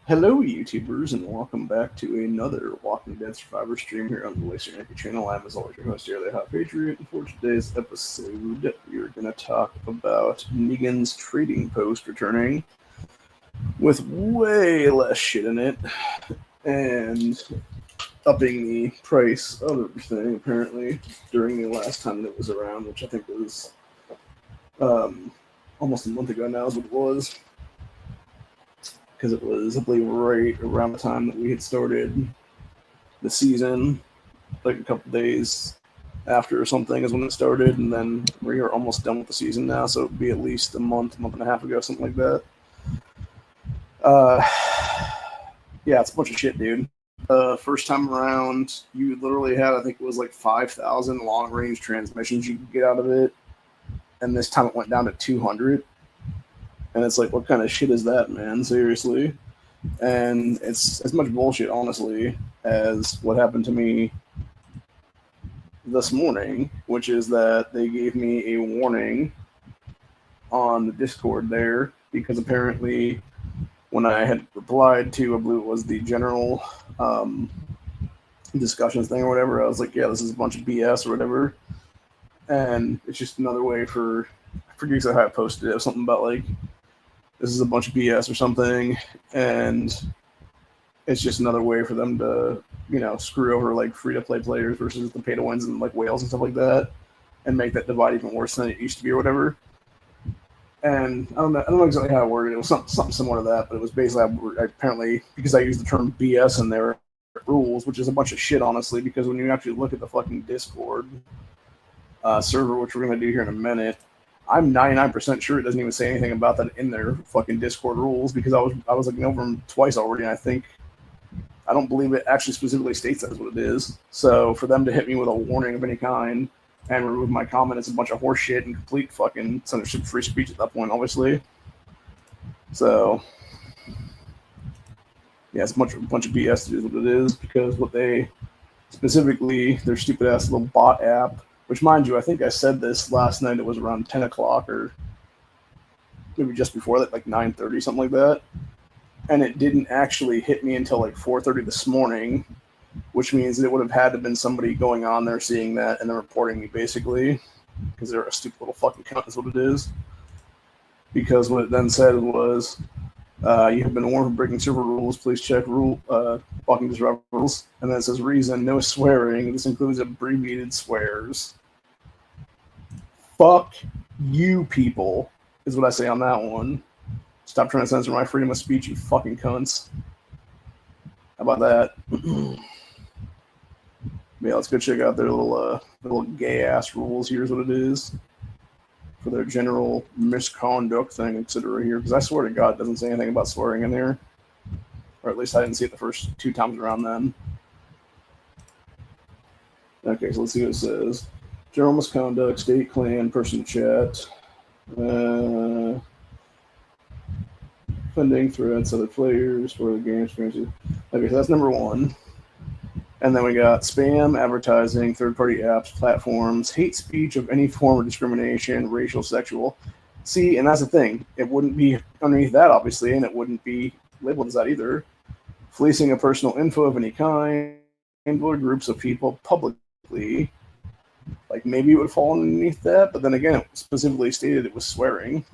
Hello, YouTubers, and welcome back to another Walking Dead Survivor stream here on the Laser Yankee channel. I'm, as always, your host here, the Hot Patriot, and for today's episode, we are going to talk about Negan's trading post returning with way less shit in it and upping the price of everything, apparently, during the last time that it was around, which I think was almost a month ago now, is what it was. Because it was, I believe, right around the time that we had started the season, like a couple days after or something is when it started, and then we are almost done with the season now, so it'd be at least a month and a half ago, something like that. Uh, yeah, it's a bunch of shit, dude. First time around, you literally had, I think it was like 5,000 long range transmissions you could get out of it, and this time it went down to 200. And it's like, what kind of shit is that, man? Seriously. And it's as much bullshit, honestly, as what happened to me this morning, which is that they gave me a warning on the Discord there, because apparently when I had replied to, I believe it was the general discussions thing or whatever, I was like, yeah, this is a bunch of BS or whatever. And it's just another way for, I forget how I posted it, it was something about like, this is a bunch of BS or something, and it's just another way for them to, screw over like free-to-play players versus the pay-to-wins and like whales and stuff like that, and make that divide even worse than it used to be or whatever. And I don't know exactly how I worded it. It was something similar to that, but it was basically apparently, because I used the term BS in their rules, which is a bunch of shit, honestly, because when you actually look at the fucking Discord server, which we're going to do here in a minute, I'm 99% sure it doesn't even say anything about that in their fucking Discord rules, because I was looking over them twice already, and I don't believe it actually specifically states that is what it is. So for them to hit me with a warning of any kind and remove my comment, it's a bunch of horse shit and complete fucking censorship free speech at that point, obviously. So yeah, it's a bunch of BS is what it is, because what they specifically, their stupid ass little bot app, which, mind you, I think I said this last night. It was around 10 o'clock or maybe just before that, like 9:30, something like that. And it didn't actually hit me until like 4:30 this morning, which means that it would have had to have been somebody going on there seeing that and then reporting me, basically, because they're a stupid little fucking cunt is what it is. Because what it then said was, you have been warned for breaking server rules. Please check Walking Dead Survivor rules. And then it says reason, no swearing. This includes abbreviated swears. Fuck you, people, is what I say on that one. Stop trying to censor my freedom of speech, you fucking cunts. How about that? Yeah, let's go check out their little gay ass rules. Here's what it is for their general misconduct thing, etc. here, because I swear to God, it doesn't say anything about swearing in there, or at least I didn't see it the first 2 times around then. Okay, so let's see what it says. General misconduct, state, clan, person chat, funding threats, other players for the game experiences. Okay, so that's number 1. And then we got spam, advertising, third-party apps, platforms, hate speech of any form of discrimination, racial, sexual. See, and that's the thing. It wouldn't be underneath that, obviously, and it wouldn't be labeled as that either. Fleecing of personal info of any kind, or groups of people publicly. Like, maybe it would fall underneath that, but then again, it specifically stated it was swearing.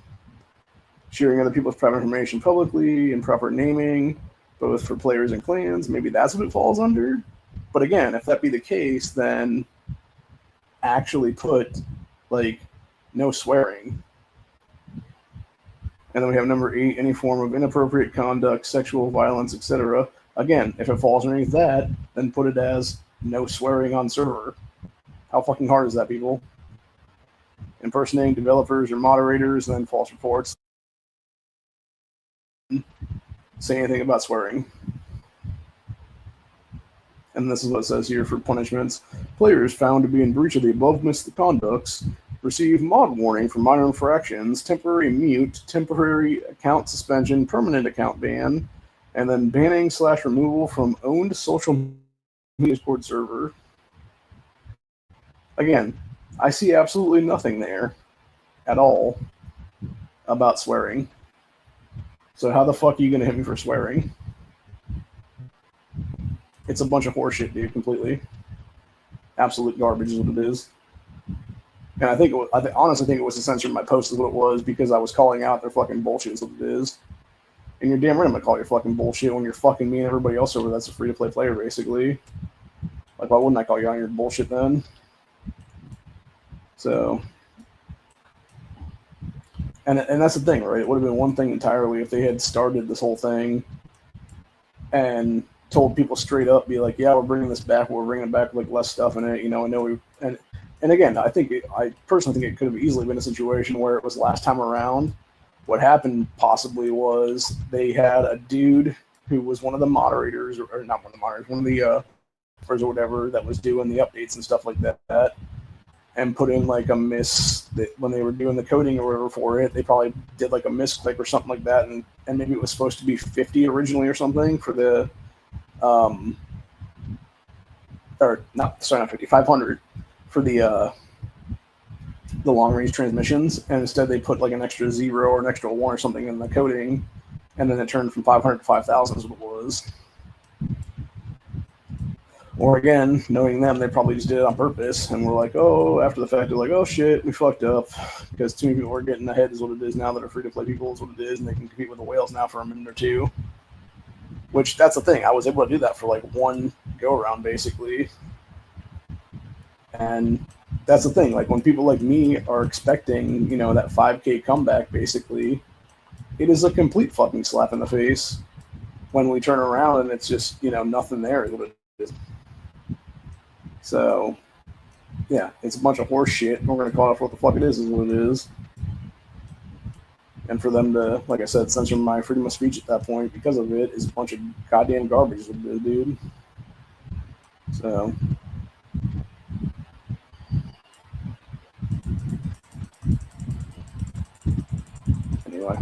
Sharing other people's private information publicly, improper naming, both for players and clans. Maybe that's what it falls under. But again, if that be the case, then actually put, like, no swearing. And then we have number 8, any form of inappropriate conduct, sexual violence, etc. Again, if it falls underneath that, then put it as no swearing on server. How fucking hard is that, people? Impersonating developers or moderators, and then false reports. Say anything about swearing. And this is what it says here for punishments. Players found to be in breach of the above misconducts receive mod warning for minor infractions, temporary mute, temporary account suspension, permanent account ban, and then banning/removal from owned social media Discord server. Again, I see absolutely nothing there at all about swearing. So how the fuck are you going to hit me for swearing? It's a bunch of horseshit, dude. Completely, absolute garbage is what it is. And I think, honestly think it was to censor my post is what it was, because I was calling out their fucking bullshit is what it is. And you're damn right I'm gonna call your fucking bullshit when you're fucking me and everybody else over that's a free to play player, basically. Like, why wouldn't I call you on your bullshit then? So, and that's the thing, right? It would have been one thing entirely if they had started this whole thing and told people straight up, be like, yeah, we're bringing this back, but we're bringing it back with like less stuff in it, you know. I know we and again, I personally think it could have easily been a situation where it was last time around. What happened possibly was they had a dude who was one of the moderators, or not one of the moderators, one of the or whatever, that was doing the updates and stuff like that, and put in like a when they were doing the coding or whatever for it. They probably did like a misclick or something like that, and maybe it was supposed to be 50 originally or something for the or not, sorry, not 50, 500 for the long range transmissions, and instead they put like an extra 0 or an extra 1 or something in the coding, and then it turned from 500 to 5,000 is what it was. Or again, knowing them, they probably just did it on purpose, and we're like, oh, after the fact, they're like, oh shit, we fucked up, because too many people are getting ahead is what it is now that are free to play people is what it is, and they can compete with the whales now for a minute or two. Which, that's the thing, I was able to do that for like one go around basically. And that's the thing, like when people like me are expecting, you know, that 5K comeback basically, it is a complete fucking slap in the face when we turn around and it's just, you know, nothing there is what it is. So, yeah, it's a bunch of horse shit. We're going to call it for what the fuck it is what it is. And for them to, like I said, censor my freedom of speech at that point because of it is a bunch of goddamn garbage, what it is, dude. So, anyway.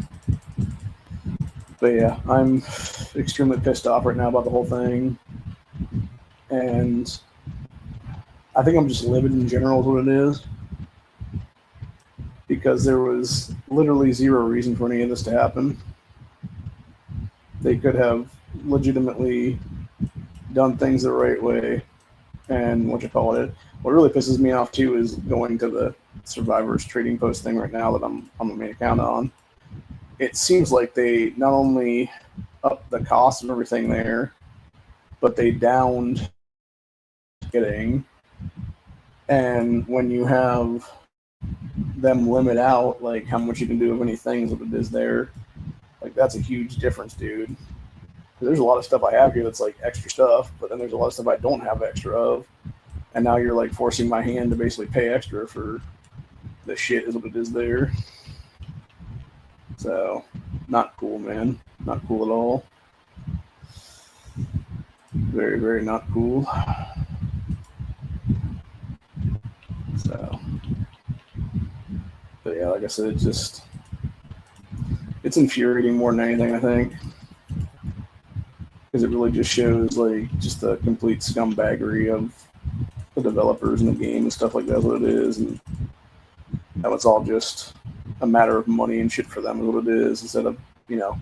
But yeah, I'm extremely pissed off right now about the whole thing. And I think I'm just livid in general is what it is. Because there was literally zero reason for any of this to happen. They could have legitimately done things the right way. And what really pisses me off too is going to the Survivors trading post thing right now that I'm a main account on. It seems like they not only upped the cost of everything there, but they downed getting. And when you have them limit out like how much you can do of anything is what it is there, like that's a huge difference, dude. There's a lot of stuff I have here that's like extra stuff, but then there's a lot of stuff I don't have extra of, and now you're like forcing my hand to basically pay extra for the shit is what it is there. So, not cool, man. Not cool at all. Very, very not cool. So, but yeah, like I said, it's infuriating more than anything, I think, because it really just shows like just the complete scumbaggery of the developers in the game and stuff like that's what it is, and how it's all just a matter of money and shit for them is what it is, instead of, you know,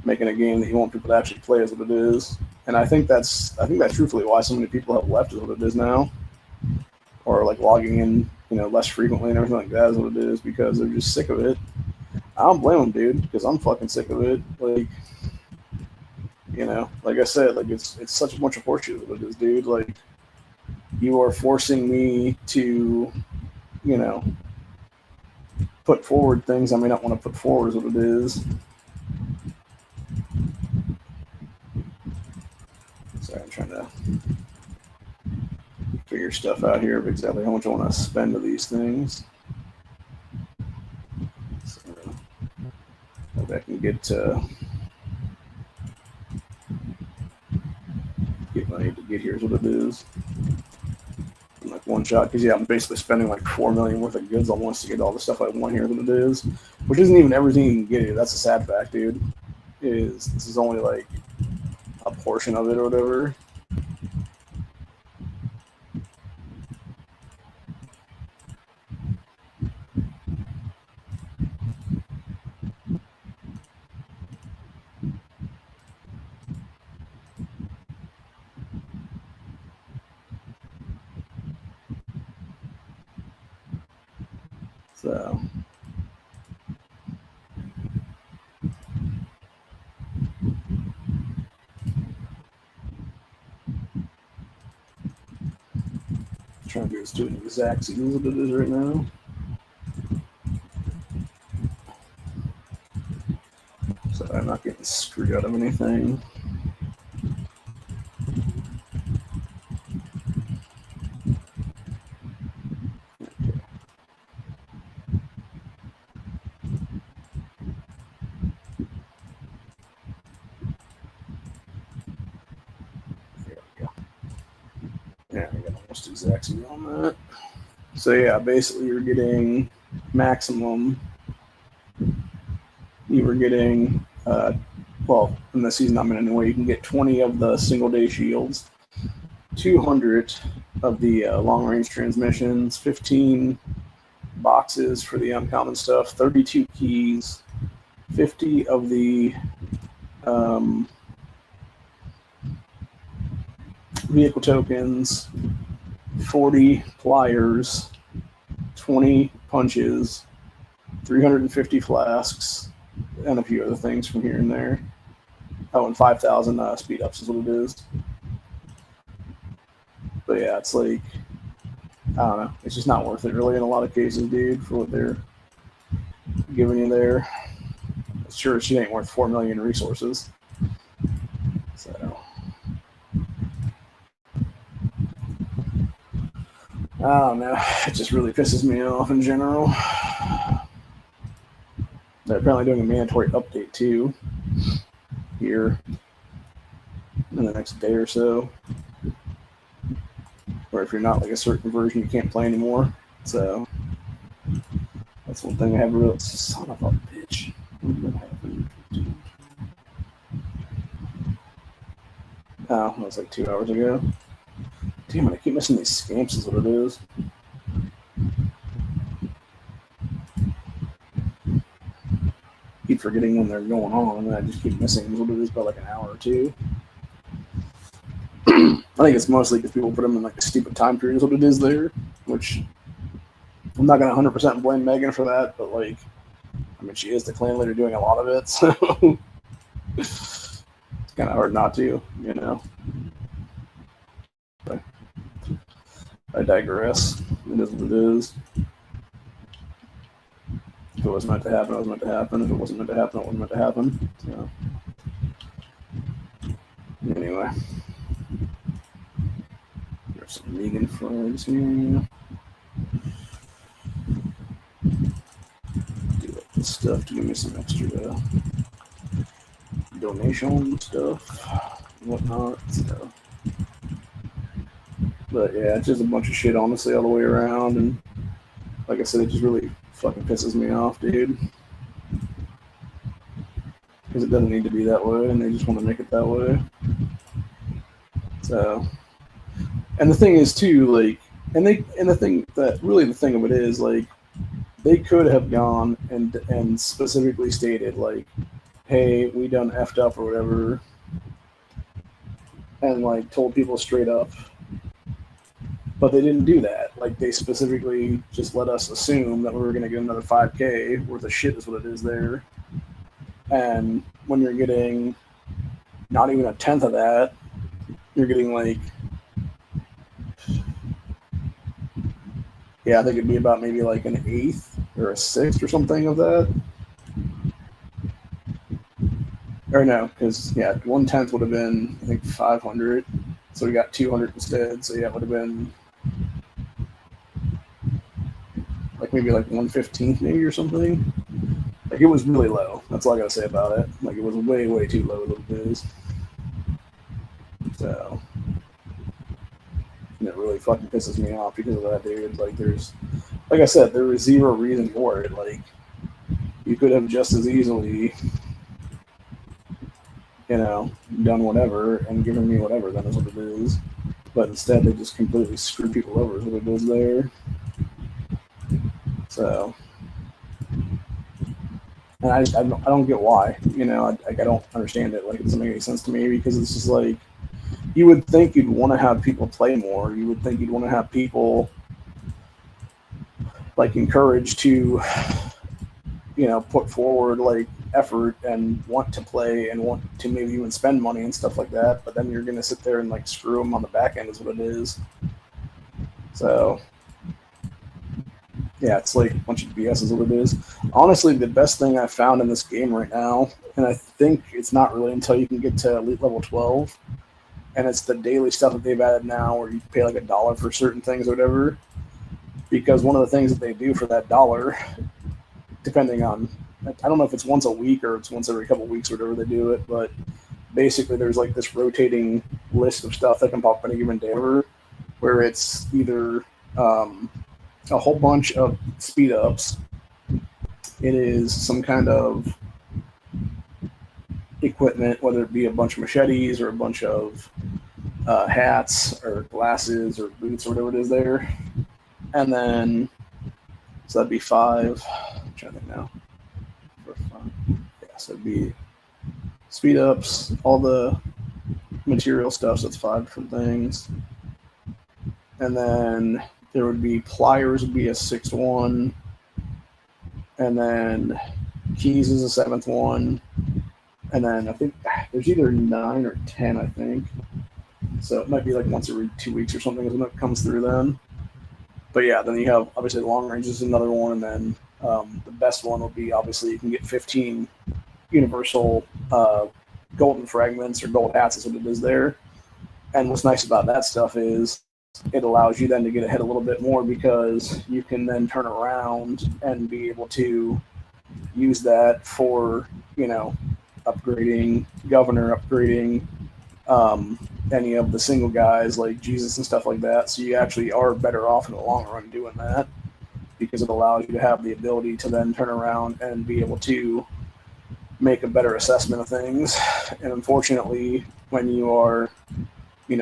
making a game that you want people to actually play is what it is. And I think that's truthfully why so many people have left is what it is now, or like logging in, you know, less frequently and everything like that is what it is, because they're just sick of it. I don't blame them, dude, because I'm fucking sick of it. Like, you know, like I said, like it's such a bunch of horseshit what it is, dude. Like, you are forcing me to, you know, put forward things I may not want to put forward is what it is. Sorry, I'm trying to figure stuff out here of exactly how much I want to spend to these things. So, maybe I can get what I need to get here is what it is. In like one shot, because yeah, I'm basically spending like $4 million worth of goods almost to get all the stuff I want here is what it is, which isn't even everything you can get here. That's a sad fact, dude. This is only like a portion of it or whatever. So. Trying to do is doing exact sequence what it is right now. So I'm not getting screwed out of anything. There we go. Yeah, I got almost exactly on that. So yeah, basically you're getting maximum. You were getting, well, in the season I'm in anyway, you can get 20 of the single day shields, 200 of the long range transmissions, 15 boxes for the uncommon stuff, 32 keys, 50 of the vehicle tokens, 40 pliers, 20 punches, 350 flasks, and a few other things from here and there. Oh, and 5,000 speed ups is what it is. But yeah, it's like, I don't know. It's just not worth it really in a lot of cases, dude, for what they're giving you there. Sure, she ain't worth 4 million resources. So, I don't know. It just really pisses me off in general. They're apparently doing a mandatory update too here in the next day or so. Or if you're not like a certain version, you can't play anymore. So that's one thing I have real. Son of a bitch. What happened? Oh, that was like 2 hours ago. Damn it, I keep missing these scamps is what it is. Keep forgetting when they're going on, and I just keep missing what it is by like an hour or two. I think it's mostly because people put them in like a stupid time period is what it is there, which I'm not going to 100% blame Megan for that, but like, I mean, she is the clan leader doing a lot of it, so it's kind of hard not to, you know. But I digress. It is what it is. If it was meant to happen, it was meant to happen. If it wasn't meant to happen, it wasn't meant to happen. So, anyway. There's some Negan flags here. Do like this stuff to give me some extra donation stuff and whatnot. So. But yeah, it's just a bunch of shit, honestly, all the way around. And like I said, it just really fucking pisses me off, dude. Because it doesn't need to be that way, and they just want to make it that way. So, and the thing is too, like, the thing of it is, like, they could have gone and specifically stated, like, hey, we done effed up or whatever, and like told people straight up. But they didn't do that. Like, they specifically just let us assume that we were going to get another 5K worth of shit is what it is there. And when you're getting not even a tenth of that, you're getting like, yeah, I think it'd be about maybe like an eighth or a sixth or something of that. Or no, because, yeah, 1/10 would have been, I think, 500. So we got 200 instead. So yeah, it would have been like maybe like 1/15 maybe or something. Like, it was really low. That's all I gotta say about it. Like, it was way, way too low little bit. So, and it really fucking pisses me off because of that, dude. Like, like I said, there was zero reason for it. Like, you could have just as easily, you know, done whatever and given me whatever, then is what it is. But instead, they just completely screw people over is what it is there. So, and I don't get why, you know, I don't understand it. Like, it doesn't make any sense to me, because it's just like, you would think you'd want to have people play more. You would think you'd want to have people, like encouraged to, put forward like effort and want to play and want to maybe even spend money and stuff like that. But then you're gonna sit there and like screw them on the back end is what it is. So yeah, it's like a bunch of BS is what it is. Honestly, the best thing I found in this game right now, and I think it's not really until you can get to Elite Level 12, and it's the daily stuff that they've added now where you pay like $1 for certain things or whatever. Because one of the things that they do for that $1, depending on, I don't know if it's once a week or it's once every couple of weeks or whatever they do it, but basically there's like this rotating list of stuff that can pop in a given day where it's either a whole bunch of speed ups, it is some kind of equipment, whether it be a bunch of machetes or a bunch of hats or glasses or boots or whatever it is there. And then, so that'd be 5. I'm trying to think now. Yeah, so it'd be speed ups, all the material stuff, so it's 5 different things. And then there would be pliers would be a 6th one. And then keys is a 7th one. And then I think there's either 9 or 10, I think. So it might be like once every 2 weeks or something when it comes through then. But yeah, then you have obviously long range is another one, and then the best one would be obviously you can get 15 universal golden fragments or gold hats is what it is there. And what's nice about that stuff is it allows you then to get ahead a little bit more because you can then turn around and be able to use that for, upgrading Governor, upgrading any of the single guys like Jesus and stuff like that. So you actually are better off in the long run doing that because it allows you to have the ability to then turn around and be able to make a better assessment of things. And unfortunately, when you are,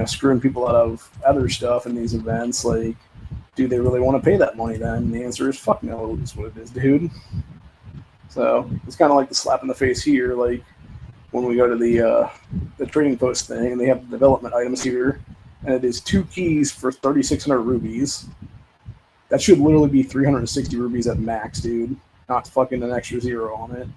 screwing people out of other stuff in these events, like, do they really want to pay that money then? And the answer is fuck no, is what it is, dude. So it's kind of like the slap in the face here, like when we go to the trading post thing and they have the development items here, and it is 2 keys for 3,600 rubies. That should literally be 360 rubies at max, dude. Not fucking an extra 0 on it.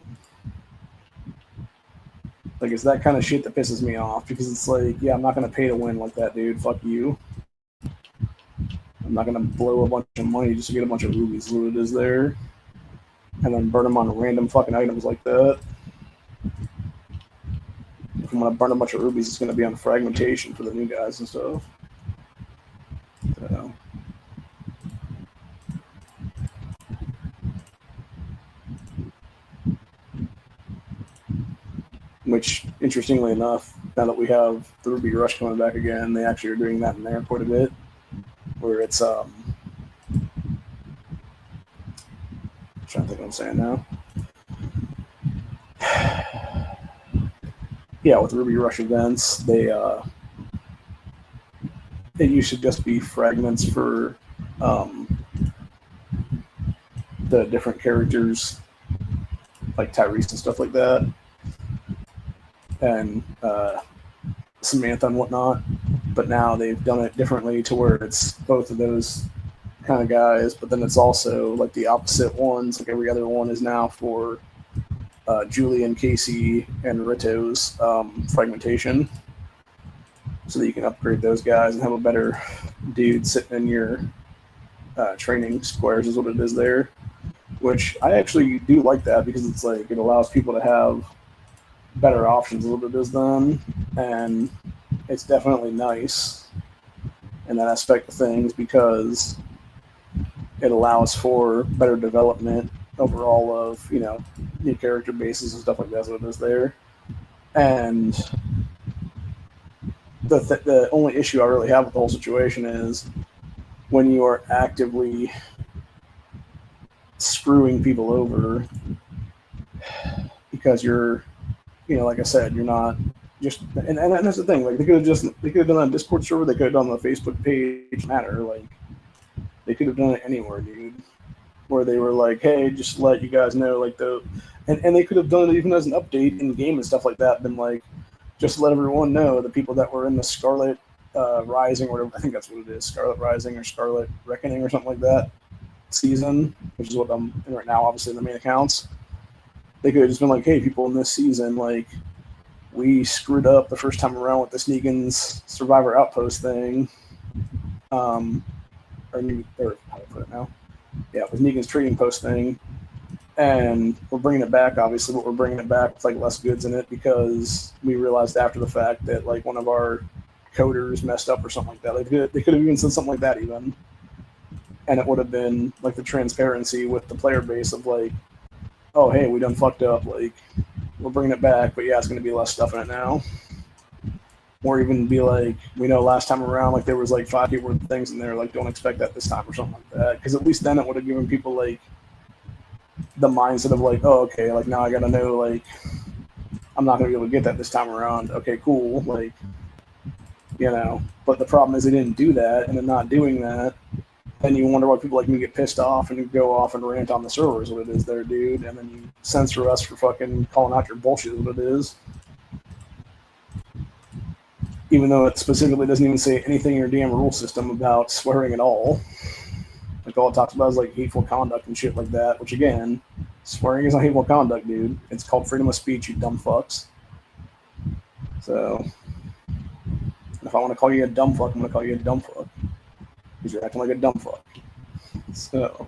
Like, it's that kind of shit that pisses me off because it's like, yeah, I'm not going to pay to win like that, dude. Fuck you. I'm not going to blow a bunch of money just to get a bunch of rubies, what it is there. And then burn them on random fucking items like that. If I'm going to burn a bunch of rubies, it's going to be on fragmentation for the new guys and stuff. So. Which, interestingly enough, now that we have the Ruby Rush coming back again, they actually are doing that in there quite a bit, where it's I'm trying to think what I'm saying now. Yeah, with Ruby Rush events, they it used to just be fragments for the different characters, like Tyrese and stuff like that, and Samantha and whatnot. But now they've done it differently to where it's both of those kind of guys, but then it's also like the opposite ones. Like every other one is now for Julian, Casey, and Rito's fragmentation, so that you can upgrade those guys and have a better dude sitting in your training squares is what it is there. Which I actually do like that because it's like it allows people to have better options a little bit as them, and it's definitely nice in that aspect of things because it allows for better development overall of new character bases and stuff like that. So it is there, and the only issue I really have with the whole situation is when you are actively screwing people over because you're like I said, you're not just, and that's the thing. Like they could have done it on a Discord server. They could have done it on the Facebook page. Matter like they could have done it anywhere, dude. Where they were like, hey, just let you guys know, like and they could have done it even as an update in game and stuff like that. Been like, just let everyone know the people that were in the Scarlet Rising or whatever. I think that's what it is, Scarlet Rising or Scarlet Reckoning or something like that. season, which is what I'm in right now, obviously in the main accounts, they could have just been like, hey, people in this season, like, we screwed up the first time around with this Negan's Survivor Outpost thing. Or how do I put it now? Yeah, it was Negan's Trading Post thing. And we're bringing it back, obviously, but we're bringing it back with, like, less goods in it because we realized after the fact that, like, one of our coders messed up or something like that. They could have even said something like that even. And it would have been, like, the transparency with the player base of, like, oh, hey, we done fucked up, like, we're bringing it back, but yeah, it's going to be less stuff in it now. Or even be like, we know last time around, like, there was, like, 5 keyword things in there, like, don't expect that this time or something like that. Because at least then it would have given people, like, the mindset of, like, oh, okay, like, now I got to know, like, I'm not going to be able to get that this time around. Okay, cool, like, you know. But the problem is they didn't do that, and in not doing that, then you wonder why people like me get pissed off and go off and rant on the servers what it is there, dude, and then you censor us for fucking calling out your bullshit what it is. Even though it specifically doesn't even say anything in your damn rule system about swearing at all. Like, all it talks about is, like, hateful conduct and shit like that, which, again, swearing is not hateful conduct, dude. It's called freedom of speech, you dumb fucks. So, if I want to call you a dumb fuck, I'm going to call you a dumb fuck. Because you're acting like a dumb fuck. So,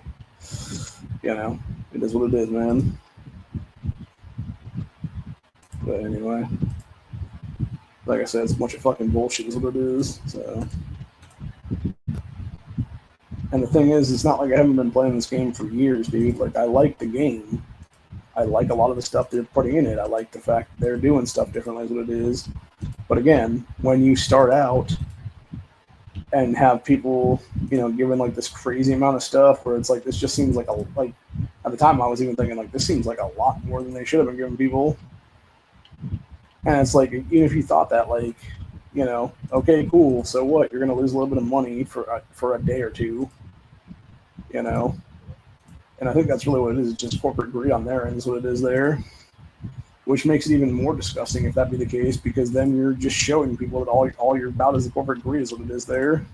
you know, it is what it is, man. But anyway, like I said, it's a bunch of fucking bullshit is what it is. So, and the thing is, it's not like I haven't been playing this game for years, dude. Like, I like the game. I like a lot of the stuff they're putting in it. I like the fact that they're doing stuff differently is what it is. But again, when you start out and have people, you know, given, like, this crazy amount of stuff where it's like, this just seems like like, at the time I was even thinking, like, this seems like a lot more than they should have been giving people. And it's like, even if you thought that, like, you know, okay, cool, so what? You're going to lose a little bit of money for a day or two, you know? And I think that's really what it is. It's just corporate greed on their end is what it is there. Which makes it even more disgusting if that be the case, because then you're just showing people that all you're about is the corporate greed is what it is there.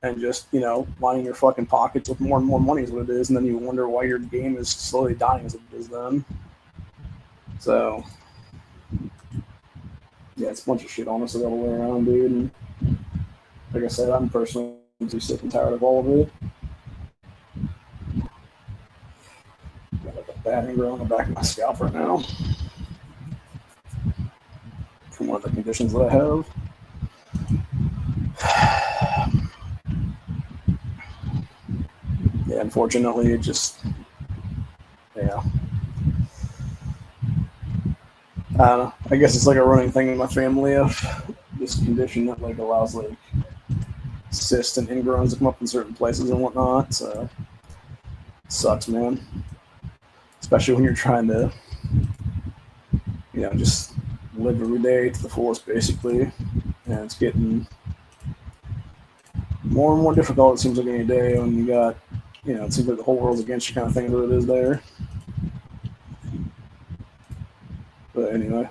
And just, you know, lining your fucking pockets with more and more money is what it is, and then you wonder why your game is slowly dying as it is then. So, yeah, it's a bunch of shit, honestly, all the way around, dude. And like I said, I'm personally too sick and tired of all of it. Got like a bad anger on the back of my scalp right now from one of the conditions that I have. Yeah, unfortunately, it just, yeah. I don't know. I guess it's like a running thing in my family of this condition that, like, allows, like, cysts and ingrowns to come up in certain places and whatnot. So, it sucks, man. Especially when you're trying to, you know, just live every day to the fullest, basically. And it's getting more and more difficult, it seems like, any day when you got, you know, it seems like the whole world's against you kind of thing that it is there. But anyway,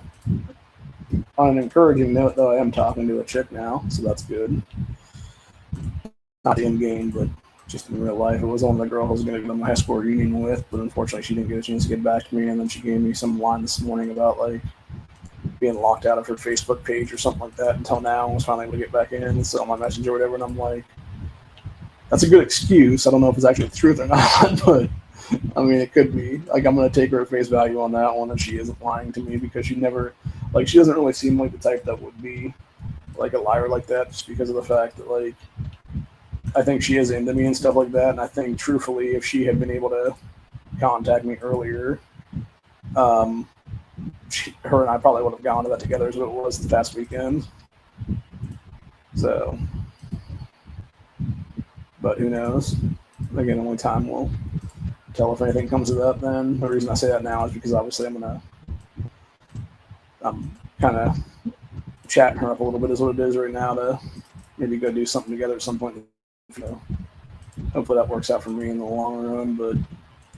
on an encouraging note, though, I am talking to a chick now, so that's good. Not in game, but just in real life. It was one of the girls I was going to go to my high school reunion with, but unfortunately she didn't get a chance to get back to me, and then she gave me some line this morning about, like, being locked out of her Facebook page or something like that until now, and was finally able to get back in, so on my messenger or whatever, and I'm like, that's a good excuse. I don't know if it's actually the truth or not, but I mean, it could be. Like, I'm going to take her at face value on that one, and she isn't lying to me, because she never, like, she doesn't really seem like the type that would be, like, a liar like that, just because of the fact that, like, I think she is into me and stuff like that, and I think, truthfully, if she had been able to contact me earlier, her and I probably would have gone to that together as what it was the past weekend. So, but who knows? Again, only time will tell if anything comes of that then. The reason I say that now is because obviously I'm kind of chatting her up a little bit is what it is right now to maybe go do something together at some point. You know, hopefully that works out for me in the long run, but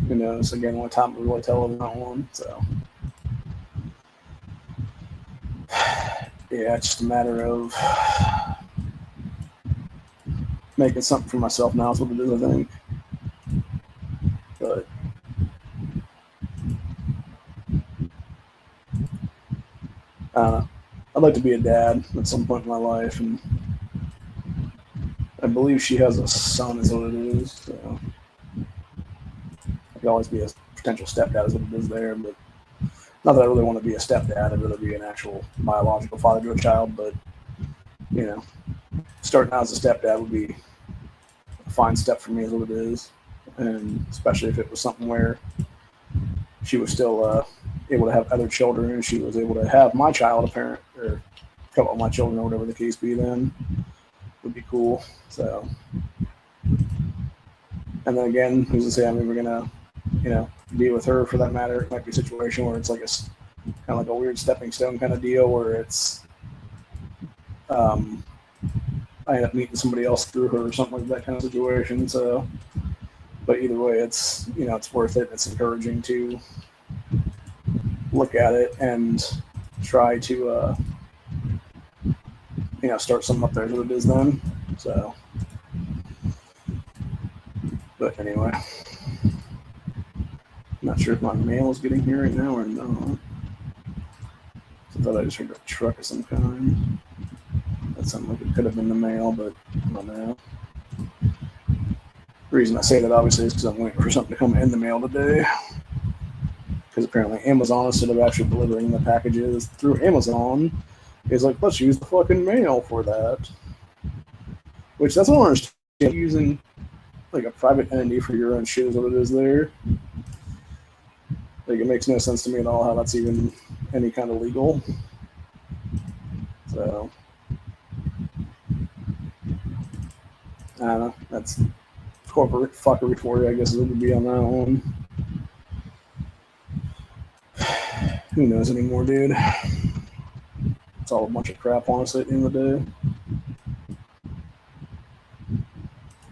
who knows? Again, only time will really tell on that one. So, yeah, it's just a matter of making something for myself now is what it is, I think. I'd like to be a dad at some point in my life, and I believe she has a son, is what it is. So I could always be a potential stepdad, is what it is there. But not that I really want to be a stepdad. I'd rather be an actual biological father to a child. But starting out as a stepdad would be a fine step for me, is what it is. And especially if it was something where she was still able to have other children, and she was able to have my child, a parent, or a couple of my children, or whatever the case be, then would be cool. So, and then again, who's to say I'm ever gonna, be with her for that matter? It might be a situation where it's like kind of like a weird stepping stone kind of deal, where it's I end up meeting somebody else through her or something like that kind of situation. So, but either way, it's it's worth it. It's encouraging to look at it and try to start something up there as what it is then. So, but anyway, I'm not sure if my mail is getting here right now or not. I thought I just heard a truck of some kind. That sounded like it could have been the mail, but I don't know. The reason I say that obviously is because I'm waiting for something to come in the mail today. Because apparently Amazon, instead of actually delivering the packages through Amazon, is like, let's use the fucking mail for that. Which that's what I understand. Using like a private entity for your own shit is what it is there. Like, it makes no sense to me at all how that's even any kind of legal. So I don't know. That's corporate fuckery for you, I guess it would be on that one. Who knows anymore, dude? It's all a bunch of crap, honestly, at the end of the day.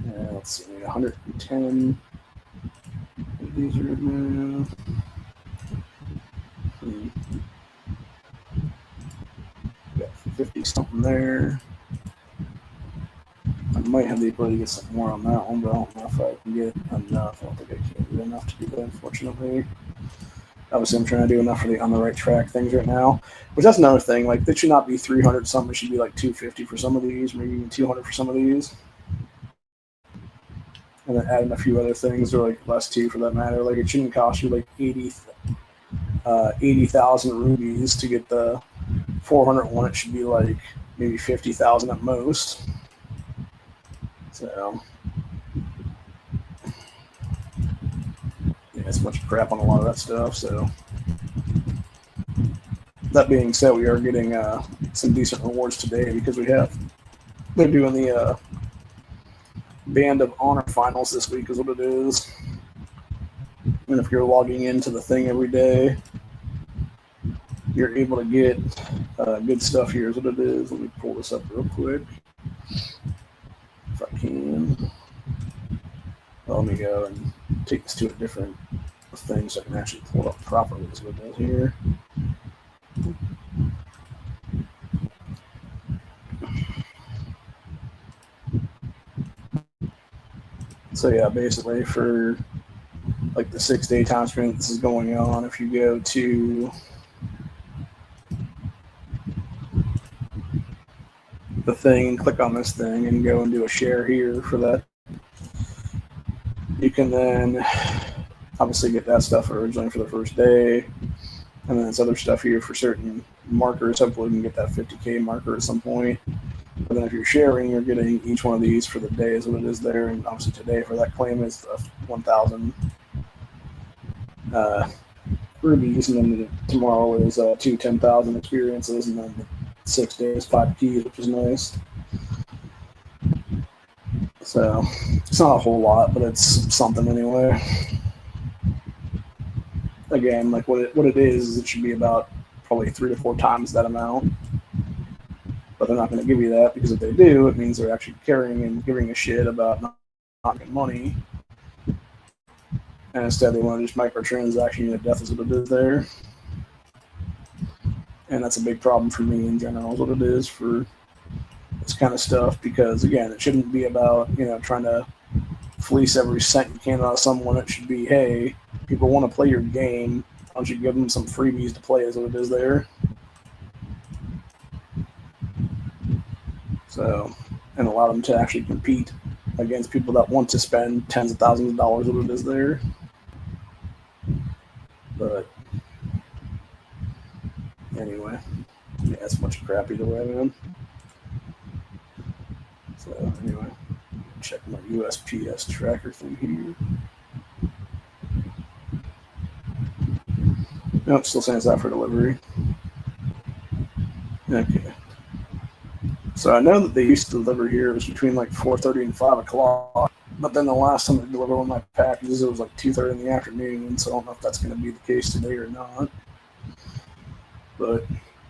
Yeah, let's see, 110. These are now. 50 something there. I might have the ability to get some more on that one, but I don't know if I can get enough. I don't think I can get enough to do that, unfortunately. Obviously, I'm trying to do enough for the on the right track things right now, which that's another thing. Like, it should not be 300 something. It should be like 250 for some of these, maybe even 200 for some of these. And then adding a few other things, or like less too for that matter. Like, it shouldn't cost you like 80,000 rubies to get the 400 one. It should be like maybe 50,000 at most. So yeah, it's a bunch of crap on a lot of that stuff. So that being said, we are getting some decent rewards today because they're doing the Band of Honor finals this week is what it is. And if you're logging into the thing every day, you're able to get good stuff here is what it is. Let me pull this up real quick if I can. Let me go and take this to a different thing so I can actually pull it up properly is what it is here. So yeah, basically for like the 6-day time sprint this is going on, if you go to the thing and click on this thing and go and do a share here for that, you can then obviously get that stuff originally for the first day, and then this other stuff here for certain markers. Hopefully you can get that 50K marker at some point. But then if you're sharing, you're getting each one of these for the day is what it is there. And obviously today for that claim is 1,000 rubies, and then tomorrow is 2 10,000 experiences, and then 6 days 5 keys, which is nice. So it's not a whole lot, but it's something anyway. Again, like what it is it should be about probably 3 to 4 times that amount. But they're not going to give you that, because if they do, it means they're actually caring and giving a shit about not getting money. And instead they want to just microtransaction you to death is what it is there. And that's a big problem for me in general, is what it is for this kind of stuff, because again, it shouldn't be about, trying to fleece every cent you can out of someone. It should be, hey, people want to play your game, why don't you give them some freebies to play is what it is there. So, and allow them to actually compete against people that want to spend tens of thousands of dollars what it is there. But anyway, yeah, it's a bunch of crap either way, man. So anyway, check my USPS tracker thing here. Nope, still saying it's out for delivery. Okay. So I know that they used to deliver here. It was between like 4:30 and 5 o'clock. But then the last time they delivered one of my packages, it was like 2:30 in the afternoon. So I don't know if that's going to be the case today or not. But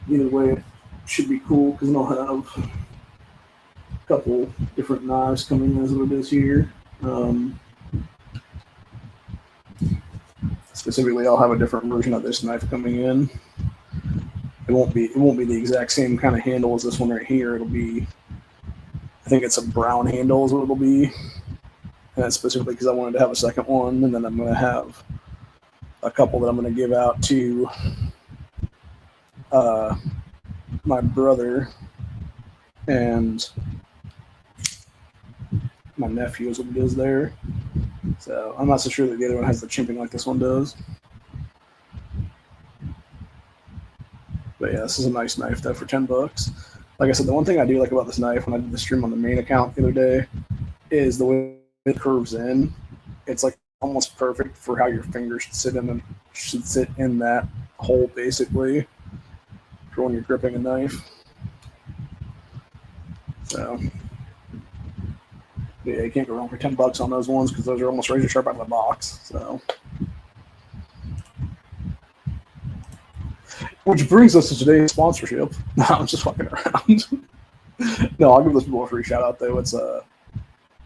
either way, it should be cool because they'll have a couple different knives coming as what it is here. Specifically, I'll have a different version of this knife coming in. It won't be the exact same kind of handle as this one right here. It'll be, I think it's a brown handle is what it'll be. And that's specifically because I wanted to have a second one, and then I'm going to have a couple that I'm going to give out to my brother and my nephew is what it is there. So I'm not so sure that the other one has the chimping like this one does. But yeah, this is a nice knife though for $10. Like I said, the one thing I do like about this knife when I did the stream on the main account the other day is the way it curves in. It's like almost perfect for how your fingers should sit in that hole basically for when you're gripping a knife. So yeah, you can't go wrong for $10 on those ones because those are almost razor sharp out of the box. So, which brings us to today's sponsorship. No, I'm just fucking around. No, I'll give this people a free shout out though. It's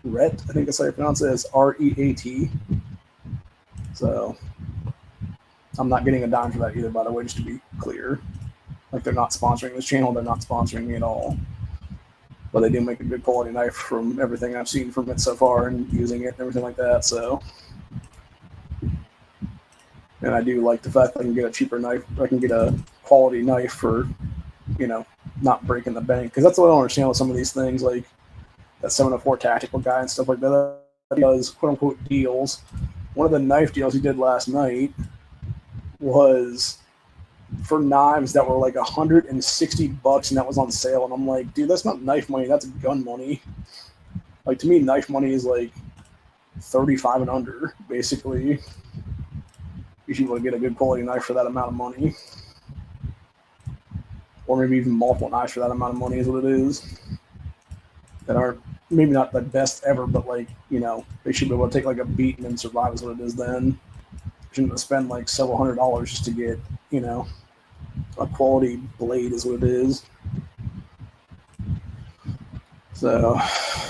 Rhett, I think that's how you pronounce it. It's REAT. So I'm not getting a dime for that either, by the way, just to be clear. Like they're not sponsoring this channel, they're not sponsoring me at all. But they do make a good quality knife from everything I've seen from it so far and using it and everything like that. So, and I do like the fact that I can get a cheaper knife. I can get a quality knife for, not breaking the bank. Because that's what I don't understand with some of these things, like that 704 tactical guy and stuff like that. He does quote unquote deals. One of the knife deals he did last night was for knives that were like $160 and that was on sale, and I'm like, dude, that's not knife money, that's gun money. Like, to me, knife money is like 35 and under, basically. You should be able to get a good quality knife for that amount of money, or maybe even multiple knives for that amount of money is what it is, that aren't maybe not the best ever, but like, they should be able to take like a beating and survive is what it is. Then you shouldn't spend like several $100s just to get a quality blade is what it is. So,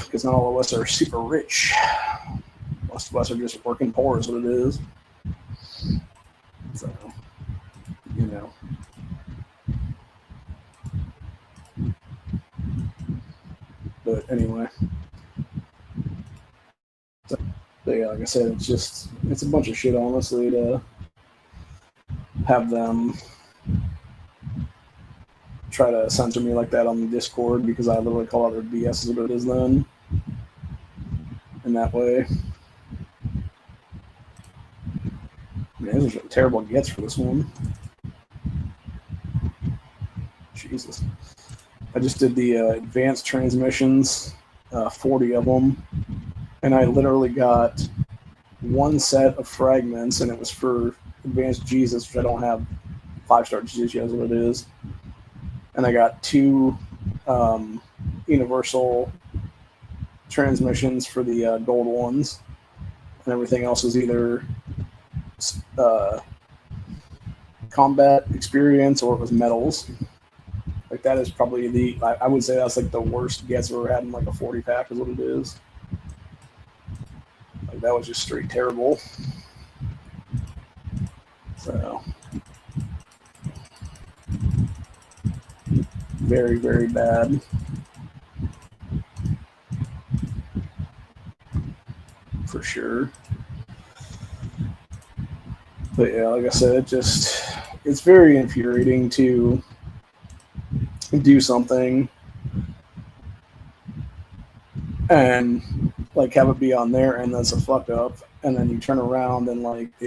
because not all of us are super rich. Most of us are just working poor is what it is. So, But anyway. So, yeah, like I said, it's a bunch of shit, honestly, to have them try to censor me like that on the Discord, because I literally call out their BS is what it is then. In that way. Man, these are terrible gets for this one. Jesus. I just did the advanced transmissions, 40 of them, and I literally got one set of fragments, and it was for advanced Jesus, which I don't have 5-star Jesus yet, is what it is. And I got 2 universal transmissions for the gold ones, and everything else is either combat experience or it was medals. Like, that is probably I would say that's like the worst gets I've ever had in like a 40 pack is what it is. Like, that was just straight terrible. So, very, very bad. For sure. But yeah, like I said, it's very infuriating to do something and like have it be on their end that's a fuck up, and then you turn around and like they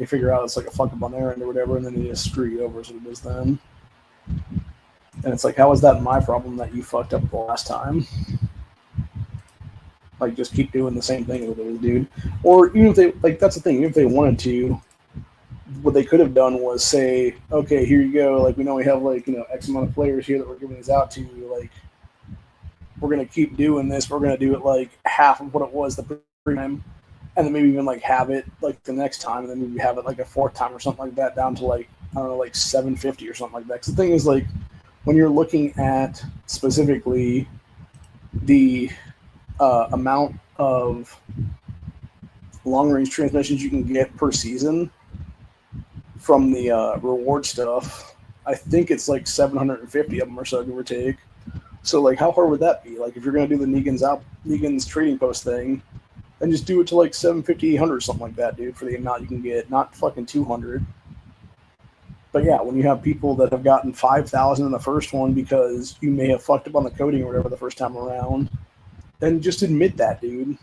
figure out it's like a fuck up on their end or whatever, and then they just screw you over as it is then. And it's like, how is that my problem that you fucked up the last time? Like, just keep doing the same thing with it, dude. Or even if they, like, that's the thing, even if they wanted to, what they could have done was say, okay, here you go, like, we know we have, like, you know, X amount of players here that we're giving these out to, like, we're going to keep doing this, we're going to do it, like, half of what it was the first time, and then maybe even, like, have it, like, the next time, and then maybe have it, like, a fourth time or something like that, down to, like, I don't know, like, 750 or something like that. Because the thing is, like, when you're looking at specifically the amount of long-range transmissions you can get per season from the reward stuff, I think it's like 750 of them or so, give or take. So, like, how hard would that be? Like, if you're going to do the Negan's trading post thing, then just do it to like 750, 800 or something like that, dude, for the amount you can get, not fucking 200. But yeah, when you have people that have gotten 5,000 in the first one because you may have fucked up on the coding or whatever the first time around, then just admit that, dude.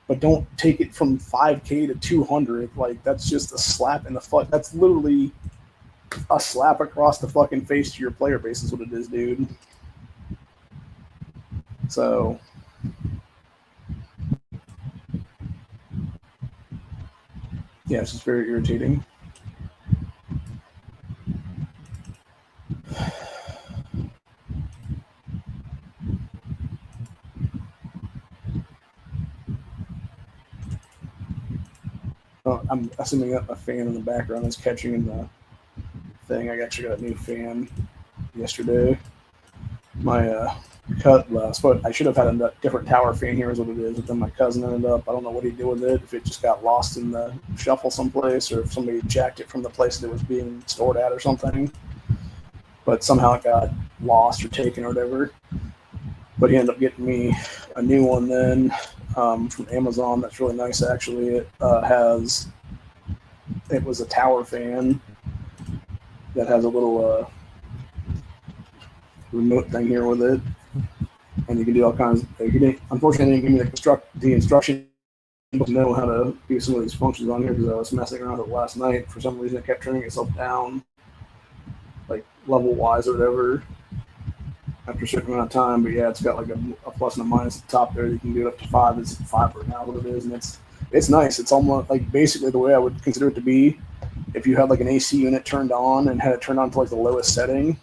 But don't take it from 5K to 200. Like, that's just a slap in the fuck. That's literally a slap across the fucking face to your player base is what it is, dude. So, yeah, it's just very irritating. I'm assuming that a fan in the background is catching in the thing. I actually got a new fan yesterday. My I should have had a different tower fan here is what it is, but then my cousin ended up, I don't know what he did with it, if it just got lost in the shuffle someplace or if somebody jacked it from the place that it was being stored at or something. But somehow it got lost or taken or whatever. But he ended up getting me a new one then from Amazon. That's really nice, actually. It was a tower fan that has a little remote thing here with it, and you can do all kinds. Unfortunately, he didn't give me the instruction to know how to do some of these functions on here because I was messing around with it last night. For some reason, it kept turning itself down, like level wise or whatever, after a certain amount of time. But yeah, it's got like a plus and a minus at the top there. You can do it up to 5. It's 5 right now, what it is, and it's nice. It's almost like basically the way I would consider it to be if you had like an AC unit turned on and had it turned on to like the lowest setting.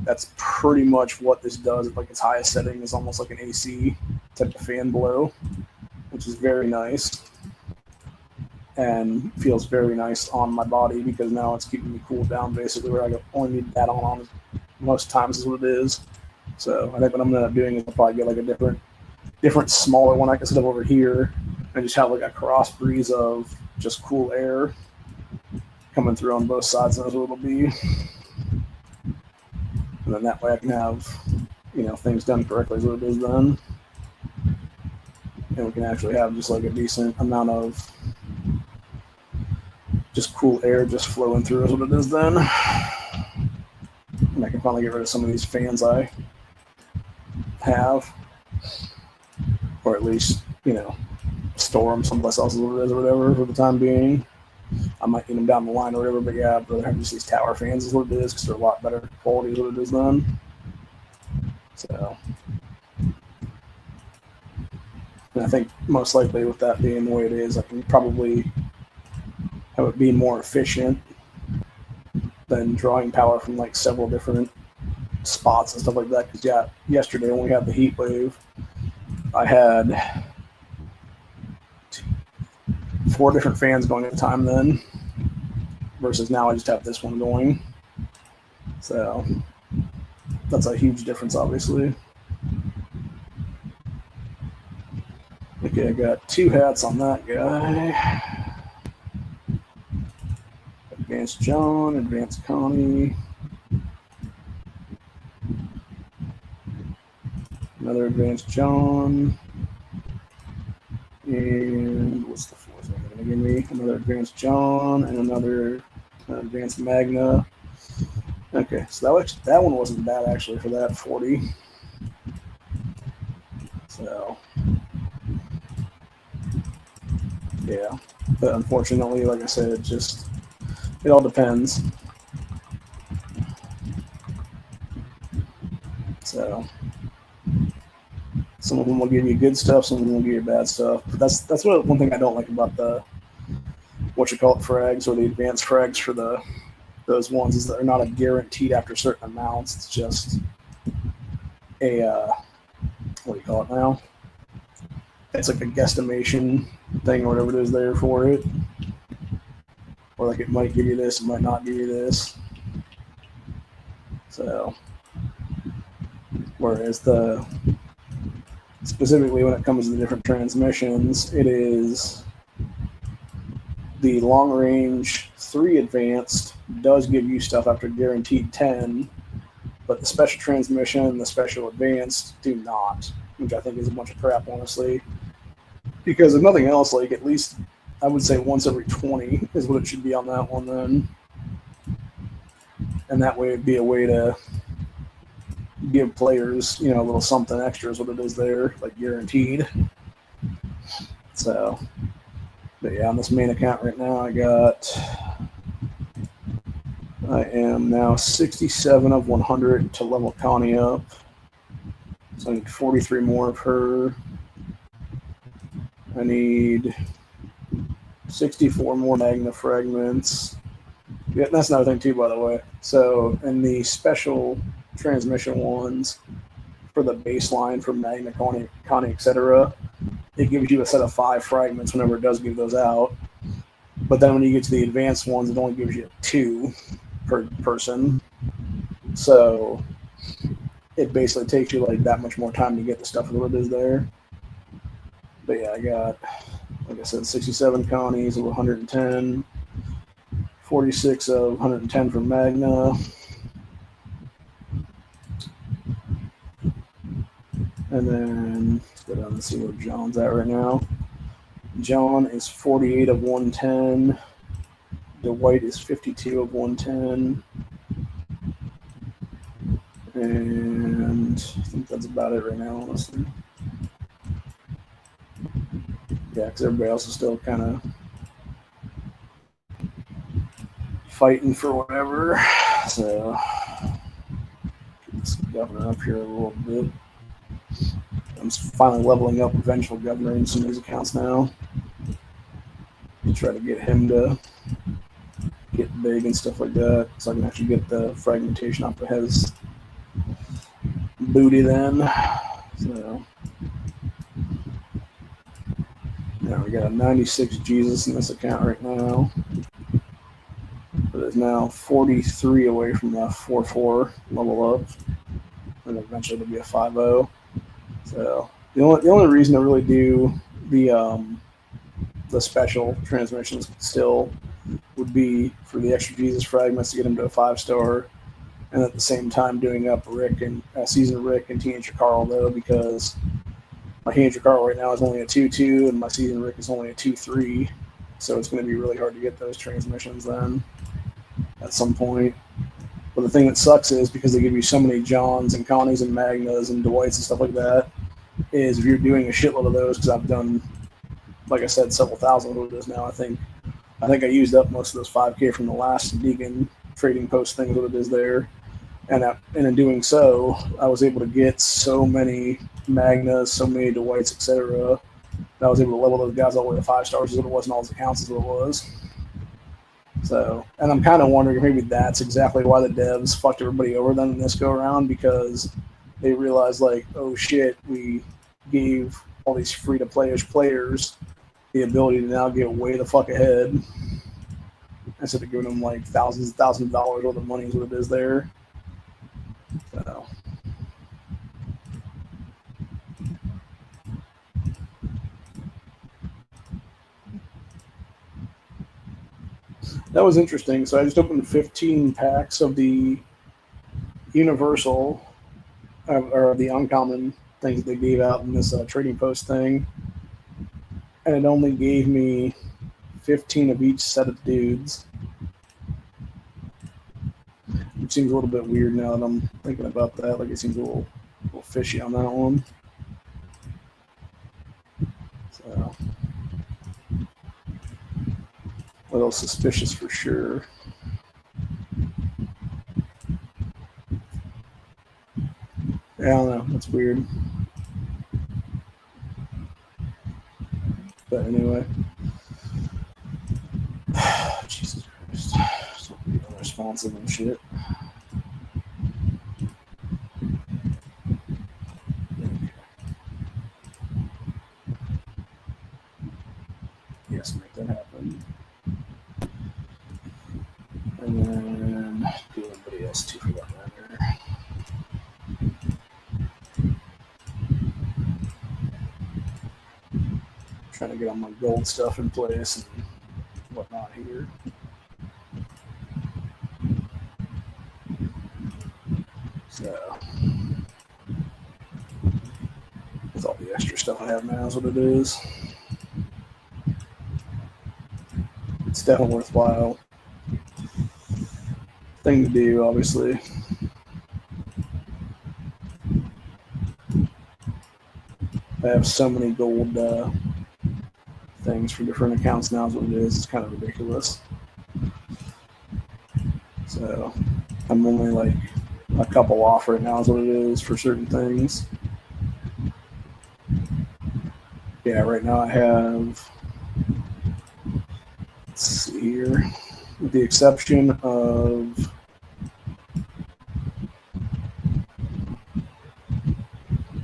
That's pretty much what this does. Like its highest setting is almost like an AC type of fan blow, which is very nice and feels very nice on my body because now it's keeping me cooled down basically where I only need that on most times is what it is. So I think what I'm going to end up doing is I'll probably get like a different smaller one I can set up over here and just have like a cross breeze of just cool air coming through on both sides, and that's what it'll be. And then that way I can have, things done correctly as what it is then. And we can actually have just like a decent amount of just cool air just flowing through as what it is then. And I can finally get rid of some of these fans I have. Or at least, store them someplace else as what it is or whatever for the time being. I might need them down the line or whatever, but yeah, I'd rather have just these tower fans is what it is because they're a lot better quality is what it is then. So, and I think most likely with that being the way it is, I can probably have it be more efficient than drawing power from like several different spots and stuff like that. Because yeah, yesterday when we had the heat wave, I had 4 different fans going at a time then, versus now I just have this one going. So that's a huge difference, obviously. Okay, I got 2 hats on that guy. Advanced John, Advanced Connie. Another Advanced John. And what's the 4th one going to give me? Another Advanced John and another Advanced Magna. Okay, so that one wasn't bad actually for that 40. So, yeah. But unfortunately, like I said, it all depends. So, some of them will give you good stuff, some of them will give you bad stuff. But that's one thing I don't like about the frags or the advanced frags for those ones is that they're not a guaranteed after certain amounts. It's just a what do you call it now? It's like a guesstimation thing or whatever it is there for it. Or like it might give you this, it might not give you this. So, whereas specifically when it comes to the different transmissions, it is the long range 3 advanced does give you stuff after guaranteed 10, but the special transmission and the special advanced do not, which I think is a bunch of crap, honestly. Because if nothing else, like at least I would say once every 20 is what it should be on that one then. And that way it'd be a way to give players, a little something extra is what it is there, like guaranteed. So, but yeah, on this main account right now, I am now 67 of 100 to level Connie up. So I need 43 more of her. I need 64 more Magna fragments. Yeah, that's another thing too, by the way. So in the special transmission ones for the baseline for Magna, Connie, etc., it gives you a set of 5 fragments whenever it does give those out. But then when you get to the advanced ones, it only gives you 2 per person. So it basically takes you like that much more time to get the stuff that is there. But yeah, I got, like I said, 67 Connies of 110, 46 of 110 for Magna. And then let's go down and see where John's at right now. John is 48 of 110. Dwight is 52 of 110. And I think that's about it right now, honestly. Yeah, because everybody else is still kind of fighting for whatever. So, get this governor up here a little bit. I'm finally leveling up Vengeful Governor in some of these accounts now. To try to get him to get big and stuff like that, so I can actually get the fragmentation off of his booty then. So, now we got a 96 Jesus in this account right now. But it's now 43 away from the 4-4 level up. And eventually it'll be a 5-0. So the only reason to really do the special transmissions still would be for the extra Jesus fragments to get him to a 5-star, and at the same time doing up Rick and Season Rick and Teenager Carl, though, because my Teenager Carl right now is only a 2-2 and my Season Rick is only a 2-3, so it's going to be really hard to get those transmissions then at some point. But the thing that sucks is because they give you so many Johns and Connies and Magnas and Dwights and stuff like that, is if you're doing a shitload of those, because I've done, like I said, several thousand of those now. I think I used up most of those 5K from the last Negan trading post thing that it is there. And in doing so, I was able to get so many Magnas, so many Dwights, etc. I was able to level those guys all the way to 5 stars as it was in all those accounts as it was. So, and I'm kind of wondering if maybe that's exactly why the devs fucked everybody over then in this go around, because they realized, like, oh shit, we gave all these free-to-play-ish players the ability to now get way the fuck ahead instead of giving them like thousands of dollars worth of money is what it is there. So. That was interesting. So I just opened 15 packs of the Universal, or the uncommon things they gave out in this trading post thing. And it only gave me 15 of each set of dudes. Which seems a little bit weird now that I'm thinking about that. Like, it seems a little fishy on that one. So, a little suspicious for sure. Yeah, I don't know. That's weird. But anyway. Jesus Christ. So unresponsive and shit. Yes, make that happen. And then do anybody else too for that matter. Trying to get all my gold stuff in place and whatnot here. So, with all the extra stuff I have now is what it is. It's definitely worthwhile thing to do, obviously. I have so many gold things for different accounts now is what it is. It's kind of ridiculous. So I'm only like a couple off right now is what it is for certain things. Yeah, right now I have, let's see here, with the exception of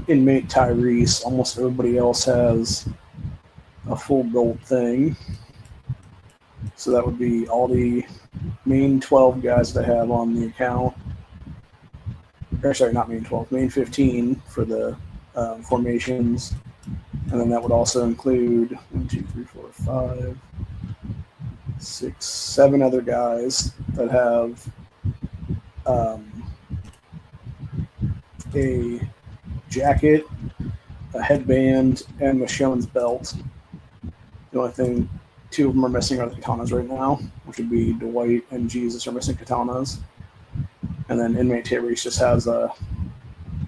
inmate Tyrese, almost everybody else has a full gold thing. So that would be all the main 12 guys that I have on the account. Or sorry, not main 12, main 15 for the formations. And then that would also include 1, 2, 3, 4, 5, 6, 7 other guys that have a jacket, a headband, and Michonne's belt. The only thing 2 of them are missing are the katanas right now, which would be Dwight and Jesus are missing katanas. And then inmate Tyrese just has a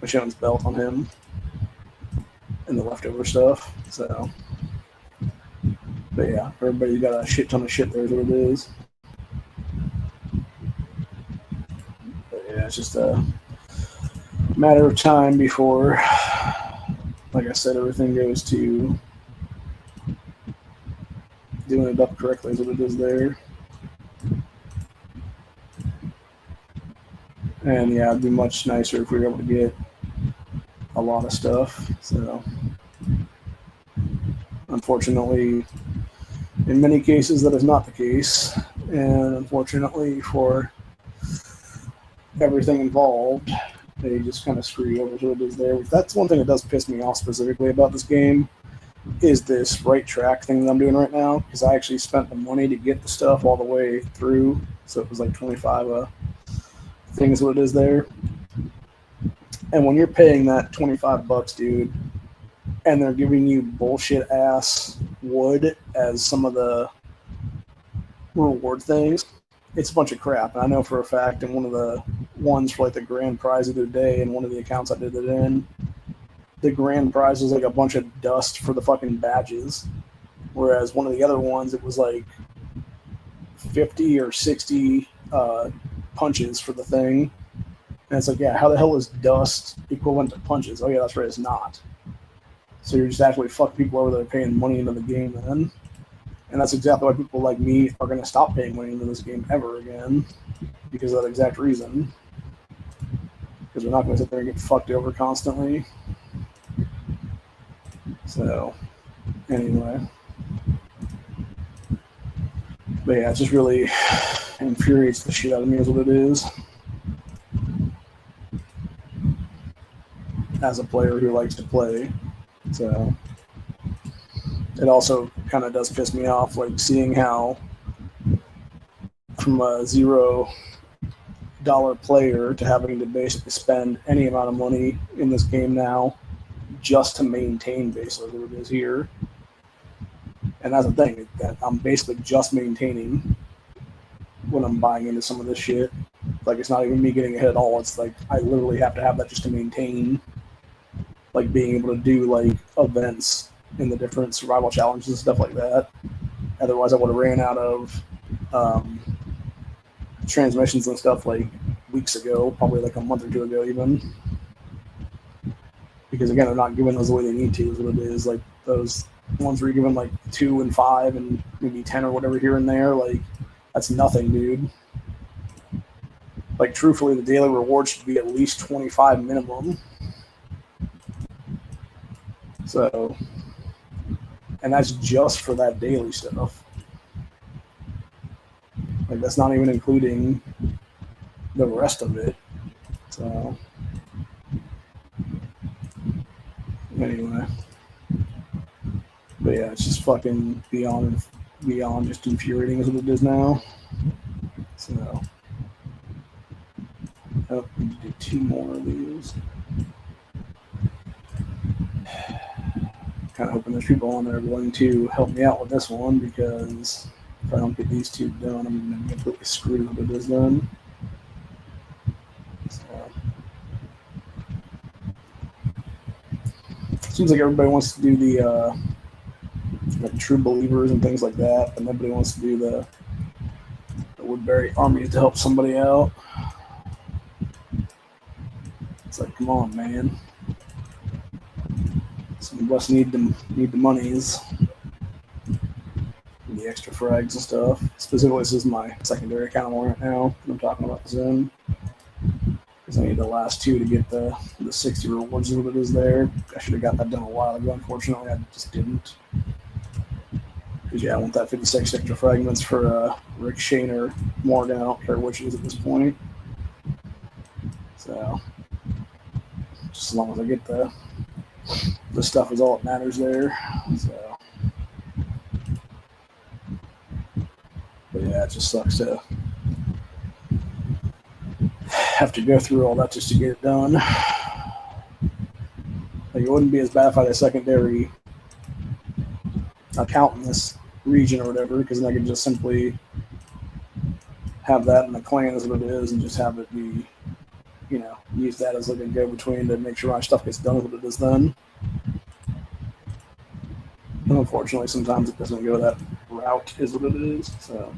Michonne's belt on him and the leftover stuff. So, but yeah, everybody's got a shit ton of shit there is what it is. But yeah, it's just a matter of time before, like I said, everything goes to doing it up correctly is what it is there. And yeah, it'd be much nicer if we were able to get a lot of stuff. So, unfortunately, in many cases, that is not the case. And unfortunately, for everything involved, they just kind of screw you over what it is there. That's one thing that does piss me off specifically about this game, is this right track thing that I'm doing right now, because I actually spent the money to get the stuff all the way through. So it was like 25 thing is what it is there. And when you're paying that $25, dude, and they're giving you bullshit ass wood as some of the reward things, it's a bunch of crap. And I know for a fact in one of the ones for like the grand prize of the day and one of the accounts I did it in, the grand prize was like a bunch of dust for the fucking badges. Whereas one of the other ones, it was like 50 or 60 punches for the thing. And it's like, yeah, how the hell is dust equivalent to punches? Oh yeah, that's right, it's not. So you're just actually fuck people over that are paying money into the game then. And that's exactly why people like me are going to stop paying money into this game ever again. Because of that exact reason. Because we're not going to sit there and get fucked over constantly. So, anyway. But yeah, it just really infuriates the shit out of me is what it is. As a player who likes to play. So, it also kind of does piss me off, like seeing how from a $0 player to having to basically spend any amount of money in this game now just to maintain basically what it is here. And that's the thing, that I'm basically just maintaining when I'm buying into some of this shit. Like, it's not even me getting ahead at all. It's like I literally have to have that just to maintain, like, being able to do like events in the different survival challenges and stuff like that. Otherwise, I would have ran out of transmissions and stuff like weeks ago, probably like a month or two ago even. Because again, they're not giving those the way they need to, is what it is. Like those ones where you're given like 2 and 5 and maybe 10 or whatever here and there, like that's nothing, dude. Like truthfully, the daily reward should be at least 25 minimum. So, and that's just for that daily stuff. Like that's not even including the rest of it. So anyway, but yeah, it's just fucking beyond just infuriating is what it is now. So, oh, we need to do 2 more of these. Kind of hoping there's people on there willing to help me out with this one, because if I don't get these 2 done, I'm going to be completely screwed with what it is done. So, seems like everybody wants to do the like true believers and things like that, but nobody wants to do the Woodbury armies to help somebody out. It's like, come on, man. Some of us need the monies, the extra frags and stuff. Specifically, this is my secondary account I'm on right now. I'm talking about this in, because I need the last 2 to get the 60 rewards of what it is there. I should have got that done a while ago. Unfortunately, I just didn't. Because yeah, I want that 56 extra fragments for Rick, Shane, or Morgan. I don't care which it is at this point. So just as long as I get the stuff is all that matters there. So, but yeah, it just sucks to have to go through all that just to get it done. Like, it wouldn't be as bad if I had a secondary account in this region or whatever, because then I could just simply have that in the clan as what it is and just have it be, you know, use that as like a go-between to make sure my stuff gets done with what it is done. And unfortunately, sometimes it doesn't go that route, is what it is. So,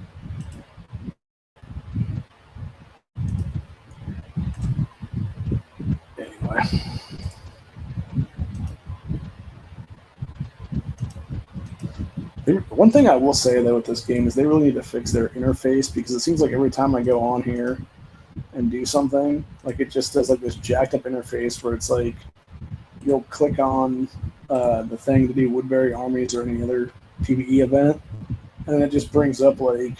anyway. One thing I will say, though, with this game is they really need to fix their interface, because it seems like every time I go on here and do something, like it just does like this jacked up interface where it's like you'll click on the thing to do Woodbury armies or any other PvE event, and then it just brings up like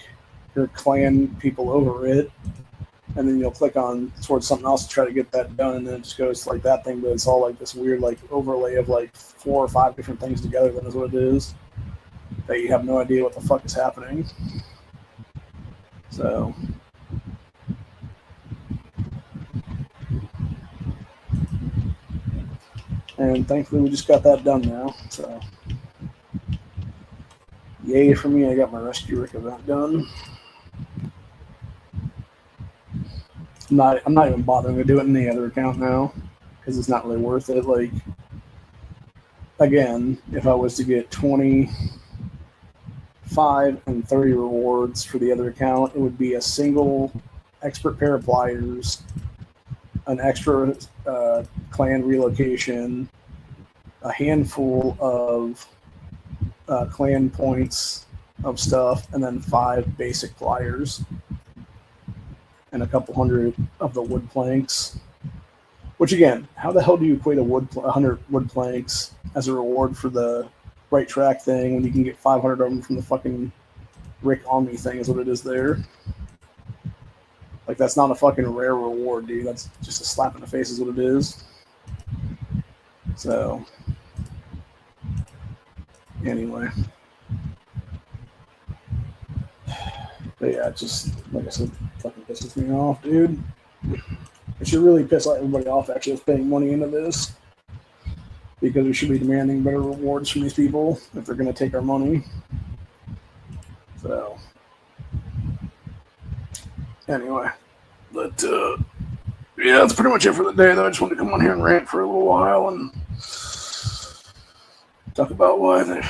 your clan people over it, and then you'll click on towards something else to try to get that done, and then it just goes like that thing, but it's all like this weird like overlay of like 4 or 5 different things together. That is what it is, that you have no idea what the fuck is happening. So and thankfully we just got that done now, so yay for me. I got my Rescue Rick event done. I'm not even bothering to do it in the other account now, because it's not really worth it. Like, again, if I was to get 25 and 30 rewards for the other account, it would be a single expert pair of pliers, an extra clan relocation, a handful of clan points of stuff, and then 5 basic pliers, and a couple hundred of the wood planks. Which again, how the hell do you equate 100 wood planks as a reward for the right track thing when you can get 500 of them from the fucking Rick Army thing? Is what it is there. Like, that's not a fucking rare reward, dude. That's just a slap in the face is what it is. So, anyway. But yeah, it just, like I said, fucking pisses me off, dude. It should really piss everybody off actually paying money into this, because we should be demanding better rewards from these people if they're going to take our money. So, anyway, but yeah, that's pretty much it for the day, though. I just wanted to come on here and rant for a little while and Talk about why the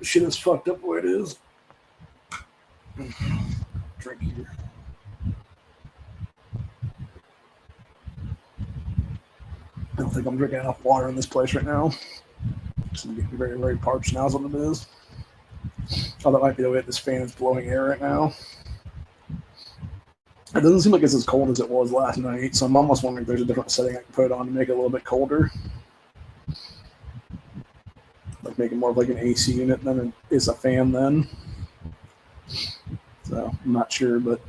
shit is fucked up the way it is. Drink here. I don't think I'm drinking enough water in this place right now. So I'm getting very, very parched now is what it is. Oh, that might be the way that this fan is blowing air right now. It doesn't seem like it's as cold as it was last night, so I'm almost wondering if there's a different setting I can put it on to make it a little bit colder. Like make it more of like an AC unit than it is a fan then. So I'm not sure, but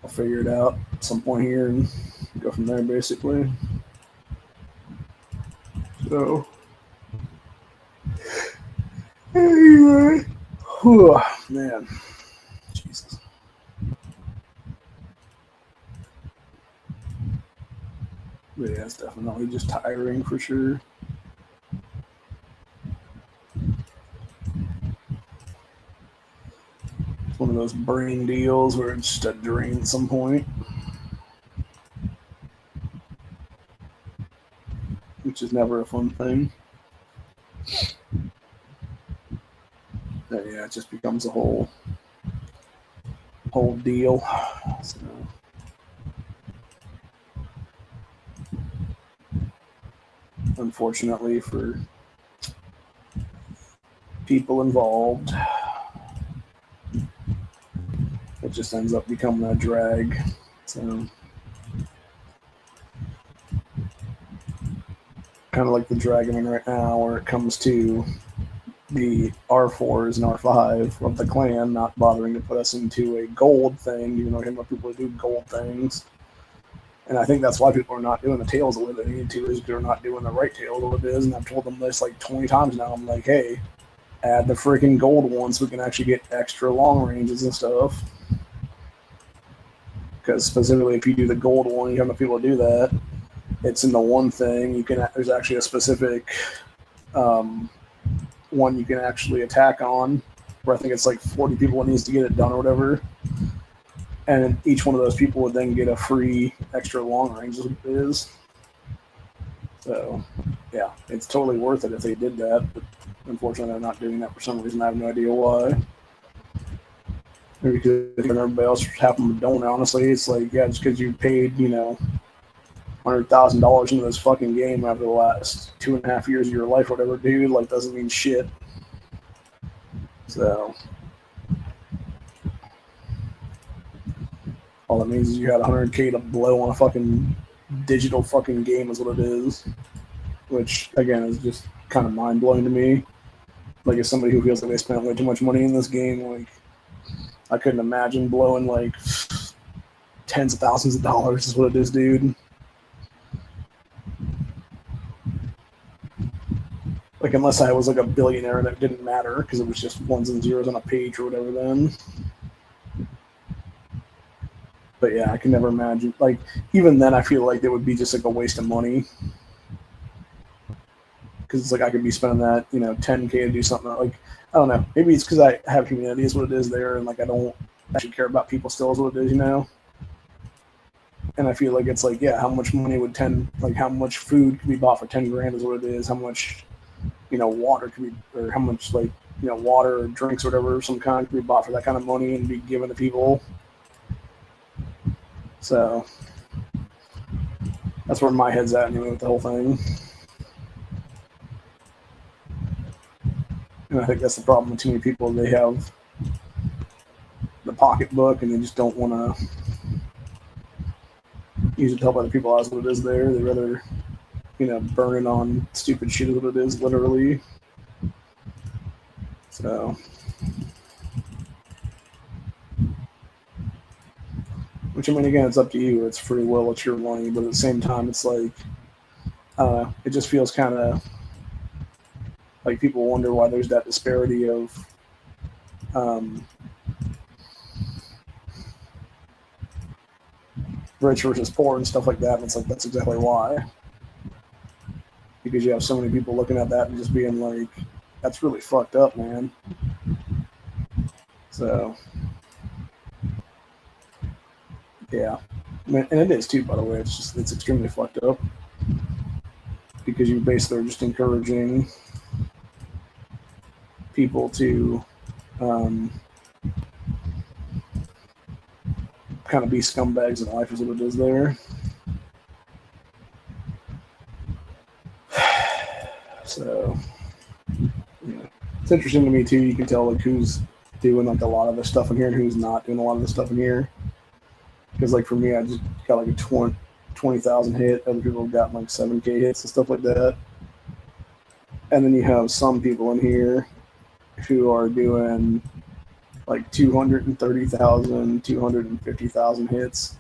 I'll figure it out at some point here and go from there basically. So anyway, whew, man, Jesus. But yeah, it's definitely just tiring for sure. It's one of those brain deals where it's just a drain at some point. Which is never a fun thing. But yeah, it just becomes a whole deal. So. Unfortunately for people involved, it just ends up becoming a drag. So kind of like the drag I'm in right now, where it comes to the R4s and R5 of the clan not bothering to put us into a gold thing, even though we have people who do gold things. And I think that's why people are not doing the tails the way they need to, is they're not doing the right tail the way it is. And I've told them this like 20 times now. I'm like, hey, add the freaking gold one so we can actually get extra long ranges and stuff. Because specifically, if you do the gold one, you have enough people to do that. It's in the one thing you can. There's actually a specific one you can actually attack on, where I think it's like 40 people that needs to get it done or whatever. And each one of those people would then get a free extra long range, as it is. So, yeah, it's totally worth it if they did that. But unfortunately, they're not doing that for some reason. I have no idea why. Maybe because everybody else happened to don't. Honestly, it's like, yeah, just because you paid, $100,000 into this fucking game after the last 2.5 years of your life, or whatever, dude, like, doesn't mean shit. So. All it means is you had $100K to blow on a fucking digital fucking game is what it is. Which, again, is just kind of mind-blowing to me. Like, as somebody who feels like they spent way too much money in this game, like, I couldn't imagine blowing, like, tens of thousands of dollars is what it is, dude. Like, unless I was, like, a billionaire and it didn't matter, because it was just ones and zeros on a page or whatever then. But yeah, I can never imagine. Like, even then, I feel like it would be just like a waste of money. Because it's like I could be spending that, $10K to do something like, I don't know. Maybe it's because I have humanity is what it is there, and like I don't actually care about people still is what it is, And I feel like it's like, yeah, how much money would how much food could be bought for 10 grand is what it is. How much, water could be, or how much water or drinks or whatever, some kind could be bought for that kind of money and be given to people. So that's where my head's at anyway with the whole thing. And I think that's the problem with too many people. They have the pocketbook and they just don't want to use it to help other people out as what it is there. They rather, burn it on stupid shit as what it is, literally. So. Which, I mean, again, it's up to you. It's free will. It's your money. But at the same time, it's like, it just feels kind of like people wonder why there's that disparity of rich versus poor and stuff like that. And it's like, that's exactly why. Because you have so many people looking at that and just being like, that's really fucked up, man. So, yeah. I mean, and it is too, by the way. It's extremely fucked up. because you basically are just encouraging people to kind of be scumbags in life is what it is there. So, yeah. It's interesting to me too. You can tell like who's doing like a lot of the stuff in here and who's not doing a lot of the stuff in here. Because like for me, I just got like a 20,000 hit. Other people have gotten like 7K hits and stuff like that. And then you have some people in here who are doing like 230,000, 250,000 hits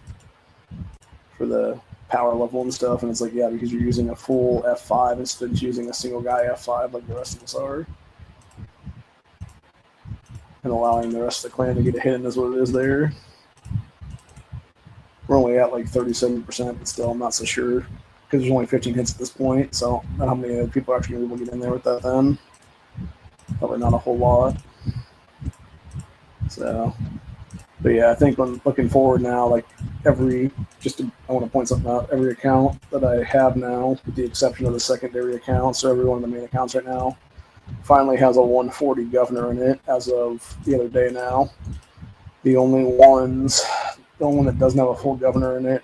for the power level and stuff. And it's like, yeah, because you're using a full F5 instead of using a single guy F5 like the rest of us are. And allowing the rest of the clan to get a hit in is what it is there. We're only at like 37%, but still I'm not so sure because there's only 15 hits at this point. So I don't know how many people are actually able to get in there with that then. Probably not a whole lot. So, but yeah, I think when looking forward now, like I want to point something out, every account that I have now, with the exception of the secondary accounts, so every one of the main accounts right now, finally has a 140 governor in it as of the other day now. The only one that doesn't have a full governor in it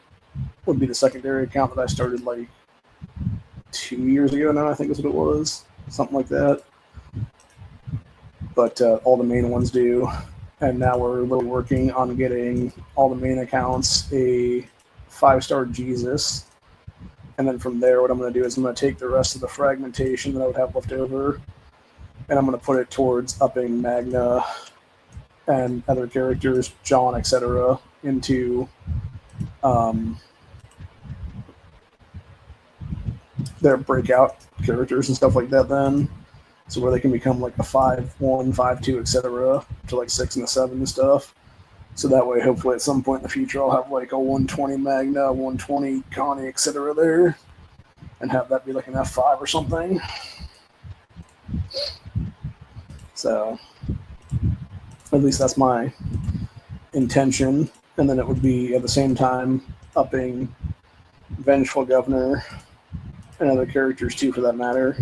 would be the secondary account that I started like 2 years ago now, I think is what it was. Something like that. But all the main ones do. And now we're really working on getting all the main accounts a 5-star Jesus. And then from there, what I'm going to do is I'm going to take the rest of the fragmentation that I would have left over, and I'm going to put it towards upping Magna and other characters, John, etc., into their breakout characters and stuff like that then. So where they can become like a 5-1, 5-2, etc., to like 6 and a 7 and stuff. So that way, hopefully at some point in the future, I'll have like a 120 Magna, 120 Connie, etc. there, and have that be like an F5 or something. So at least that's my intention. And then it would be at the same time upping Vengeful Governor and other characters too, for that matter.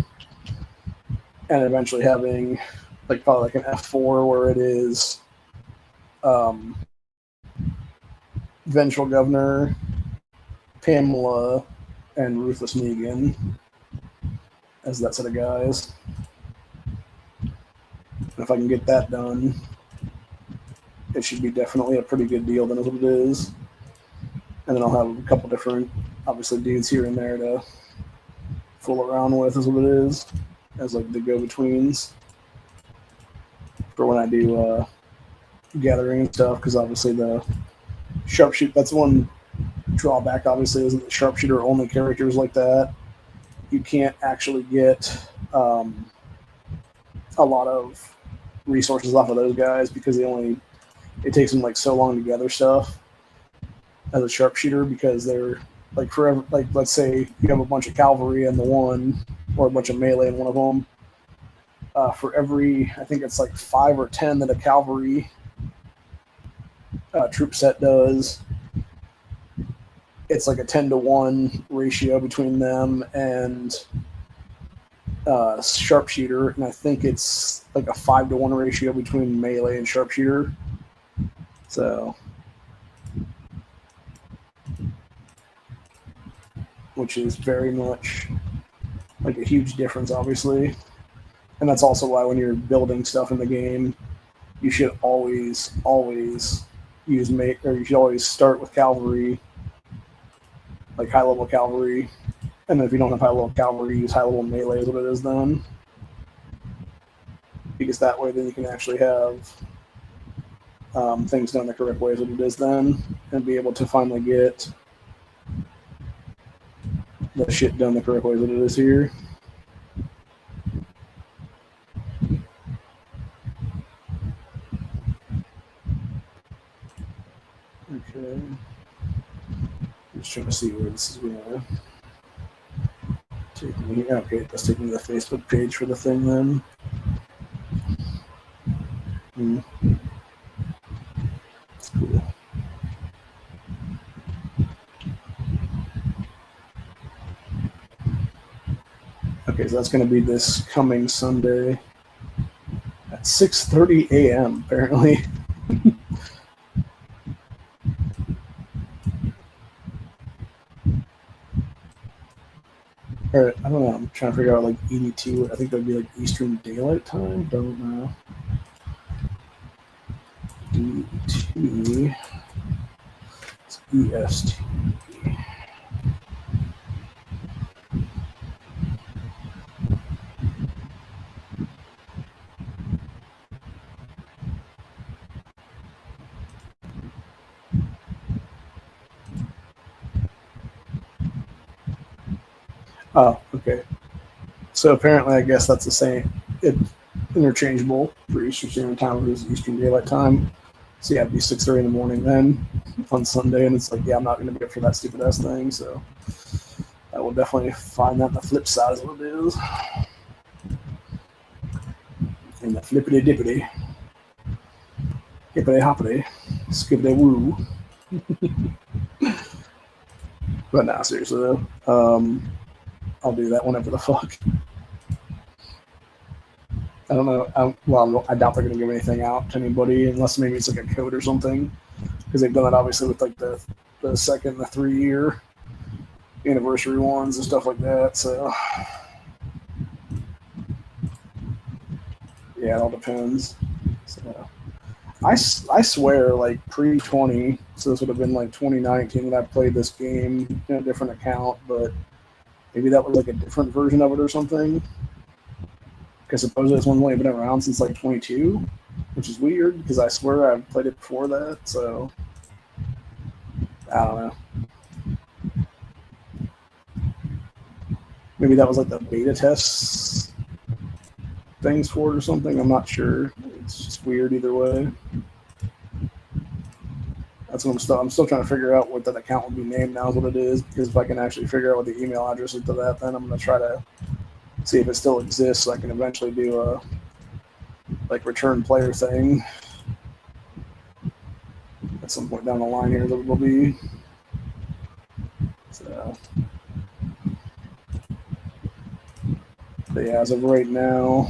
And eventually having like probably like an F4 where it is Vengeful Governor, Pamela, and Ruthless Negan as that set of guys. And if I can get that done, it should be definitely a pretty good deal than what it is. And then I'll have a couple different, obviously, dudes here and there to fool around with, is what it is, as like the go-betweens for when I do gathering and stuff. Because obviously the sharpshooter, that's one drawback, obviously, is that the sharpshooter only characters like that. You can't actually get a lot of resources off of those guys because it takes them like so long to gather stuff as a sharpshooter, because they're like forever. Like, let's say you have a bunch of cavalry in the one, or a bunch of melee in one of them. For every, I think it's like 5 or 10 that a cavalry troop set does, it's like a 10-to-1 ratio between them and sharpshooter, and I think it's like a 5-to-1 ratio between melee and sharpshooter. So, which is very much like a huge difference, obviously. And that's also why when you're building stuff in the game, you should always use you should always start with cavalry, like high-level cavalry. And then if you don't have high-level cavalry, use high-level melee is what it is then. Because that way then you can actually have things done the correct way is what it is then, and be able to finally get the shit done the correct way as it is here. Okay. Just trying to see where this is going to take me. Okay, let's take me to the Facebook page for the thing then. That's cool. Okay, so that's going to be this coming Sunday at 6:30 a.m. apparently. Or, I don't know. I'm trying to figure out like EDT. I think that would be like Eastern Daylight Time. Don't know. ET. It's EST. Oh, okay. So apparently, I guess that's the same. It's interchangeable for Eastern Standard Time versus Eastern Daylight Time. So yeah, it'd be 6:30 in the morning then on Sunday, and it's like, yeah, I'm not going to be up for that stupid ass thing. So I will definitely find that on the flip side is what it is. And the flippity dippity, hippity hoppity, skippity woo. But nah, seriously though, I'll do that whenever the fuck. I don't know. Well, I doubt they're going to give anything out to anybody unless maybe it's like a code or something, because they've done that obviously with like the second, the 3-year anniversary ones and stuff like that. So yeah, it all depends. So I swear, like pre-20, so this would have been like 2019 when I played this game in a different account, but maybe that was like a different version of it or something. Because supposedly this one's only been around since like 22, which is weird because I swear I've played it before that. So I don't know. Maybe that was like the beta tests things for it or something. I'm not sure. It's just weird either way. That's what I'm still trying to figure out what that account will be named now is what it is, because if I can actually figure out what the email address is to that, then I'm going to try to see if it still exists so I can eventually do a like return player thing at some point down the line here that will be. So, but yeah, as of right now,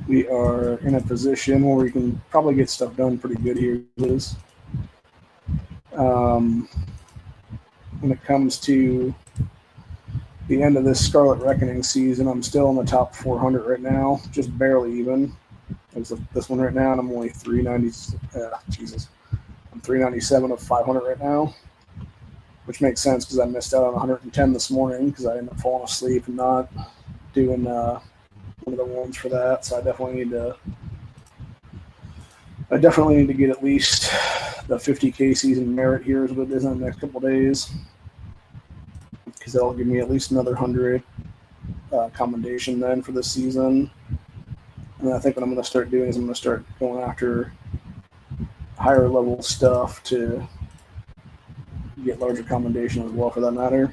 we are in a position where we can probably get stuff done pretty good here. When it comes to the end of this Scarlet Reckoning season, I'm still in the top 400 right now, just barely even. There's this one right now, and I'm only 390. Jesus, I'm 397 of 500 right now, which makes sense because I missed out on 110 this morning because I ended up falling asleep and not doing one of the ones for that. So I definitely need to get at least the 50K season merit here is what it is in the next couple of days, because that'll give me at least another 100 commendation then for this season. And I think what I'm going to start doing is I'm going to start going after higher level stuff to get larger commendation as well, for that matter.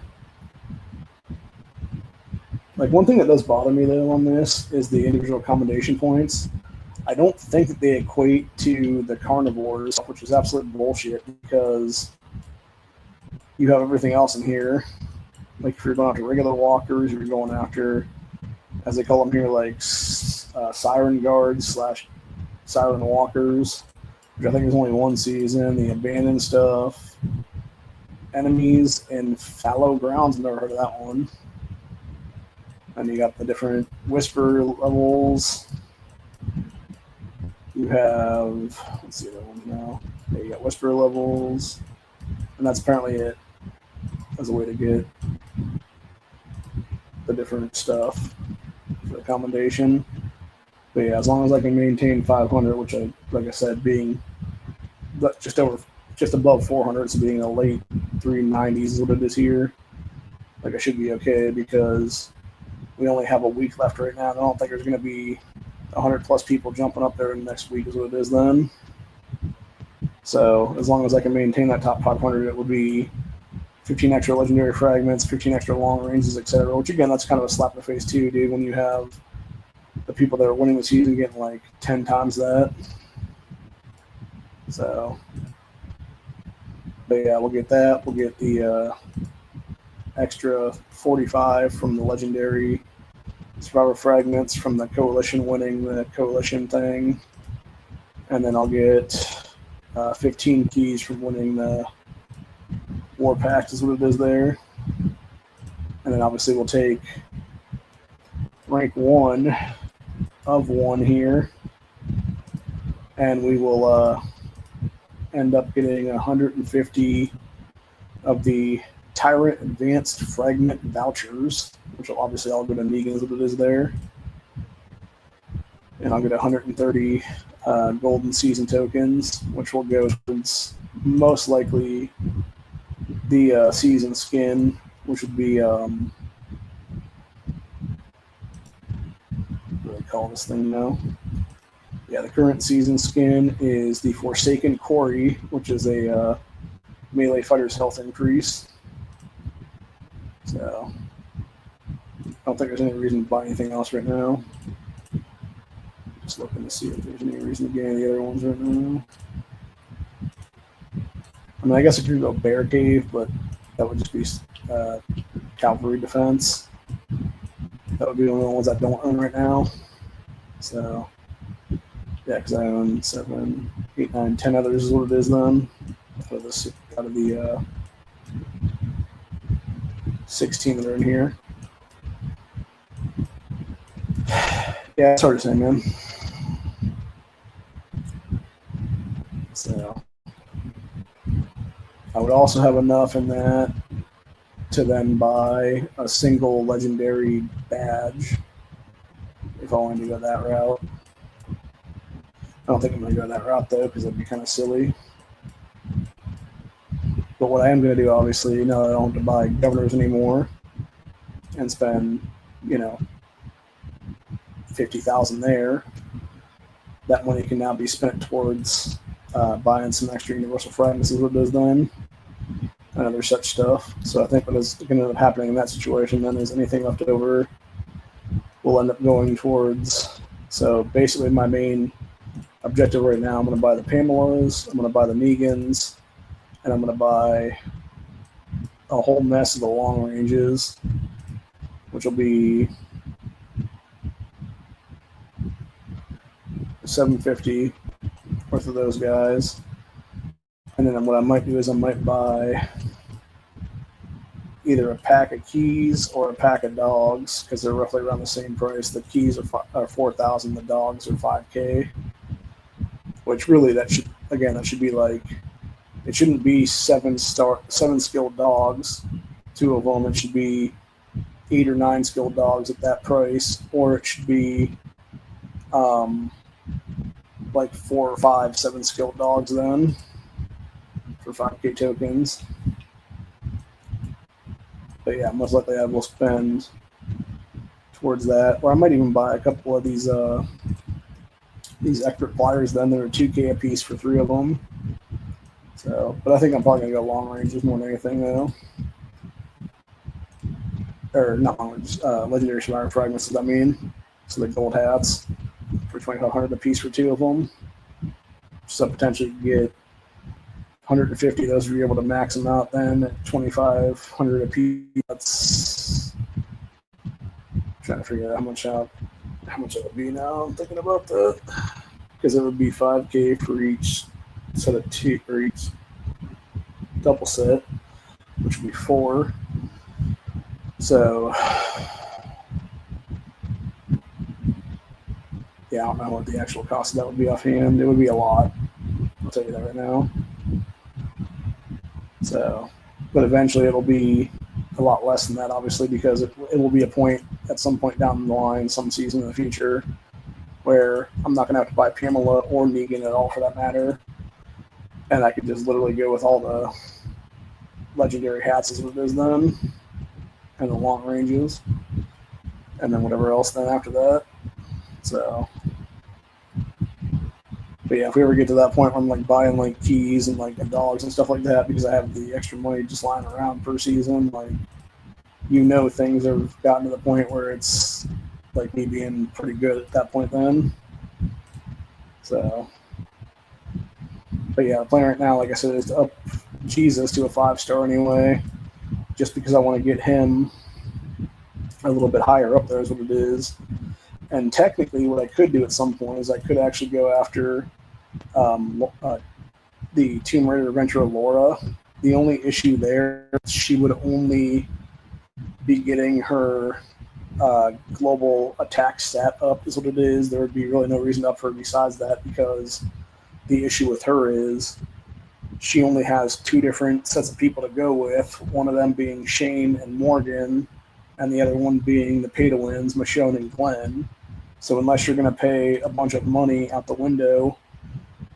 Like, one thing that does bother me though on this is the individual commendation points. I don't think that they equate to the carnivores, which is absolute bullshit, because you have everything else in here. Like if you're going after regular walkers, you're going after, as they call them here, like siren guards / siren walkers, which I think is only one season. The abandoned stuff, enemies in fallow grounds. I've never heard of that one. And you got the different whisper levels. You have, let's see the ones now. Yeah, you got whisper levels, and that's apparently it as a way to get the different stuff for the commendation. But yeah, as long as I can maintain 500, which I, like I said, being just above 400, so being a late 390s is what it is here. Like I should be okay because we only have a week left right now. And I don't think there's going to be 100 plus people jumping up there in the next week is what it is then. So as long as I can maintain that top 500, it will be 15 extra legendary fragments, 15 extra long ranges, etc. Which again, that's kind of a slap in the face too, dude. When you have the people that are winning the season getting like 10 times that. So, but yeah, we'll get that. We'll get the extra 45 from the legendary survivor fragments from the coalition winning the coalition thing, and then I'll get 15 keys from winning the war pact is what it is there. And then obviously we'll take rank 1 of 1 here, and we will end up getting 150 of the Tyrant Advanced Fragment vouchers, which will obviously all go to Negan as what it is there. And I'll get 130 golden season tokens, which will go towards most likely the season skin, which would be what do they call this thing now? Yeah, the current season skin is the Forsaken Quarry, which is a melee fighter's health increase. So I don't think there's any reason to buy anything else right now. Just looking to see if there's any reason to get any of the other ones right now. I mean, I guess I could go Bear Cave, but that would just be cavalry defense. That would be one of the ones I don't own right now. So yeah, because I own 7, 8, 9, 10 others is what it is then. Out of the 16 that are in here. Yeah, it's hard to say, man. So I would also have enough in that to then buy a single legendary badge if I wanted to go that route. I don't think I'm going to go that route, though, because that'd be kind of silly. But what I am going to do, obviously, I don't have to buy governors anymore and spend, 50,000 there. That money can now be spent towards buying some extra universal fragments, is what it is then, and other such stuff. So I think what is going to end up happening in that situation then is anything left over will end up going towards. So basically, my main objective right now, I'm going to buy the Pamelas, I'm going to buy the Negans, and I'm going to buy a whole mess of the long ranges, which will be 750 worth of those guys. And then what I might do is I might buy either a pack of keys or a pack of dogs, because they're roughly around the same price. The keys are 4,000, the dogs are 5K, which really that should be like, it shouldn't be 7 skilled dogs, 2 of them. It should be 8 or 9 skilled dogs at that price, or it should be like 4 or 5 7 skilled dogs then for 5K tokens. But yeah, most likely I will spend towards that, or I might even buy a couple of these expert pliers then. They're 2K a piece for 3 of them. So, but I think I'm probably gonna go long ranges more than anything though. Or not long ranges, legendary survivor fragments, I mean. So the gold hats for 2,500 a piece for 2 of them. So potentially get 150 of those if you're able to max them out then at 2,500 a piece. That's, I'm trying to figure out how much it would be now. I'm thinking about that, because it would be 5K for each set of 2, or each double set, which would be 4. So yeah, I don't know what the actual cost of that would be offhand. It would be a lot. I'll tell you that right now. So, but eventually it'll be a lot less than that, obviously, because it will be a point at some point down the line, some season in the future, where I'm not going to have to buy Pamela or Negan at all, for that matter. And I could just literally go with all the legendary hats as what it is then, and the long ranges, and then whatever else then after that. So, but yeah, if we ever get to that point where I'm like buying like keys and like dogs and stuff like that, because I have the extra money just lying around per season, like, things have gotten to the point where it's like me being pretty good at that point then. So, but yeah, the plan right now, like I said, is to up Jesus to a 5-star anyway, just because I want to get him a little bit higher up there is what it is. And technically, what I could do at some point is I could actually go after the Tomb Raider Adventure of Laura. The only issue there, she would only be getting her global attack stat up is what it is. There would be really no reason to up her besides that, because the issue with her is she only has 2 different sets of people to go with, one of them being Shane and Morgan, and the other one being the pay-to-wins, Michonne and Glenn. So unless you're going to pay a bunch of money out the window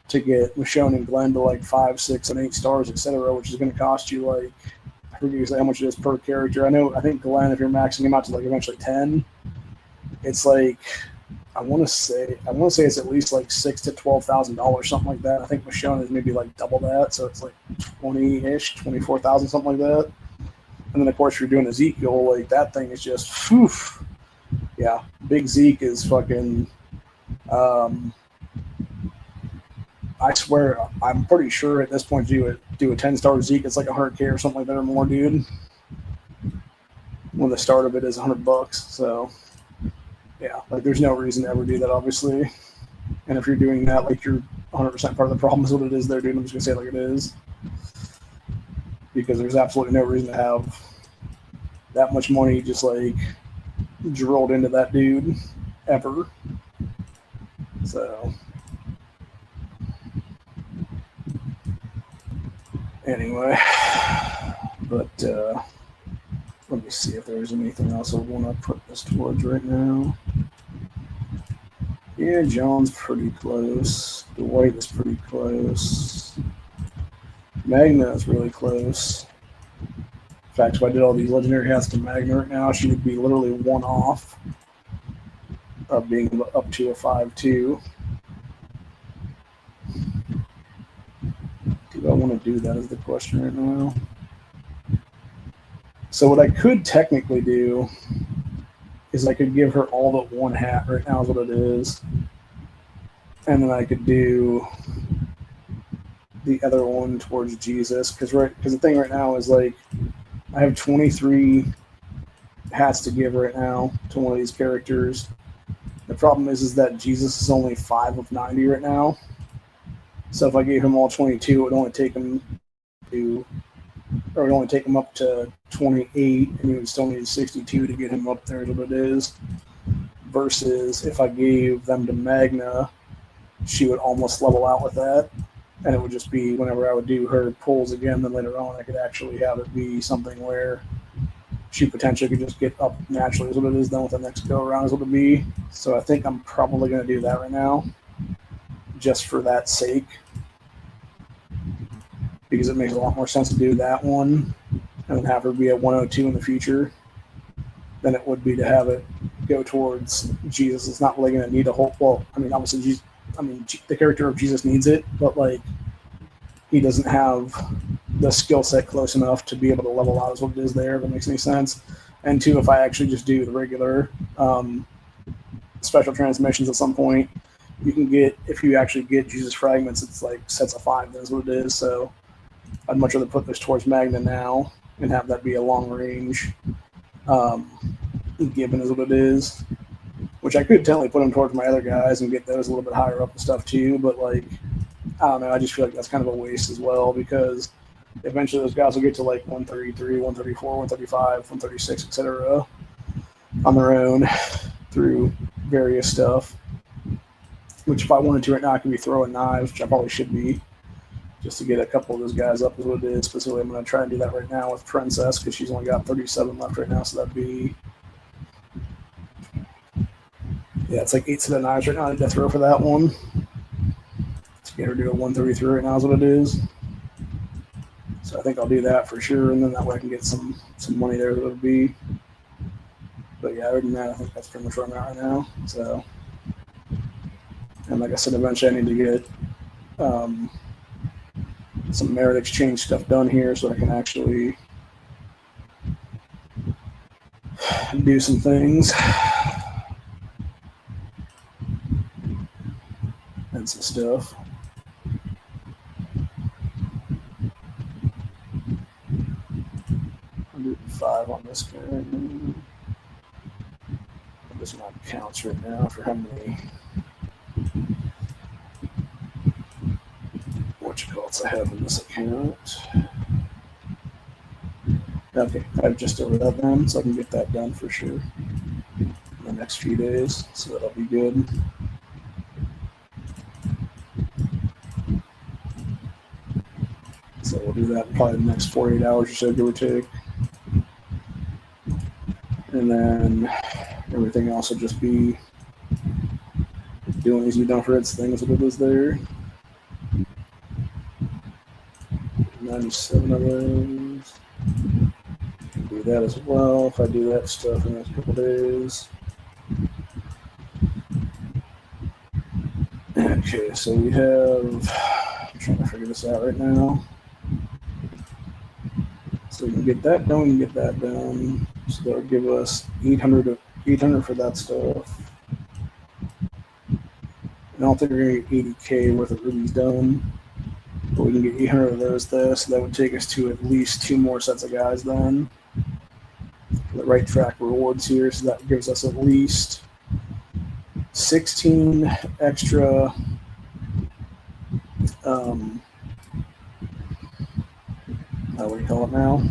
to get Michonne and Glenn to like 5, 6, and 8 stars, etc., which is going to cost you like, I forget exactly how much it is per character. I think Glenn, if you're maxing him out to like eventually 10, it's like I want to say it's at least like $6,000 to $12,000, something like that. I think Michonne is maybe like double that, so it's like 20-ish, 24,000, something like that. And then of course, if you're doing Ezekiel, like that thing is just, whew. Yeah, Big Zeke is fucking. I swear, I'm pretty sure at this point, do a 10-star Zeke, it's like $100K or something like that or more, dude. When the start of it is $100, so yeah, like there's no reason to ever do that, obviously. And if you're doing that, like you're 100% part of the problem is what it is there, dude. I'm just gonna say it like it is, because there's absolutely no reason to have that much money just like drilled into that dude ever. So anyway, but let me see if there's anything else I want to put this towards right now. Yeah, John's pretty close. Dwight is pretty close. Magna is really close. In fact, if I did all these legendary hats to Magna right now, she would be literally 1 off of being up to a 5-2. Do I want to do that is the question right now. So what I could technically do is I could give her all but 1 hat right now is what it is. And then I could do the other one towards Jesus. Because the thing right now is like I have 23 hats to give right now to one of these characters. The problem is that Jesus is only 5 of 90 right now. So if I gave him all 22, it would only take him up to 28, and he would still need 62 to get him up there to what it is. Versus if I gave them to Magna, she would almost level out with that, and it would just be whenever I would do her pulls again, then later on I could actually have it be something where she potentially could just get up naturally is what it is, then with the next go around is what it would be. So I think I'm probably going to do that right now, just for that sake, because it makes a lot more sense to do that one and then have her be at 102 in the future than it would be to have it go towards Jesus. It's not really going to need a whole. Well, I mean, obviously, the character of Jesus needs it, but like he doesn't have the skill set close enough to be able to level out as what it is there. If that makes any sense. And 2, if I actually just do the regular special transmissions at some point, you can get, if you actually get Jesus fragments, it's like sets of 5. That's what it is. So I'd much rather put this towards Magna now and have that be a long range given as what it is, which I could technically put them towards my other guys and get those a little bit higher up and stuff too. But like, I don't know, I just feel like that's kind of a waste as well, because eventually those guys will get to like 133, 134, 135, 136, etc. on their own through various stuff. Which if I wanted to right now, I could be throwing knives, which I probably should be, just to get a couple of those guys up is what it is. Specifically, I'm going to try and do that right now with Princess, because she's only got 37 left right now, so that'd be... Yeah, it's like 8 set of knives right now. I need to throw for that one. To get her to do a 133 right now is what it is. So I think I'll do that for sure, and then that way I can get some money there that would be. But yeah, other than that, I think that's pretty much where I'm at right now. So... And like I said, eventually I need to get some merit exchange stuff done here so I can actually do some things and some stuff. 25 on this guy. I'm just not counts right now for how many whatchamacallits I have in this account. Okay, I have just over that then, so I can get that done for sure in the next few days, so that'll be good. So we'll do that probably the next 48 hours or so, give or take. And then everything else will just be doing these new dump its things that it is there. 97 of those. Do that as well if I do that stuff in the next couple days. Okay, so we have, I'm trying to figure this out right now. So we can get that done, we can get that done. So that'll give us 800 for that stuff. I don't think we're going to get 80K worth of rubies done, but we can get 800 of those there, so that would take us to at least 2 more sets of guys then. The right track rewards here, so that gives us at least 16 extra what do you call it now?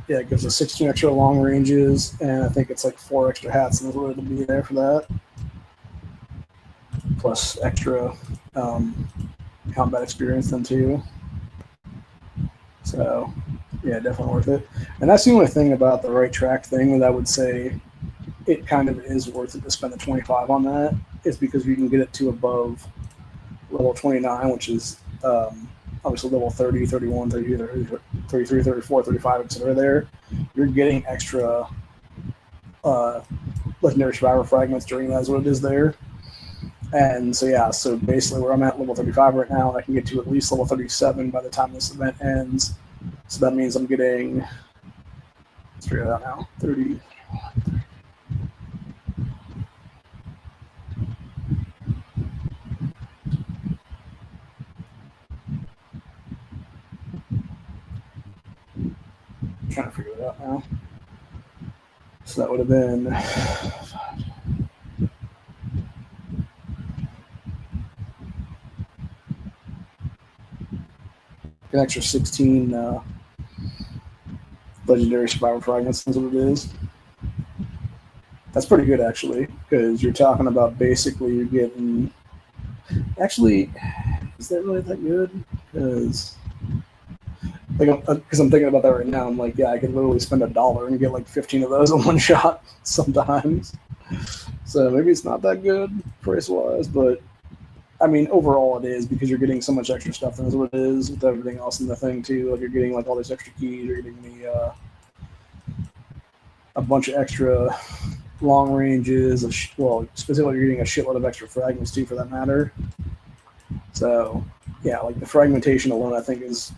Yeah, it gives us 16 extra long ranges, and I think it's like 4 extra hats and it'll be there for that. Plus extra combat experience then too. So yeah, definitely worth it. And that's the only thing about the right track thing that I would say it kind of is worth it to spend the 25 on that, is because you can get it to above level 29, which is obviously level 30, 31, 32, 33, 34, 35, etc. there. You're getting extra legendary survivor fragments during that is what it is there. And so yeah, so basically where I'm at level 35 right now, I can get to at least level 37 by the time this event ends. So that means I'm getting, let's figure it out now, 30. I'm trying to figure it out now. So that would have been an extra 16 legendary survivor fragments is what it is. That's pretty good actually, because you're talking about basically you're getting. Actually, is that really that good? Because I'm thinking about that right now. I'm like, yeah, I could literally spend $1 and get like 15 of those in one shot sometimes. So maybe it's not that good price wise, but I mean overall it is, because you're getting so much extra stuff. That's what it is with everything else in the thing too. Like you're getting like all these extra keys. You're getting the a bunch of extra long ranges. Specifically you're getting a shitload of extra fragments too, for that matter. So yeah, like the fragmentation alone, I think is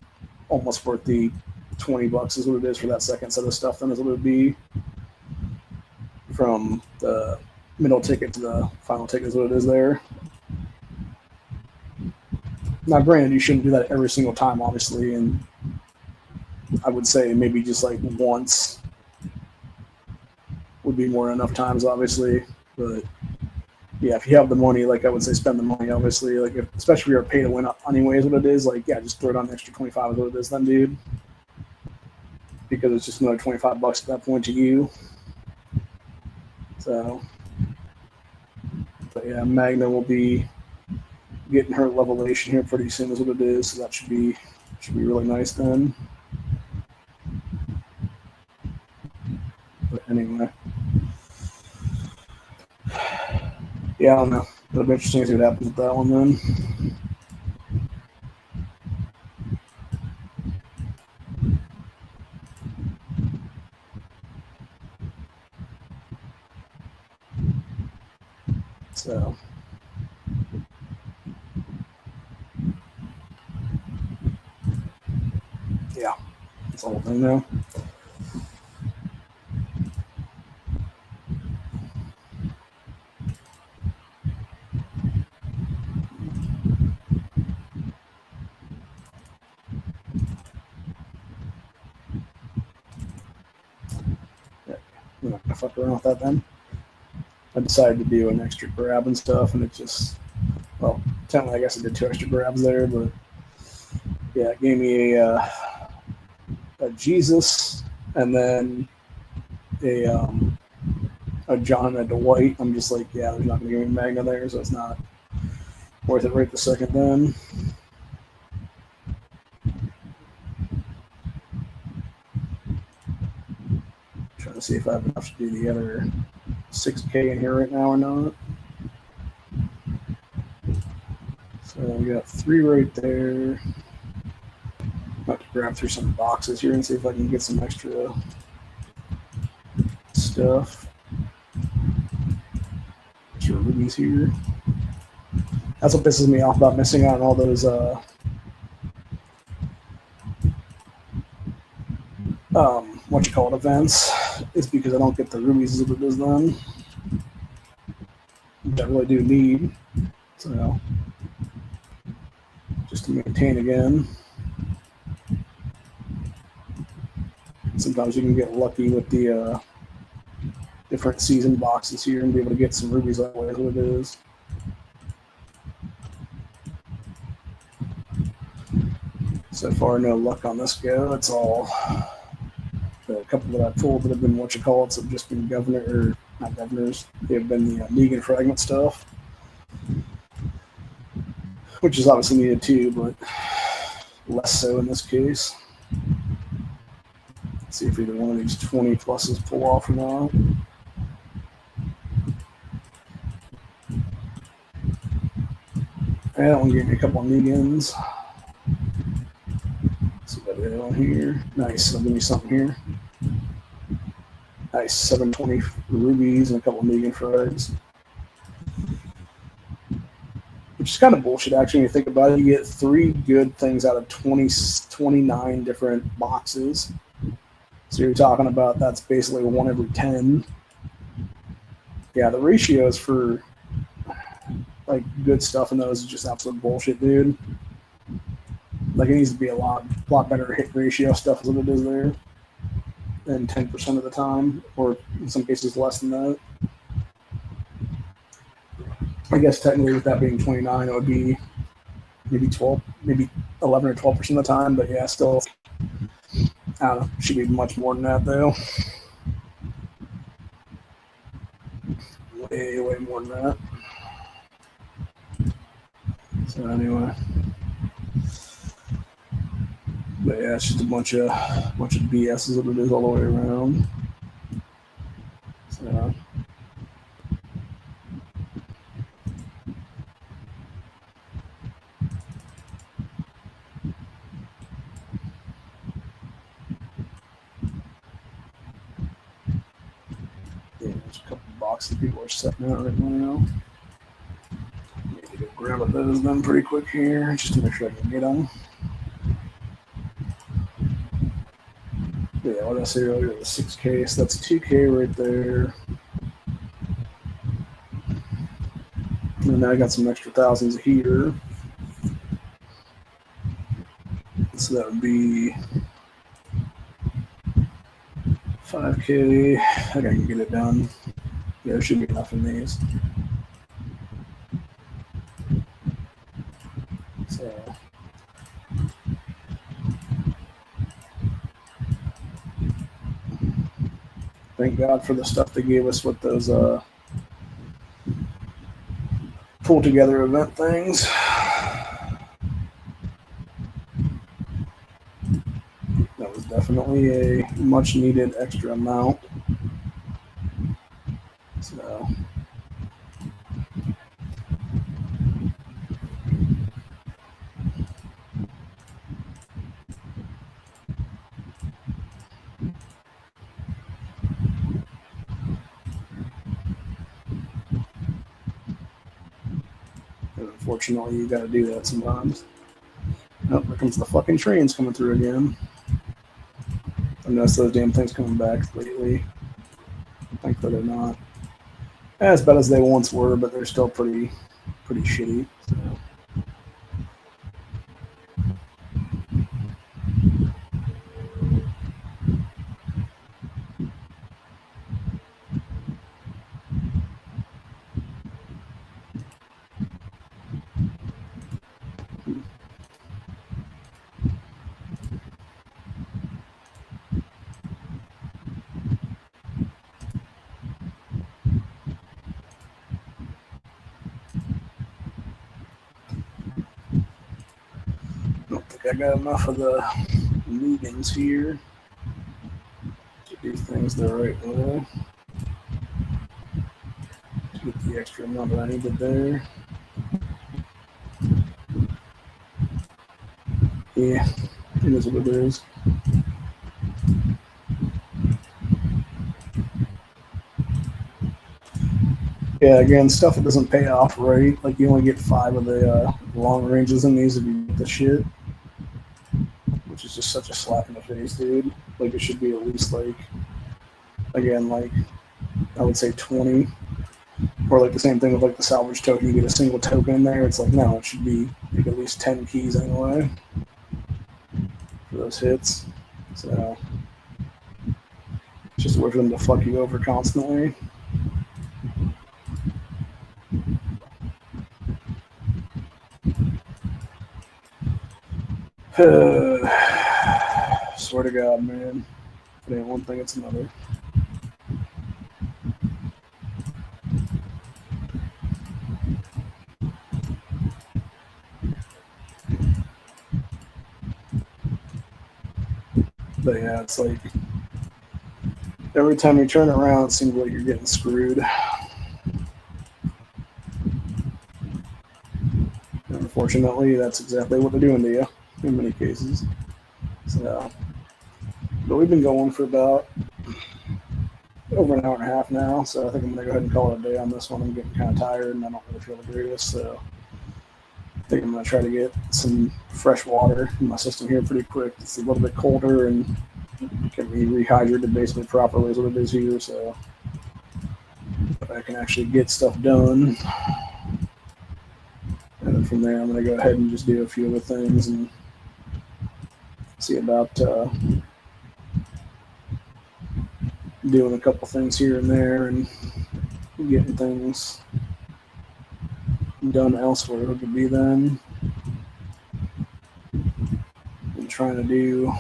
almost worth the $20 is what it is for that second set of stuff. Then is what it would be from the middle ticket to the final ticket is what it is there. Now, granted, you shouldn't do that every single time, obviously, and I would say maybe just like once would be more than enough times, obviously. But yeah, if you have the money, like I would say, spend the money, obviously. Like especially if you're a pay to win anyways, what it is. Like yeah, just throw it on an extra 25 is what it is, then, dude. Because it's just another $25 at that point to you. So, but yeah, Magna will be getting her levelation here pretty soon is what it is, so that should be really nice then. But anyway, yeah, I don't know. It'll be interesting to see what happens with that one then. So yeah, that's the whole thing now. fuck around with that then. I decided to do an extra grab and stuff, and it just, well, technically I guess I did 2 extra grabs there, but yeah, it gave me a Jesus and then a John and a Dwight. I'm just like, yeah, there's not going to give me Magna there, so it's not worth it right the second then. Trying to see if I have enough to do the other 6K in here right now or not. So we got 3 right there. I'm about to grab through some boxes here and see if I can get some extra stuff. Extra rubies here. That's what pisses me off about missing out on all those events, is because I don't get the rubies as it is then, which I really do need. So just to maintain again. Sometimes you can get lucky with the different season boxes here and be able to get some rubies that way, is what it is. So far, no luck on this go. It's all a couple that I pulled that have been have just been not governors. They've been the Negan fragment stuff, which is obviously needed too, but less so in this case. Let's see if either one of these 20 pluses pull off or not. That one gave me a couple of Negans. See what I did on here. Nice, I'll give me something here. Nice, 720 rubies and a couple of Negan frags. Which is kind of bullshit, actually, when you think about it. You get 3 good things out of 29 different boxes. So you're talking about that's basically 1 every 10. Yeah, the ratios for like good stuff in those is just absolute bullshit, dude. Like, it needs to be a lot better hit ratio stuff than it is there. Than 10% of the time, or in some cases less than that. I guess technically with that being 29, it would be maybe 12, maybe 11 or 12% of the time, but yeah, still, I don't know, should be much more than that though. Way more than that. So anyway, but yeah, it's just a bunch of BS is what it is all the way around. So. Yeah, there's a couple of boxes people are setting out right now. Need to go grab those then pretty quick here, just to make sure I can get them. Yeah, what did I say earlier? The 6K, so that's 2K right there. And then I got some extra thousands here. So that would be 5K. I think I can get it done. Yeah, there should be enough in these. So. Thank God for the stuff they gave us with those pull together event things. That was definitely a much needed extra amount. So. Unfortunately, you gotta do that sometimes. Oh, there comes the fucking trains coming through again. I've noticed those damn things coming back lately. Thankfully they're not as bad as they once were, but they're still pretty shitty. So. like I got enough of the Negans here to do things the right way. To get the extra amount that I needed there. Yeah, it is what it is. Yeah, again, stuff that doesn't pay off right. Like, you only get 5 of the long ranges in these if you get the shit. Which is just such a slap in the face, dude. Like, it should be at least, like, again, like, I would say 20. Or, like, the same thing with, like, the salvage token. You get a single token in there. It's like, no, it should be, like, at least 10 keys anyway for those hits. So, it's just a way for them to fuck you over constantly. Swear to God, man. If it ain't one thing, it's another. But yeah, it's like every time you turn around, it seems like you're getting screwed. And unfortunately, that's exactly what they're doing to you in many cases. So, but we've been going for about over an hour and a half now, so I think I'm going to go ahead and call it a day on this one. I'm getting kind of tired and I don't really feel the greatest, so I think I'm going to try to get some fresh water in my system here pretty quick. It's a little bit colder and can be rehydrated basically properly is what it is here, so I can actually get stuff done. And then from there, I'm going to go ahead and just do a few other things and see about doing a couple things here and there and getting things done elsewhere who could be then. And trying to do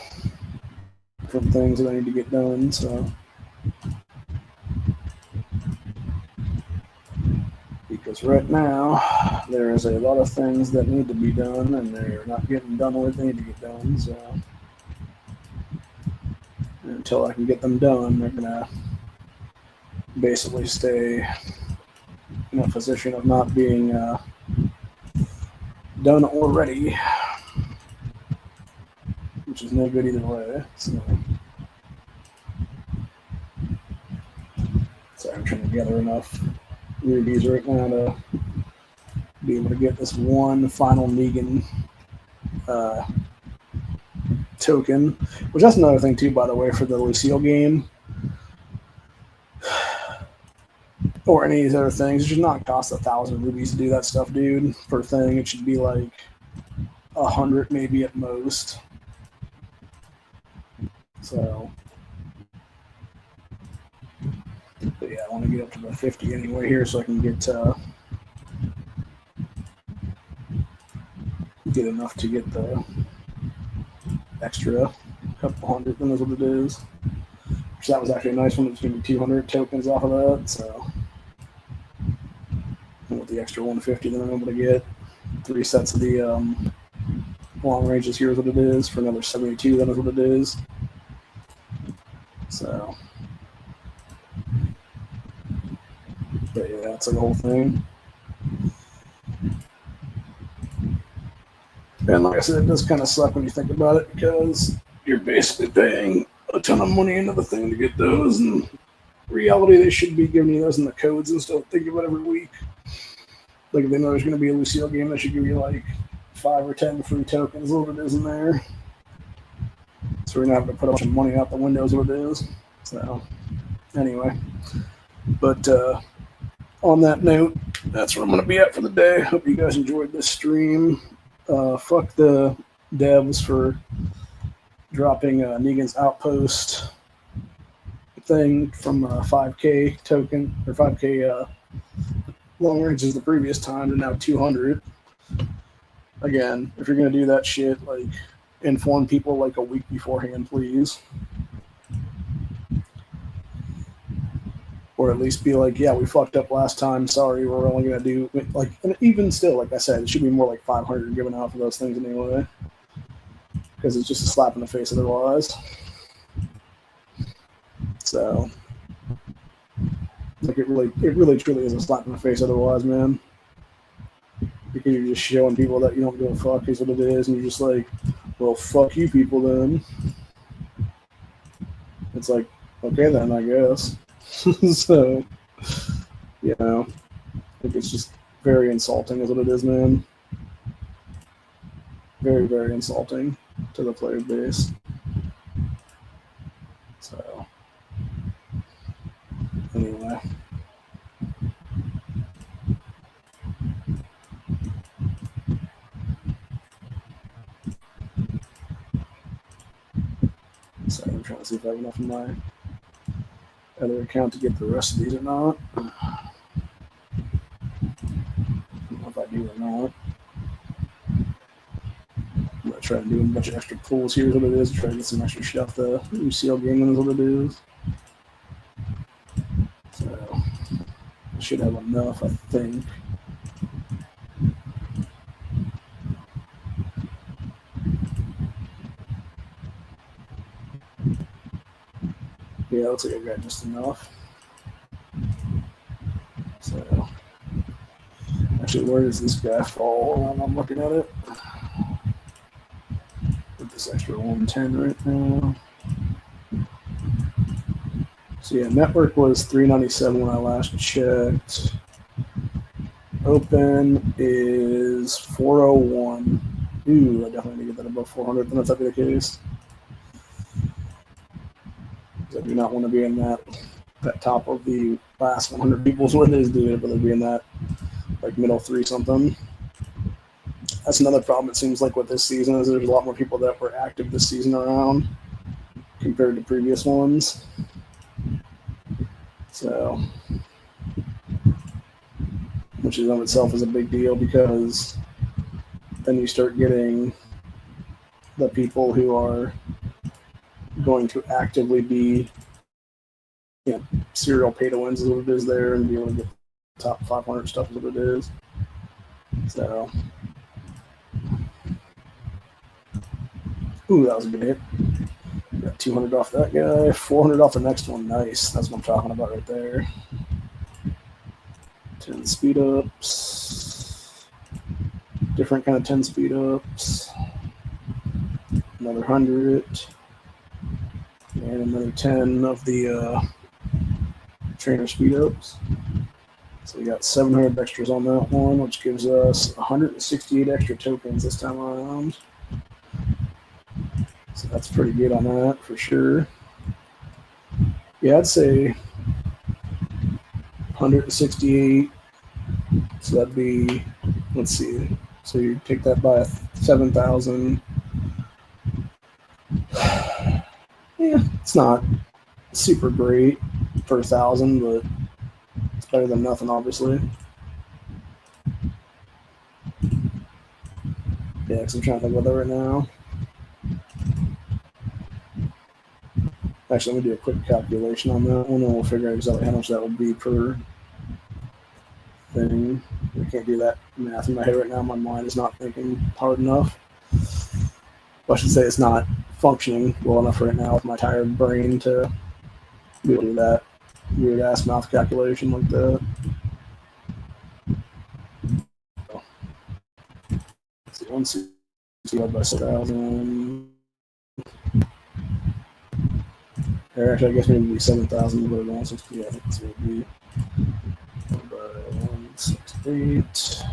different things that I need to get done, so. Because right now, there is a lot of things that need to be done, and they're not getting done where they need to get done, so. And until I can get them done, they're going to basically stay in a position of not being done already, which is no good either way. So I'm trying to gather enough rubies right now to be able to get this one final Negan token, which that's another thing too, by the way, for the Lucille game. Or any of these other things. It should not cost 1,000 rubies to do that stuff, dude. Per thing, it should be like 100 maybe at most. So, but yeah, I want to get up to the 50 anyway here, so I can get enough to get the extra couple hundred. Then is what it is. Which that was actually a nice one. It's going to be 200 tokens off of that. So. With the extra 150 that I'm able to get 3 sets of the long ranges here is what it is. For another 72, that is what it is. So, but yeah, that's like the whole thing. And like I said, it does kind of suck when you think about it, because you're basically paying a ton of money into the thing to get those, and in reality, they should be giving you those in the codes and stuff. Think about it every week. Like, if they know there's going to be a Lucille game, they should give you like 5 or 10 free tokens, what it is in there. So we're going to have to put a bunch of money out the window is what it is. So, anyway. But on that note, that's where I'm going to be at for the day. Hope you guys enjoyed this stream. Fuck the devs for dropping Negan's Outpost thing from 5K token, or 5K long ranges the previous time to now 200. Again, if you're going to do that shit, like, inform people like a week beforehand, please. Or at least be like, yeah, we fucked up last time. Sorry, we're only going to do, like, and even still, like I said, it should be more like 500 given out for those things anyway. because it's just a slap in the face otherwise. So, like, it really truly is a slap in the face otherwise, man. Because you're just showing people that you don't give a fuck is what it is, and you're just like, well, fuck you people then. It's like, okay then, I guess. So, you know, I think it's just very insulting is what it is, man. Very, very insulting to the player base. So, anyway. So I'm trying to see if I have enough in my other account to get the rest of these or not. I don't know if I do or not. I'm going to try and do a bunch of extra pulls here is what it is. Try to get some extra stuff. The UCL gaming is what it is. So I should have enough, I think. Yeah, looks like I got just enough. So actually, where does this guy fall when I'm looking at it? With this extra 110 right now. So yeah, network was 397 when I last checked. Open is 401. Ooh, I definitely need to get that above 400. Then that's up to the case. I do not want to be in that top of the last 100 people is what it is, dude. I'd rather be in that like middle three something. That's another problem. It seems like with this season is there's a lot more people that were active this season around compared to previous ones. So, which in of itself is a big deal because then you start getting the people who are going to actively be, you know, serial pay to wins is what it is there, and be able to get top 500 stuff is what it is. So, ooh, that was a good hit. Got 200 off that guy, 400 off the next one. Nice. That's what I'm talking about right there. 10 speed ups. Different kind of 10 speed ups. Another 100. And another 10 of the trainer speed ups. So we got 700 extras on that one, which gives us 168 extra tokens this time around. So that's pretty good on that for sure. Yeah, I'd say 168. So that'd be, let's see. So you take that by 7,000. Yeah, it's not super great for 1,000, but it's better than nothing, obviously. Yeah, because I'm trying to think about that right now. Actually, let me do a quick calculation on that one, and we'll figure out exactly how much that would be per thing. I can't do that math in my head right now. My mind is not thinking hard enough. Well, I should say it's not functioning well enough right now with my tired brain to be able to do that weird ass math calculation like that. Let's see, 160 divided by 6,000. Or actually, I guess maybe 7,000, but 160. Yeah, so it would be 168.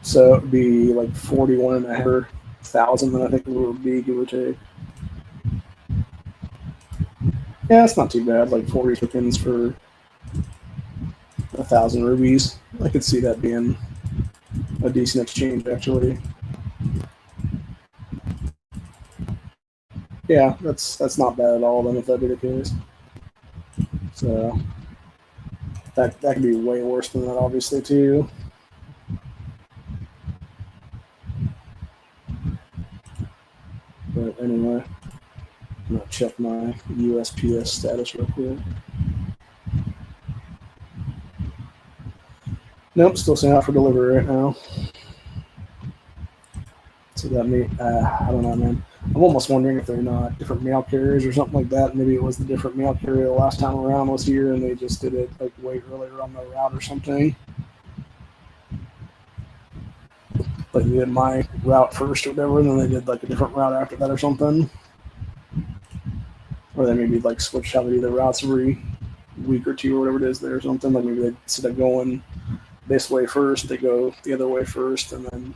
So it would be like 41,500, then I think it would be, give or take. Yeah, it's not too bad. Like 40 tokens for 1,000 rubies. I could see that being a decent exchange, actually. Yeah, that's not bad at all. Then, if that be the case, so that could be way worse than that, obviously, too. But anyway, I'm gonna check my USPS status real quick. Nope, still saying out for delivery right now. So that may, I don't know, man. I'm almost wondering if they're not different mail carriers or something like that. Maybe it was the different mail carrier the last time around was here, and they just did it like way earlier on the route or something. Like they did my route first or whatever, and then they did like a different route after that or something. Or they maybe like switched how they do their routes every week or two or whatever it is there or something. Like maybe they, instead of going this way first, they go the other way first, and then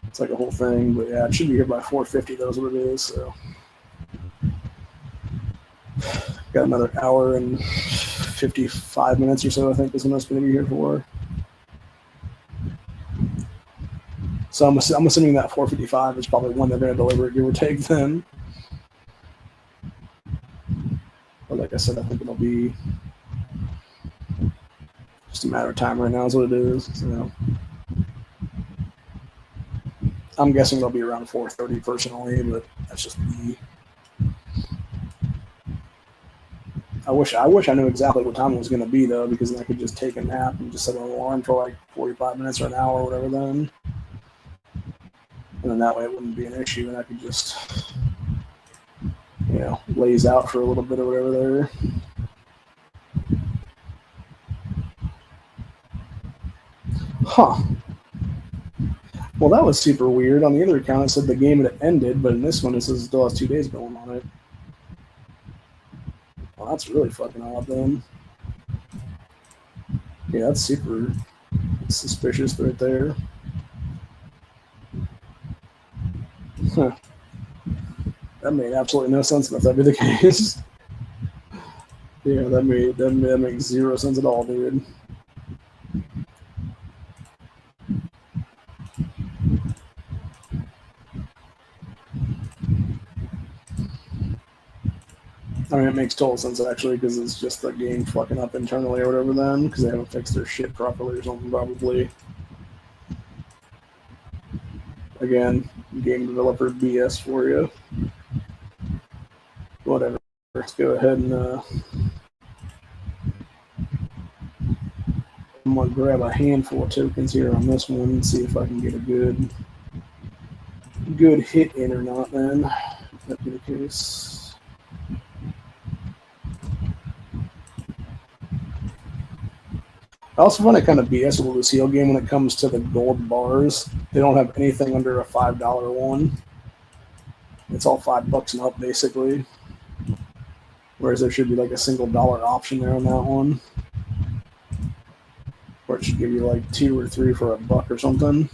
it's like a whole thing. But yeah, it should be here by 4:50. That's what it is. So got another hour and 55 minutes or so, I think, is when it's going to be here for. So I'm assuming that 4:55 is probably when they're going to deliver it, give or take. Then, but like I said, I think it'll be just a matter of time right now. Is what it is. So I'm guessing it'll be around 4:30 personally, but that's just me. I wish I knew exactly what time it was going to be though, because then I could just take a nap and just set an alarm for like 45 minutes or an hour or whatever then. And then that way it wouldn't be an issue, and I could just, laze out for a little bit or whatever there. Huh. Well, that was super weird. On the other account, it said the game had ended, but in this one, it says it still has 2 days going on it. Well, that's really fucking odd then. Yeah, that's super suspicious right there. Huh. That made absolutely no sense if that be the case. Yeah, that makes zero sense at all, dude. I mean, it makes total sense actually, because it's just the game fucking up internally or whatever then, because they haven't fixed their shit properly or something probably. Again, game developer BS for you. Whatever. Let's go ahead and I'm gonna grab a handful of tokens here on this one and see if I can get a good hit in or not. Then that'd be the case. I also find it kind of BS with the Lucille game when it comes to the gold bars. They don't have anything under a $5 one. It's all $5 and up basically. Whereas there should be like a single dollar option there on that one. Or it should give you like 2 or 3 for $1 or something.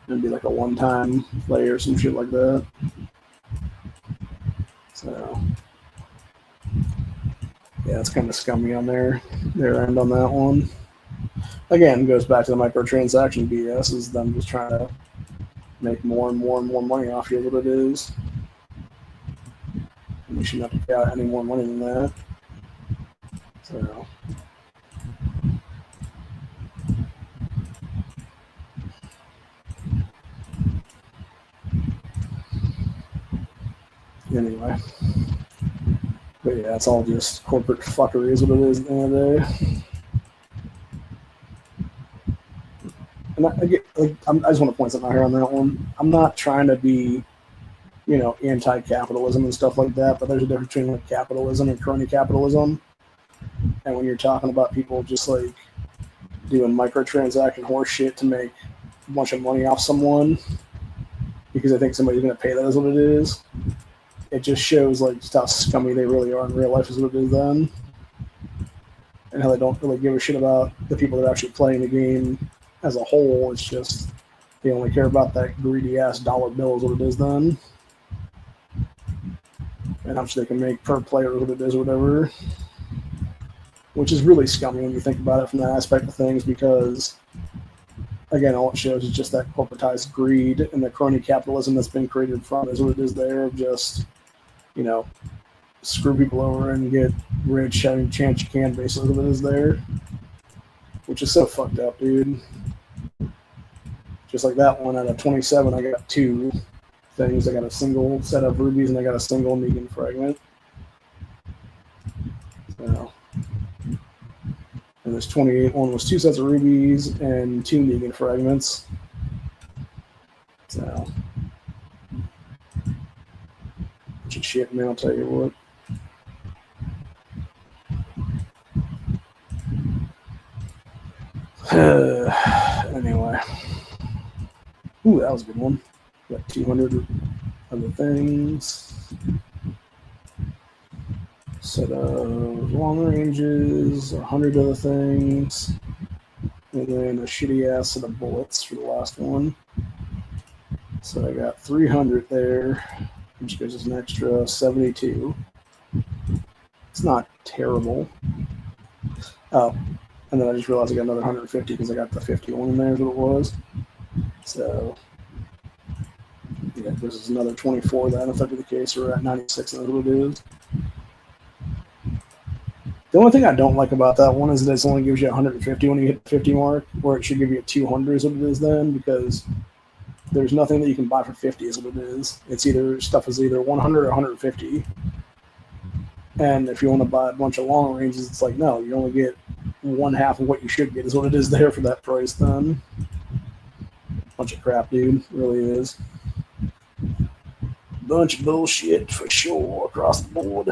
It'd be like a one-time play or some shit like that. So yeah, it's kind of scummy on their end on that one. Again, goes back to the microtransaction BS, is them just trying to make more and more and more money off you, what it is. And you shouldn't have to pay out any more money than that. So anyway. But yeah, it's all just corporate fuckery is what it is at the end of the day. And I just want to point something out here on that one. I'm not trying to be, anti-capitalism and stuff like that, but there's a difference between like capitalism and crony capitalism. And when you're talking about people just like doing microtransaction horse shit to make a bunch of money off someone because I think somebody's going to pay that is what it is. It just shows like just how scummy they really are in real life is what it is then. And how they don't really give a shit about the people that are actually playing the game as a whole. It's just they only care about that greedy ass dollar bill is what it is then. And how much they can make per player is what it is or whatever. Which is really scummy when you think about it from that aspect of things, because again, all it shows is just that corporatized greed and the crony capitalism that's been created from is what it is there of just, screw people over and get rich any chance you can, basically what it is there. Which is so fucked up, dude. Just like that one out of 27, I got 2 things. I got a single set of rubies and I got a single Negan fragment. So, and And there's 28. One was 2 sets of rubies and 2 Negan fragments. So, bunch of shit, man, I'll tell you what. Anyway. Ooh, that was a good one. Got 200 other things. Set of long ranges, 100 other things, and then a shitty ass set of bullets for the last one. So I got 300 there, which gives us an extra 72. It's not terrible. Oh, and then I just realized I got another 150 because I got the 51 in there is what it was. So, yeah, this is another 24 then, if that be the case. We're at 96, and that's what it is. The only thing I don't like about that one is that it only gives you 150 when you hit the 50 mark, where it should give you a 200 is what it is then, because there's nothing that you can buy for 50 is what it is. It's either stuff is either 100 or 150. And if you want to buy a bunch of long ranges, it's like, no, you only get one half of what you should get is what it is there for that price then. Bunch of crap, dude. It really is. Bunch of bullshit for sure across the board.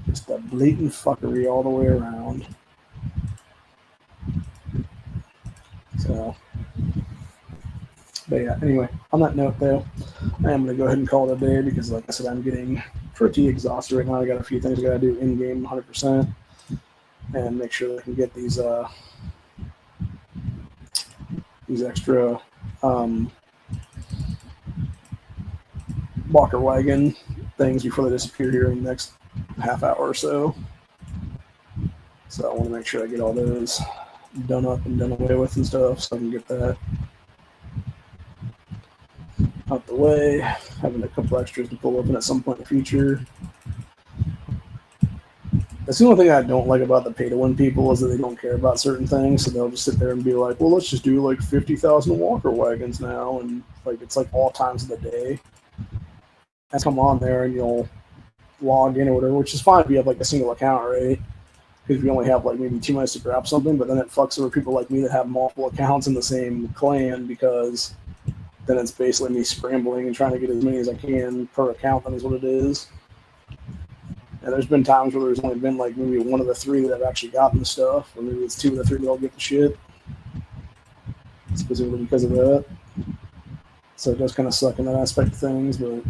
Just a blatant fuckery all the way around. So, but yeah, anyway, on that note though, I am going to go ahead and call it a day because, like I said, I'm getting pretty exhausted right now. I got a few things I got to do in game 100% and make sure that I can get these extra walker wagon things before they disappear here in the next half hour or so. So I want to make sure I get all those done up and done away with and stuff so I can get that out the way. Having a couple extras to pull open at some point in the future. That's the only thing I don't like about the pay-to-win people is that they don't care about certain things, so they'll just sit there and be like, well, let's just do like 50,000 walker wagons now, and like it's like all times of the day. And come on there and you'll log in or whatever, which is fine if you have like a single account, right? Because if you only have like maybe 2 minutes to grab something, but then it fucks over people like me that have multiple accounts in the same clan, because then it's basically me scrambling and trying to get as many as I can per account. That is what it is. And there's been times where there's only been like maybe one of the 3 that have actually gotten the stuff, or maybe it's 2 of the 3 that all get the shit. Specifically because of that. So it does kind of suck in that aspect of things, but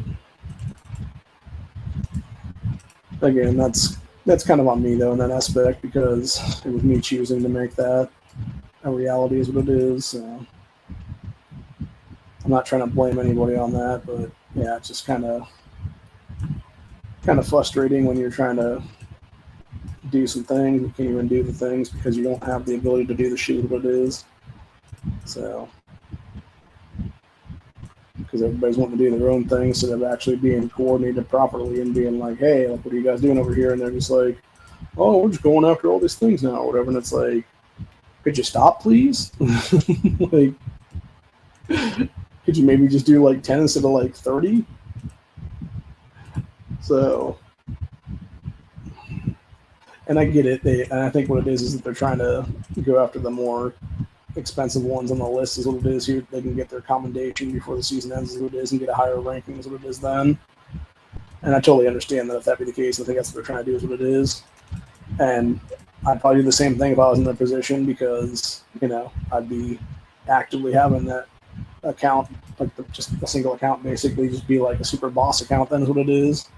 again, that's kind of on me though in that aspect, because it was me choosing to make that a reality is what it is. So I'm not trying to blame anybody on that, but yeah, it's just kind of frustrating when you're trying to do some things, you can't even do the things because you don't have the ability to do the shit what it is. So, because everybody's wanting to do their own thing instead of actually being coordinated properly and being like, hey, like, what are you guys doing over here? And they're just like, oh, we're just going after all these things now or whatever. And it's like, could you stop, please? Like, could you maybe just do like 10 instead of like 30? So, and I get it. And I think what it is that they're trying to go after the more expensive ones on the list is what it is here. They can get their commendation before the season ends is what it is and get a higher ranking is what it is then. And I totally understand that if that be the case, I think that's what they're trying to do is what it is. And I'd probably do the same thing if I was in their position because, you know, I'd be actively having that account, like just a single account, basically just be like a super boss account then is what it is.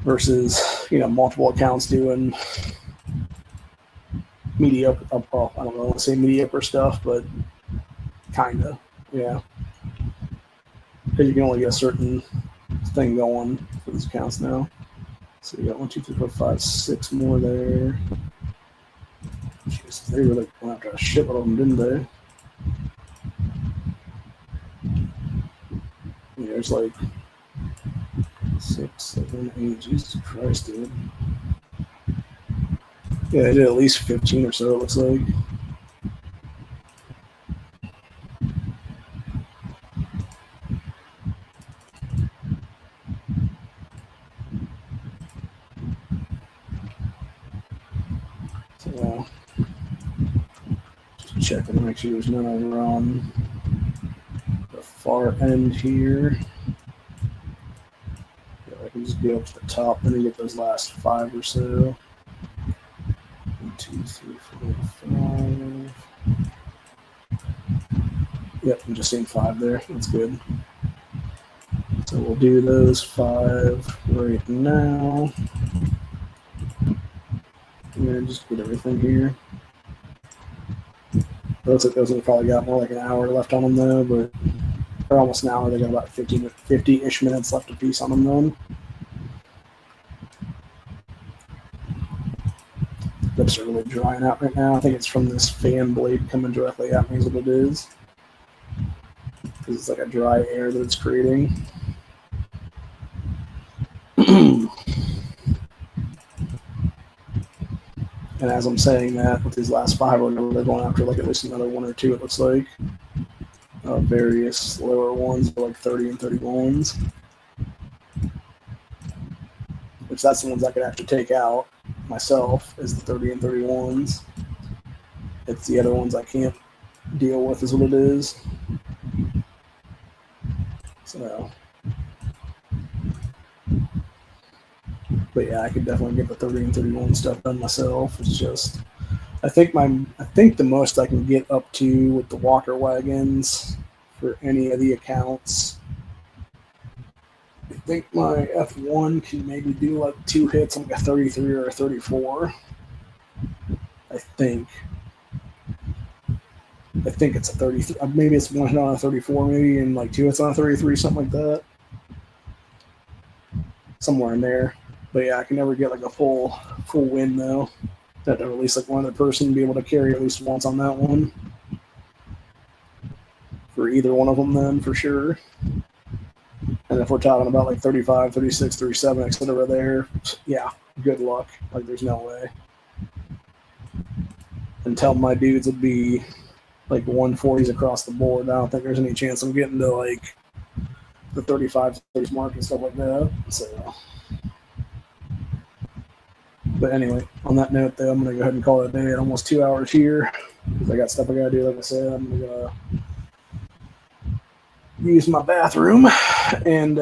Versus, you know, multiple accounts doing mediocre, well, I don't know, I want to say mediocre stuff, but kind of, yeah. Because you can only get a certain thing going for these accounts now. So you got 1, 2, 3, 4, 5, 6 more there. Jeez, they really went after a shitload of them, didn't they? Yeah, there's like 6, 7, 8. Jesus Christ, dude. Yeah, they did at least 15 or so, it looks like. checking to make sure there's none over on the far end here. I can just go up to the top and then get those last 5 or so. 1, 2, 3, 4, 5. Yep, I'm just seeing 5 there. That's good. So we'll do those 5 right now. And then just get everything here. It looks like those have probably got more like an hour left on them though, but they're almost an hour. They got about 50-ish minutes left a piece on them then. Lips are really drying out right now. I think it's from this fan blade coming directly at me is what it is. Because it's like a dry air that it's creating. And as I'm saying that, with these last 5 or whatever, they're going after like at least another 1 or 2, it looks like. Various lower ones, like 30 and 31s. Which that's the ones I could actually take out myself, is the 30 and 31s. It's the other ones I can't deal with is what it is. So, but yeah, I could definitely get the 30 and 31 stuff done myself. It's just, I think the most I can get up to with the walker wagons for any of the accounts, I think my F1 can maybe do like 2 hits, like a 33 or a 34. I think it's a 33. Maybe it's 1 hit on a 34, maybe, and like 2 hits on a 33, something like that. Somewhere in there. But yeah, I can never get like a full win though. That at least like one other person be able to carry at least once on that one. For either one of them then, for sure. And if we're talking about like 35, 36, 37, etc. there, yeah, good luck. Like there's no way. Until my dudes would be like 140s across the board, I don't think there's any chance I'm getting to like the 35, 30s mark and stuff like that. So, but anyway, on that note though, I'm gonna go ahead and call it a day at almost 2 hours here. Because I got stuff I gotta do, like I said. I'm gonna use my bathroom and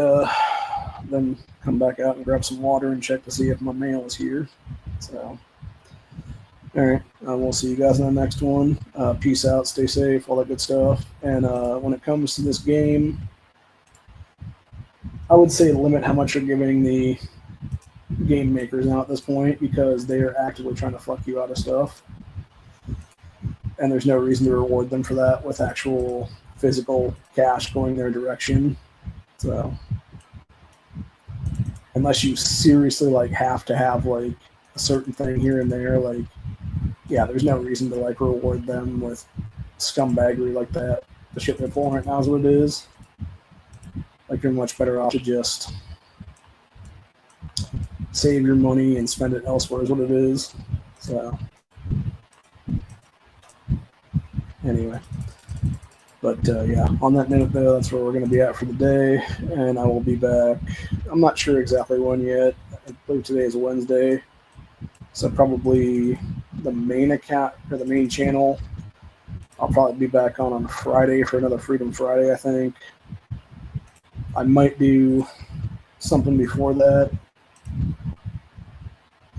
then come back out and grab some water and check to see if my mail is here. So, all right, we'll see you guys in the next one. Peace out, stay safe, all that good stuff. And when it comes to this game, I would say limit how much you're giving the game makers now at this point, because they are actively trying to fuck you out of stuff. And there's no reason to reward them for that with actual physical cash going their direction. So unless you seriously like have to have like a certain thing here and there, like yeah, there's no reason to like reward them with scumbaggery like that. The shit they're pulling right now is what it is. Like you're much better off to just save your money and spend it elsewhere is what it is. So anyway. But yeah, on that note, though, that's where we're going to be at for the day, and I will be back. I'm not sure exactly when yet. I believe today is Wednesday, so probably the main account or the main channel. I'll probably be back on Friday for another Freedom Friday, I think. I might do something before that.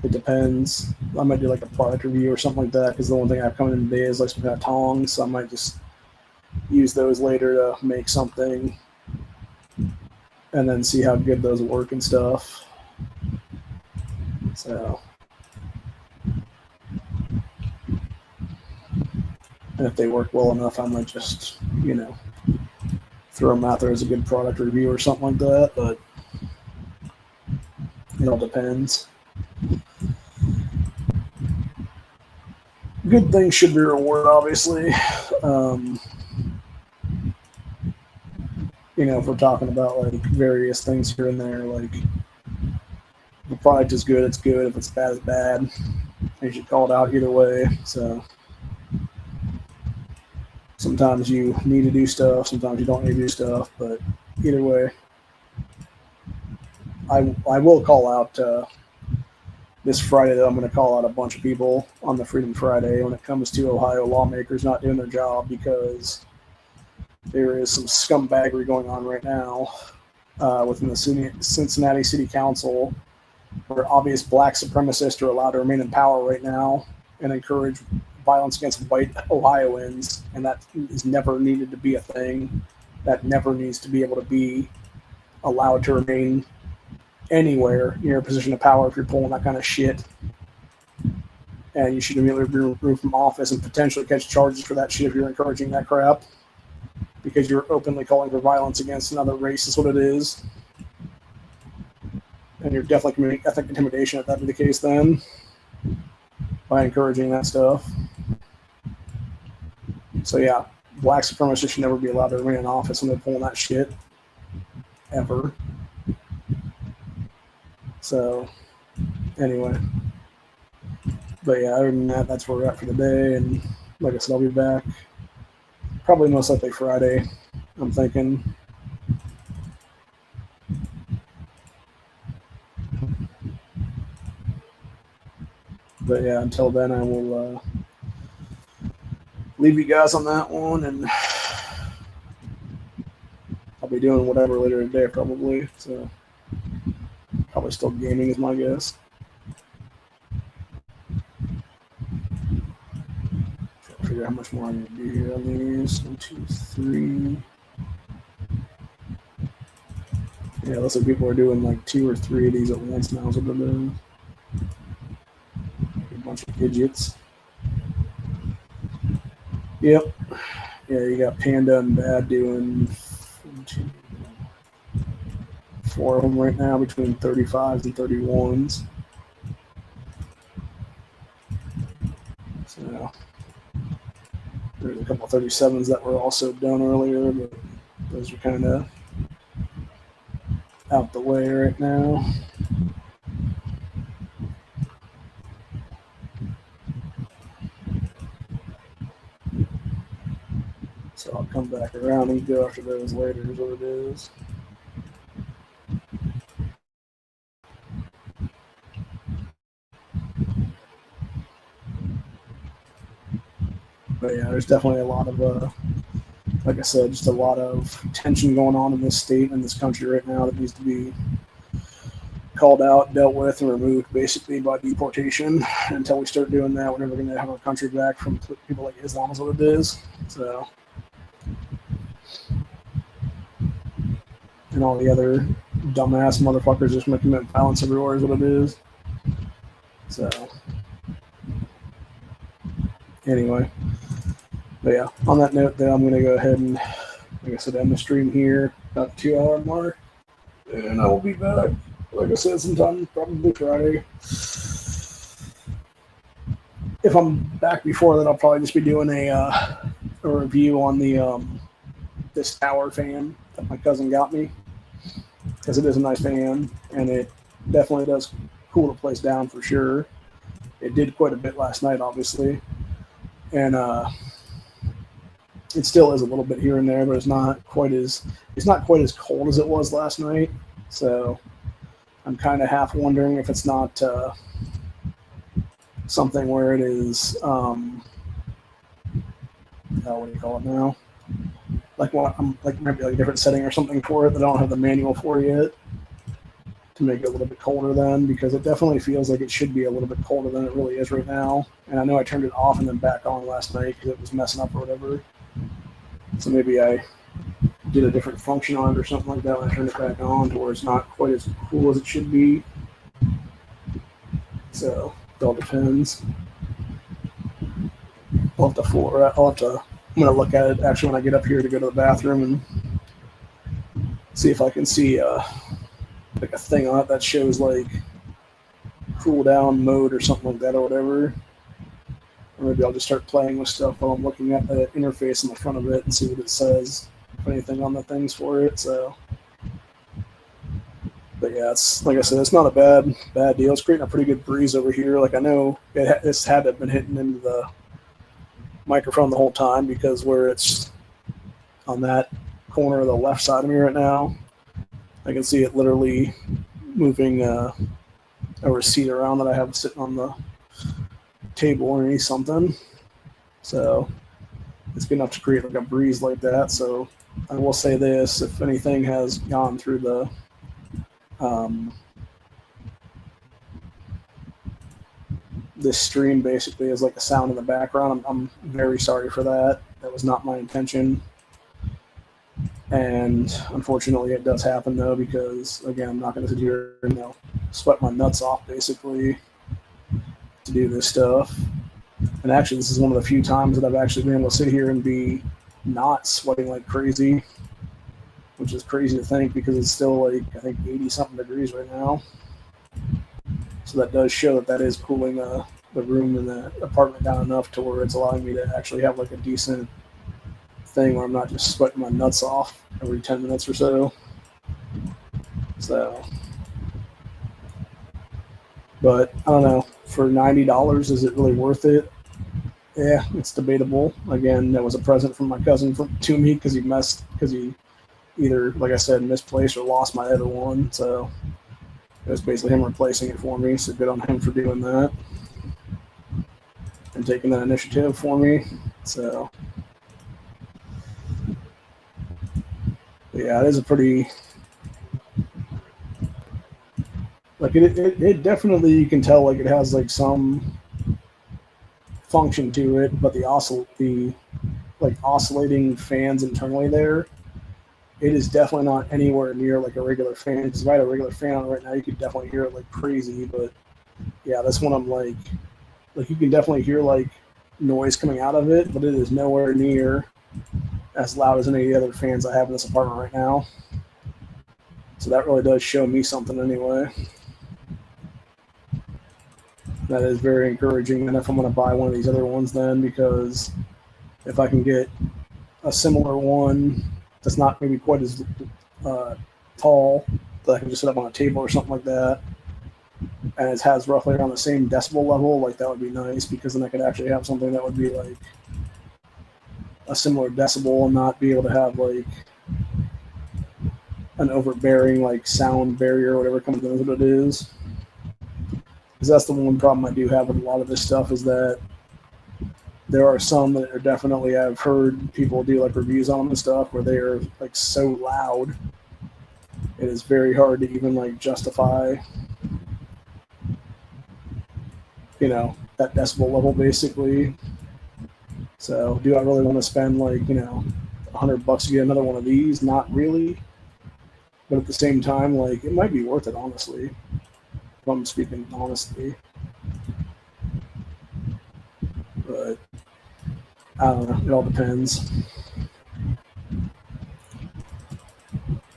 It depends. I might do like a product review or something like that, because the one thing I have coming in today is like some kind of tongs, so I might just use those later to make something and then see how good those work and stuff. So, and if they work well enough, I might just, throw them out there as a good product review or something like that, but it all depends. Good things should be rewarded, obviously. If we're talking about like various things here and there, like if the product is good, it's good. If it's bad, it's bad. You should call it out either way. So sometimes you need to do stuff, sometimes you don't need to do stuff, but either way, I will call out this Friday, though, I'm going to call out a bunch of people on the Freedom Friday when it comes to Ohio lawmakers not doing their job, because there is some scumbaggery going on right now within the Cincinnati City Council, where obvious black supremacists are allowed to remain in power right now and encourage violence against white Ohioans, and that is never needed to be a thing. That never needs to be able to be allowed to remain anywhere near a position of power if you're pulling that kind of shit. And you should immediately be removed from office and potentially catch charges for that shit if you're encouraging that crap, because you're openly calling for violence against another race is what it is. And you're definitely committing ethnic intimidation if that be the case then, by encouraging that stuff. So yeah, black supremacists should never be allowed to remain in office when they're pulling that shit. Ever. So, anyway. But yeah, other than that, that's where we're at for the day. And like I said, I'll be back probably most likely Friday, I'm thinking. But yeah, until then, I will leave you guys on that one, and I'll be doing whatever later today probably. So probably still gaming is my guess. Trying to figure out how much more I need to do here on these. 1, 2, 3. Yeah, looks like people are doing like 2 or 3 of these at once now. So they're doing a bunch of idiots. Yep. Yeah, you got Panda and Bad doing 4 of them right now between 35s and 31s. So there's a couple of 37s that were also done earlier, but those are kind of out the way right now. So I'll come back around and go after those later is what it is. But yeah, there's definitely a lot of, like I said, just a lot of tension going on in this state and this country right now that needs to be called out, dealt with, and removed basically by deportation. Until we start doing that, we're never going to have our country back from people like Islam is what it is. So, and all the other dumbass motherfuckers just want to commit violence everywhere is what it is. So, anyway. But yeah, on that note, then I'm going to go ahead and, like I said, end the stream here, about the 2-hour mark. And I will be back, like I said, sometime probably Friday. If I'm back before that, I'll probably just be doing a review on the this tower fan that my cousin got me, because it is a nice fan, and it definitely does cool the place down for sure. It did quite a bit last night, obviously, and it still is a little bit here and there, but it's not quite as cold as it was last night. So I'm kind of half wondering if it's not something where it is what do you call it now? Like what I'm like maybe like a different setting or something for it that I don't have the manual for yet, to make it a little bit colder then, because it definitely feels like it should be a little bit colder than it really is right now. And I know I turned it off and then back on last night because it was messing up or whatever. So maybe I did a different function on it or something like that when I turned it back on, to where it's not quite as cool as it should be. So it all depends. I'm gonna look at it actually when I get up here to go to the bathroom and see if I can see like a thing on it that shows like cool down mode or something like that or whatever. Or maybe I'll just start playing with stuff while I'm looking at the interface in the front of it and see what it says, if anything on the things for it. So, but yeah, it's like I said, it's not a bad deal. It's creating a pretty good breeze over here. Like I know this had to have been hitting into the microphone the whole time, because where it's on that corner of the left side of me right now, I can see it literally moving a a receipt around that I have sitting on the table underneath something. So it's good enough to create like a breeze like that. So I will say this, if anything has gone through the this stream basically is like a sound in the background, I'm very sorry for that. That was not my intention. And unfortunately it does happen though, because again, I'm not going to sit here and sweat my nuts off basically to do this stuff. And actually this is one of the few times that I've actually been able to sit here and be not sweating like crazy, which is crazy to think because it's still like I think 80 something degrees right now. So that does show that is cooling the room in the apartment down enough to where it's allowing me to actually have like a decent thing where I'm not just sweating my nuts off every 10 minutes or so. So, but I don't know, for $90, is it really worth it? Yeah, it's debatable. Again, that was a present from my cousin to me because he either, like I said, misplaced or lost my other one. So it was basically him replacing it for me. So good on him for doing that and taking that initiative for me. So yeah, it is a pretty, like it definitely, you can tell like it has like some function to it, but the oscillating fans internally there, it is definitely not anywhere near like a regular fan. Because if I had a regular fan on right now, you could definitely hear it like crazy. But yeah, this one I'm like you can definitely hear like noise coming out of it, but it is nowhere near as loud as any of the other fans I have in this apartment right now. So that really does show me something anyway. That is very encouraging. And if I'm going to buy one of these other ones then, because if I can get a similar one that's not maybe quite as tall, that I can just set up on a table or something like that, and it has roughly around the same decibel level, like that would be nice, because then I could actually have something that would be like a similar decibel and not be able to have like an overbearing like sound barrier or whatever comes in what it is. Because that's the one problem I do have with a lot of this stuff, is that there are some that are definitely, I've heard people do like reviews on them and stuff where they are like so loud it is very hard to even like justify that decibel level basically. So do I really want to spend like $100 to get another one of these? Not really, but at the same time, like, it might be worth it, honestly, if I'm speaking honestly. But I don't know, it all depends.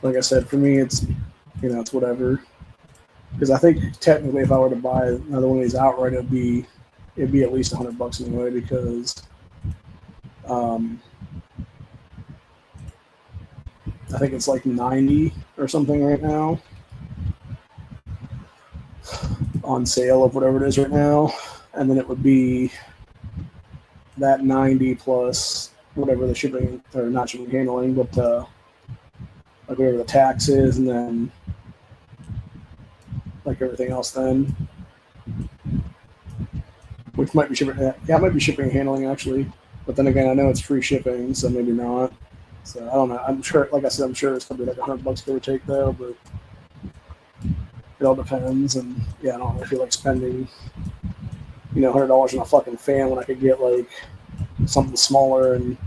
Like I said, for me it's it's whatever. Because I think technically if I were to buy another one of these outright, it'd be at least $100 anyway, because I think it's like 90 or something right now on sale of whatever it is right now, and then it would be that 90 plus whatever the shipping, or not shipping, handling, but like whatever the tax is, and then like everything else then, which might be shipping. Yeah, it might be shipping and handling actually, but then again, I know it's free shipping, so maybe not. So I don't know. I'm sure, like I said, I'm sure it's gonna be like $100 give or take though, but it all depends. And yeah, I don't really feel like spending $100 on a fucking fan when I could get like something smaller and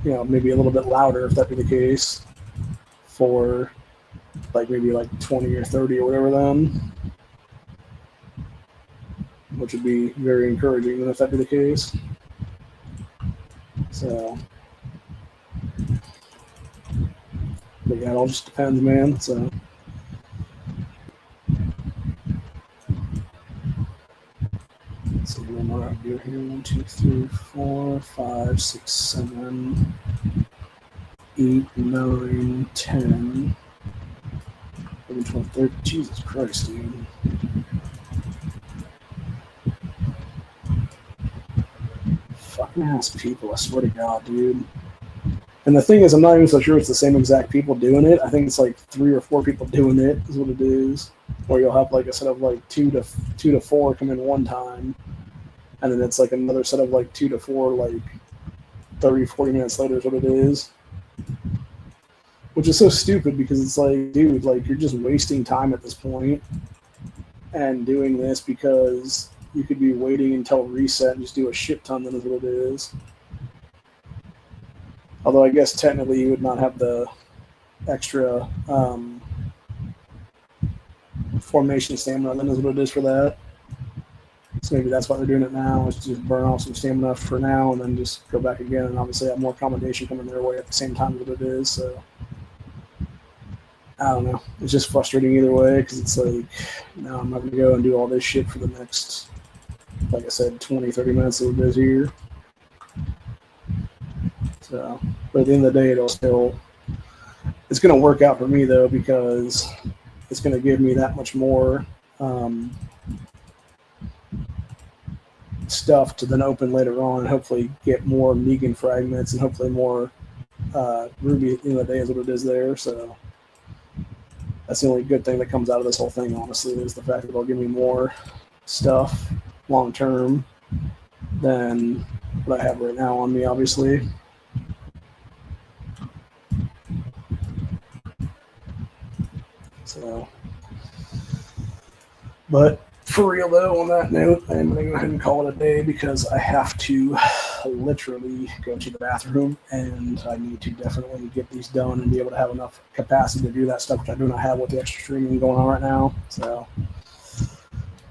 maybe a little bit louder, if that be the case, for like maybe like 20 or 30 or whatever then, which would be very encouraging if that be the case. So, but yeah, it all just depends, man. So let's see what I do here. 1, 2, 3, 4, 5, 6, 7, 8, 9, 10, 11, 12, 13. Jesus Christ, dude. Fucking ass people, I swear to God, dude. And the thing is, I'm not even so sure it's the same exact people doing it. I think it's like 3 or 4 people doing it, is what it is. Or you'll have like a set of like two to four come in one time, and then it's like another set of like two to four like 30, 40 minutes later is what it is. Which is so stupid because it's like, dude, like you're just wasting time at this point and doing this because you could be waiting until reset and just do a shit ton, then is what it is. Although I guess technically you would not have the extra formation stamina, then is what it is for that. So maybe that's why they're doing it now, is to just burn off some stamina for now and then just go back again and obviously have more combination coming their way at the same time as what it is. So I don't know. It's just frustrating either way because it's like, no, I'm not going to go and do all this shit for the next, like I said, 20, 30 minutes that it is here. So, but at the end of the day, it's going to work out for me though because it's going to give me that much more stuff to then open later on and hopefully get more Negan fragments and hopefully more Ruby at the end of the day is what it is there. So that's the only good thing that comes out of this whole thing, honestly, is the fact that it'll give me more stuff long term than what I have right now on me, obviously. So, but for real though, on that note, I'm going to go ahead and call it a day because I have to literally go to the bathroom and I need to definitely get these done and be able to have enough capacity to do that stuff, which I do not have with the extra streaming going on right now. So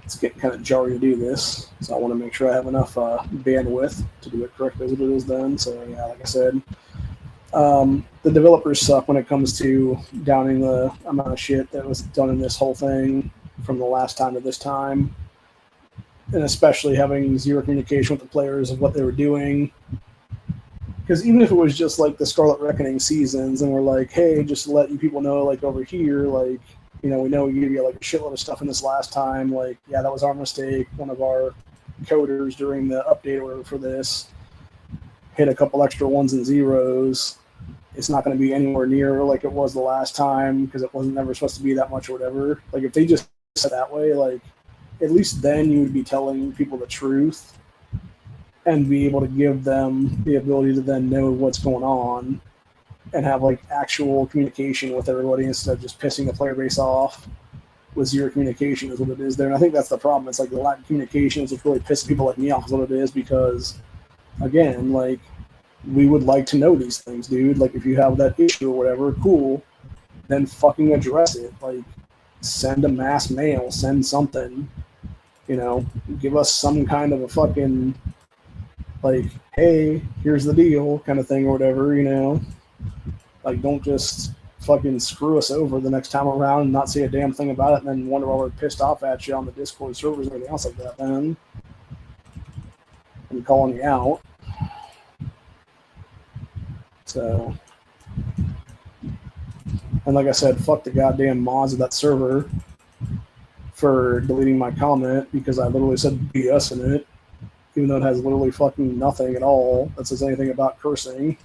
it's getting kind of jarring to do this. So I want to make sure I have enough bandwidth to do it correctly as it is done. So yeah, like I said, the developers suck when it comes to downing the amount of shit that was done in this whole thing from the last time to this time, and especially having zero communication with the players of what they were doing. Because even if it was just like the Scarlet Reckoning seasons and we're like, hey, just to let you people know, like over here, like, you know, we know we gave you like a shitload of stuff in this last time, like, yeah, that was our mistake. One of our coders during the update order for this hit a couple extra ones and zeros. It's not going to be anywhere near like it was the last time because it wasn't never supposed to be that much or whatever. Like if they just said that way, like at least then you would be telling people the truth and be able to give them the ability to then know what's going on and have like actual communication with everybody instead of just pissing the player base off with zero communication is what it is there. And I think that's the problem. It's like the lack of communication is what really pisses people like me off is what it is because, again, like, we would like to know these things, dude. Like, if you have that issue or whatever, cool, then fucking address it. Like, send a mass mail, send something, you know, give us some kind of a fucking, like, hey, here's the deal kind of thing or whatever, you know. Like, don't just fucking screw us over the next time around and not say a damn thing about it and then wonder why we're pissed off at you on the Discord servers and everything else like that then. And calling you out. So, and like I said, fuck the goddamn mods of that server for deleting my comment because I literally said BS in it, even though it has literally fucking nothing at all that says anything about cursing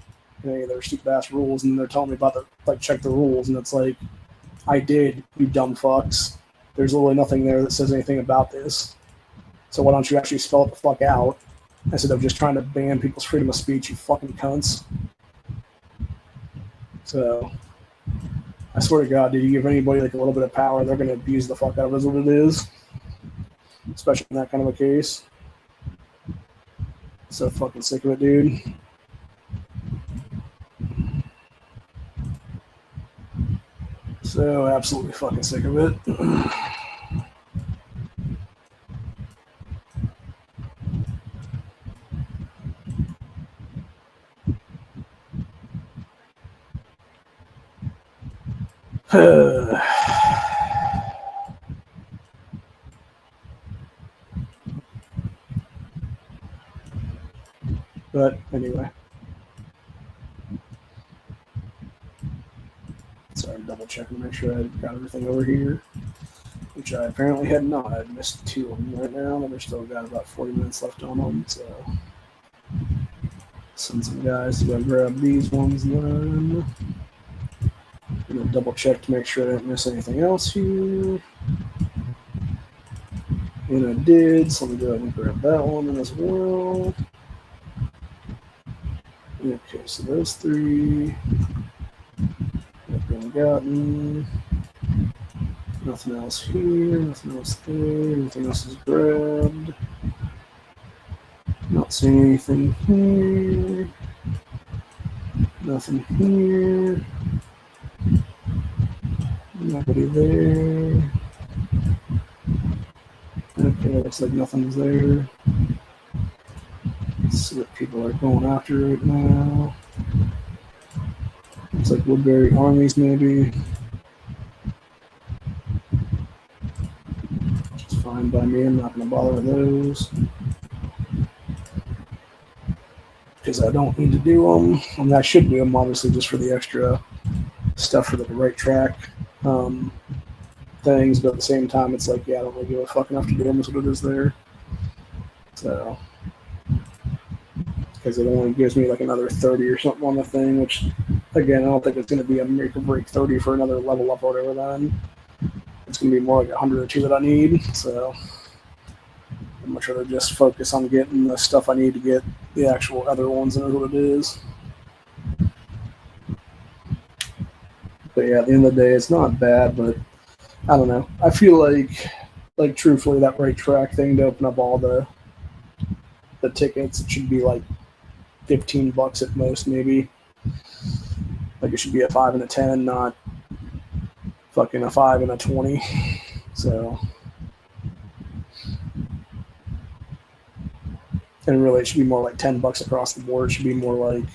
in any of their stupid ass rules. And they're telling me about the, like, check the rules, and it's like, I did, you dumb fucks. There's literally nothing there that says anything about this. So why don't you actually spell it the fuck out instead of just trying to ban people's freedom of speech, you fucking cunts. So, I swear to God, dude, you give anybody like a little bit of power, they're going to abuse the fuck out of it, is what it is. Especially in that kind of a case. So fucking sick of it, dude. So absolutely fucking sick of it. But anyway. Sorry, I'm double checking to make sure I got everything over here. Which I apparently had not. I missed 2 of them right now, and I've still got about 40 minutes left on them, so send some guys to go grab these ones then. I'm gonna double check to make sure I didn't miss anything else here. And I did, so let me go ahead and grab that one as well. Okay, so those three have been gotten. Nothing else here, nothing else there, anything else is grabbed. Not seeing anything here. Nothing here. Nobody there. Okay, looks like nothing's there. Let's see what people are going after right now. Looks like Woodbury Armies, maybe. Which is fine by me. I'm not going to bother with those. Because I don't need to do them. I mean, I should do them, obviously, just for the extra stuff for the right track things. But at the same time, it's like, yeah, I don't really give a fuck enough to do them. That's what it is there. So, because it only gives me like another 30 or something on the thing, which, again, I don't think it's going to be a make or break 30 for another level up or whatever then. It's going to be more like 100 or 2 that I need, so I'm much rather just focus on getting the stuff I need to get the actual other ones and know what it is. But yeah, at the end of the day, it's not bad, but I don't know. I feel like truthfully, that right track thing to open up all the tickets, it should be like $15 at most, maybe. Like it should be a 5 and a 10, not fucking a 5 and a 20. So, and really, it should be more like $10 across the board. It should be more like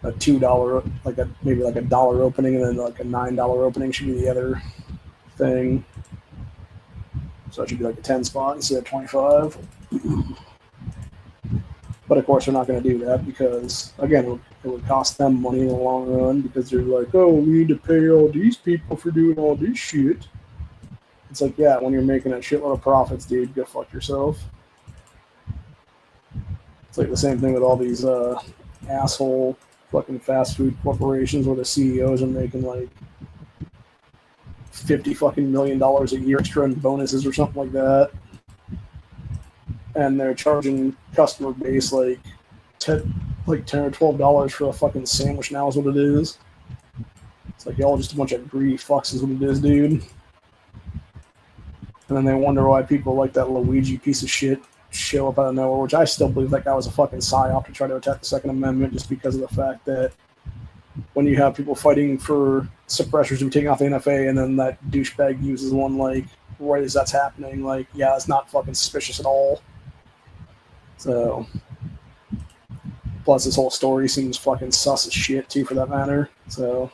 a $2, like a maybe like $1 opening, and then like a $9 opening should be the other thing. So it should be like a 10 spot instead of 25. But of course, they're not going to do that because, again, it would cost them money in the long run because they're like, oh, we need to pay all these people for doing all this shit. It's like, yeah, when you're making a shitload of profits, dude, go fuck yourself. It's like the same thing with all these asshole fucking fast food corporations where the CEOs are making like $50 million a year extra in bonuses or something like that. And they're charging customer base like $10 or $12 for a fucking sandwich now is what it is. It's like y'all just a bunch of greedy fucks is what it is, dude. And then they wonder why people like that Luigi piece of shit show up out of nowhere, which I still believe that guy was a fucking psyop to try to attack the Second Amendment just because of the fact that when you have people fighting for suppressors to be taken off the NFA and then that douchebag uses one like right as that's happening, like, yeah, it's not fucking suspicious at all. So, plus this whole story seems fucking sus as shit too, for that matter. So,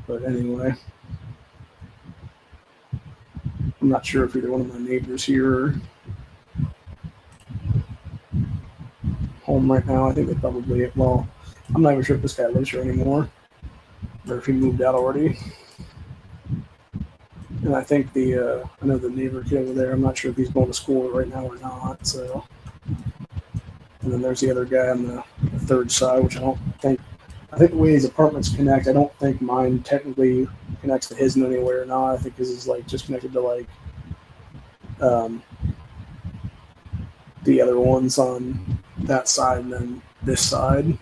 but anyway, I'm not sure if either one of my neighbors here are home right now. I think they probably, well, I'm not even sure if this guy lives here anymore or if he moved out already. And I think I know the neighbor kid over there, I'm not sure if he's going to school right now or not, so. And then there's the other guy on the third side, which I think the way these apartments connect, I don't think mine technically connects to his in any way or not. I think his is like just connected to like the other ones on that side and then this side.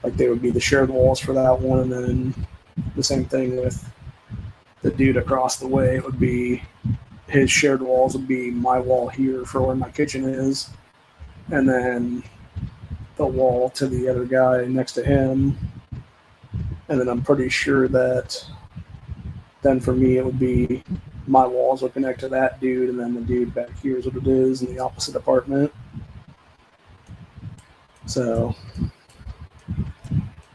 Like they would be the shared walls for that one, and then the same thing with the dude across the way. It would be his shared walls would be my wall here for where my kitchen is, and then the wall to the other guy next to him. And then I'm pretty sure that then for me it would be my walls would connect to that dude, and then the dude back here is what it is in the opposite apartment. So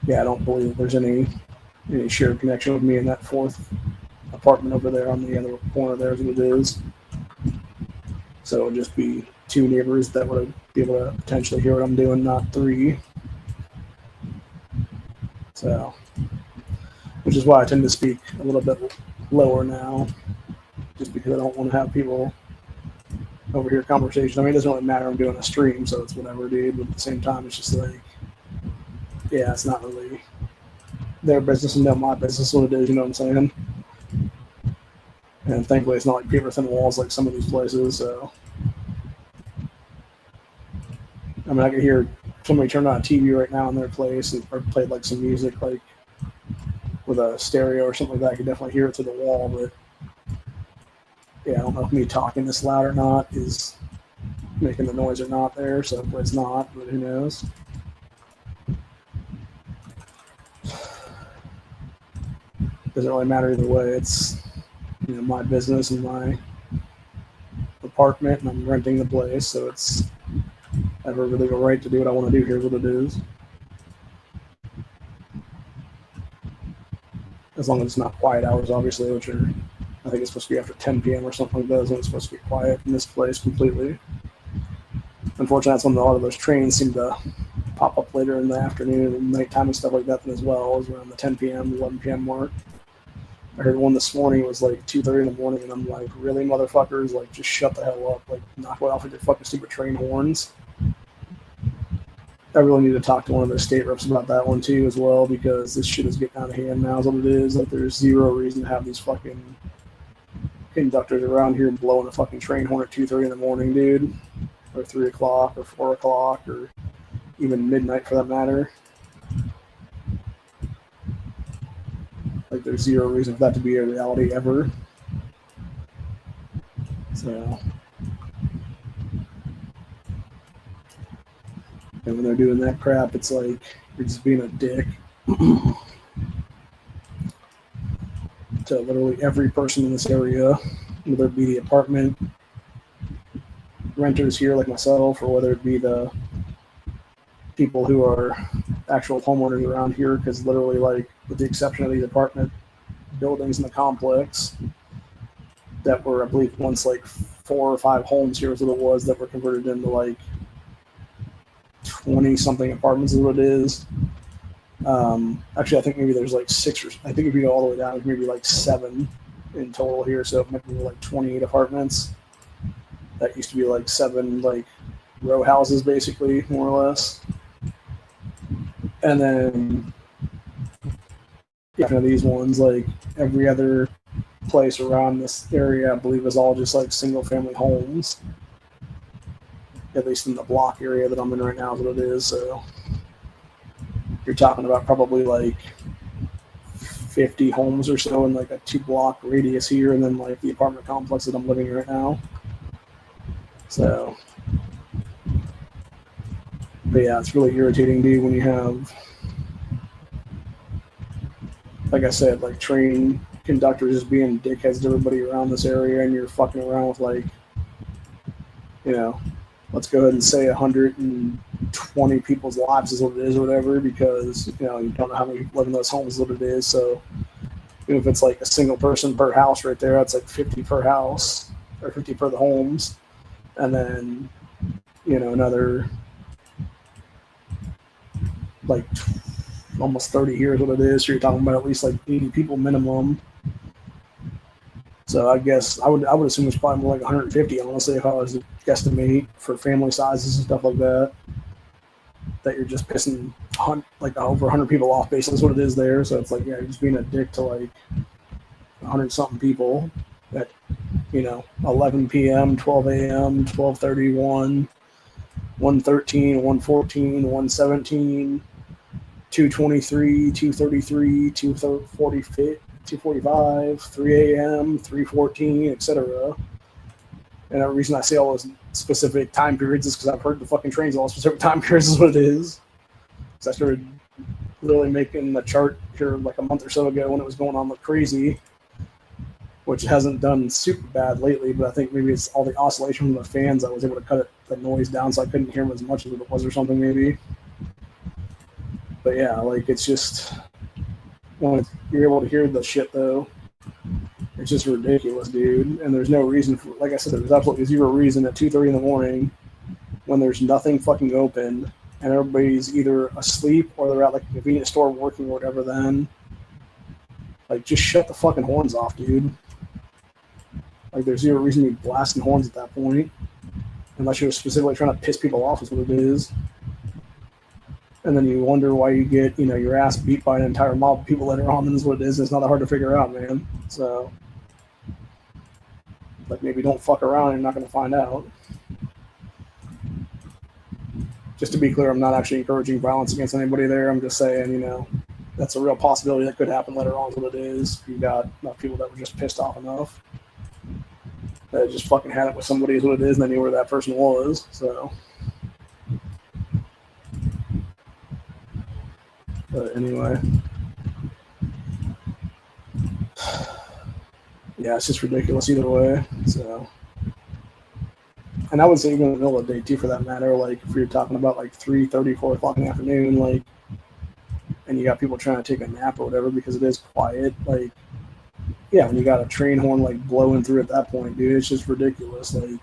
yeah, I don't believe there's any shared connection with me in that fourth apartment over there on the other corner there is what it is. So it would just be 2 neighbors that would be able to potentially hear what I'm doing, not 3. So, which is why I tend to speak a little bit lower now, just because I don't want to have people overhear conversations. I mean, it doesn't really matter. I'm doing a stream, so it's whatever, dude. But at the same time, it's just like, yeah, it's not really their business and not my business. What it is, you know what I'm saying? And thankfully, it's not like paper thin walls like some of these places. So, I mean, I could hear somebody turn on a TV right now in their place or played like some music, like with a stereo or something like that. I could definitely hear it through the wall. But yeah, I don't know if me talking this loud or not is making the noise or not there. So it's not, but who knows? Doesn't really matter either way. It's, you know, my business and my apartment, and I'm renting the place, so it's I have a really a right to do what I want to do. Here's what it is. As long as it's not quiet hours, obviously, which are, I think it's supposed to be after 10 p.m. or something like that, is when it's supposed to be quiet in this place completely. Unfortunately, that's when a lot of those trains seem to pop up later in the afternoon and nighttime and stuff like that as well, is around the 10 p.m., 11 p.m. mark. I heard one this morning, it was like 2:30 in the morning, and I'm like, really, motherfuckers? Like, just shut the hell up. Like, knock it off with your fucking stupid train horns. I really need to talk to one of the state reps about that one too as well, because this shit is getting out of hand now is what it is. Like, there's zero reason to have these fucking conductors around here blowing a fucking train horn at 2:30 in the morning, dude. Or 3 o'clock or 4 o'clock or even midnight for that matter. Like, there's zero reason for that to be a reality ever. So, and when they're doing that crap, it's like you're just being a dick to literally every person in this area, whether it be the apartment renters here like myself, or whether it be the people who are actual homeowners around here, because literally, like, with the exception of these apartment buildings in the complex that were, I believe, once like 4 or 5 homes here is what it was, that were converted into like 20-something apartments is what it is. Actually, I think maybe there's like 6 or I think if you go all the way down, it's maybe like 7 in total here, so it might be like 28 apartments. That used to be like 7 like row houses, basically, more or less. And then these ones, like every other place around this area, I believe, is all just like single family homes. At least in the block area that I'm in right now is what it is. So you're talking about probably like 50 homes or so in like a 2-block radius here, and then like the apartment complex that I'm living in right now. So, but yeah, it's really irritating, dude, when you have, like I said, like train conductors just being dickheads to everybody around this area, and you're fucking around with, like, you know, let's go ahead and say 120 people's lives is what it is or whatever, because, you know, you don't know how many people live in those homes is what it is. So even if it's like a single person per house right there, that's like 50 per house or 50 per the homes. And then, you know, another like almost 30 here is what it is. So you're talking about at least like 80 people minimum. So I guess I would assume it's probably more like 150, honestly, if I was to guesstimate for family sizes and stuff like that. That you're just pissing like over 100 people off, basically, is what it is there. So it's like, yeah, you're just being a dick to like 100-something people at, you know, 11 p.m., 12 a.m., 12:31, 1:13, 1:14, 1:17, 2:23, 2:33, 2:45, 3 a.m., 3:14, etc. And the reason I say all those specific time periods is because I've heard the fucking trains all specific time periods is what it is. Because I started literally making the chart here like a month or so ago when it was going on like crazy, which hasn't done super bad lately, but I think maybe it's all the oscillation from the fans. I was able to cut the noise down so I couldn't hear them as much as it was or something maybe. But yeah, like, it's just, when you're able to hear the shit though, it's just ridiculous, dude. And there's no reason for, like I said, there's absolutely zero reason at 2:30 in the morning when there's nothing fucking open and everybody's either asleep or they're at like a convenience store working or whatever, then like, just shut the fucking horns off, dude. Like, there's zero reason to be blasting horns at that point, unless you're specifically trying to piss people off is what it is. And then you wonder why you get, your ass beat by an entire mob of people later on. And that's what it is. It's not that hard to figure out, man. So, like, maybe don't fuck around. You're not going to find out. Just to be clear, I'm not actually encouraging violence against anybody there. I'm just saying, that's a real possibility that could happen later on. Is what it is. You got enough people that were just pissed off enough that just fucking had it with somebody is what it is, and they knew where that person was. So, but anyway, yeah, it's just ridiculous either way. So, and I would say even in the middle of the day too, for that matter. Like if you're talking about like 3:30, 4 o'clock in the afternoon, like, and you got people trying to take a nap or whatever because it is quiet, like. Yeah, when you got a train horn like blowing through at that point, dude, it's just ridiculous. Like,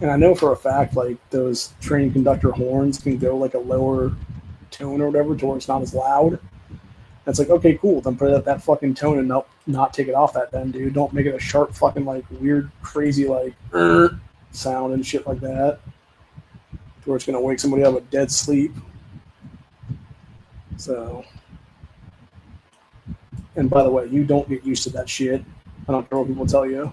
and I know for a fact, like those train conductor horns can go like a lower tone or whatever, to where it's not as loud. It's like, okay, cool. Then put it at that fucking tone and not take it off that then, dude. Don't make it a sharp fucking like weird, crazy like sound and shit like that, to where it's gonna wake somebody up of dead sleep. So. And by the way, you don't get used to that shit. I don't care what people tell you.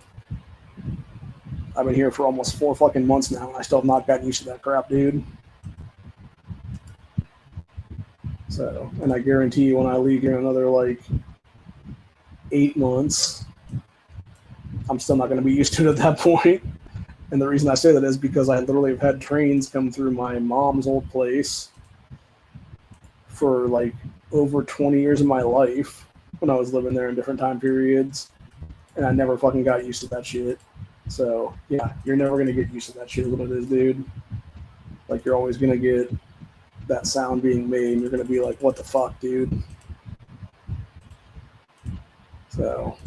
I've been here for almost 4 fucking months now, and I still have not gotten used to that crap, dude. So, and I guarantee you when I leave here in another, like, 8 months, I'm still not going to be used to it at that point. And the reason I say that is because I literally have had trains come through my mom's old place for, like, over 20 years of my life. When I was living there in different time periods, and I never fucking got used to that shit. So, yeah, you're never going to get used to that shit, what it is, dude. Like, you're always going to get that sound being made, and you're going to be like, what the fuck, dude? So,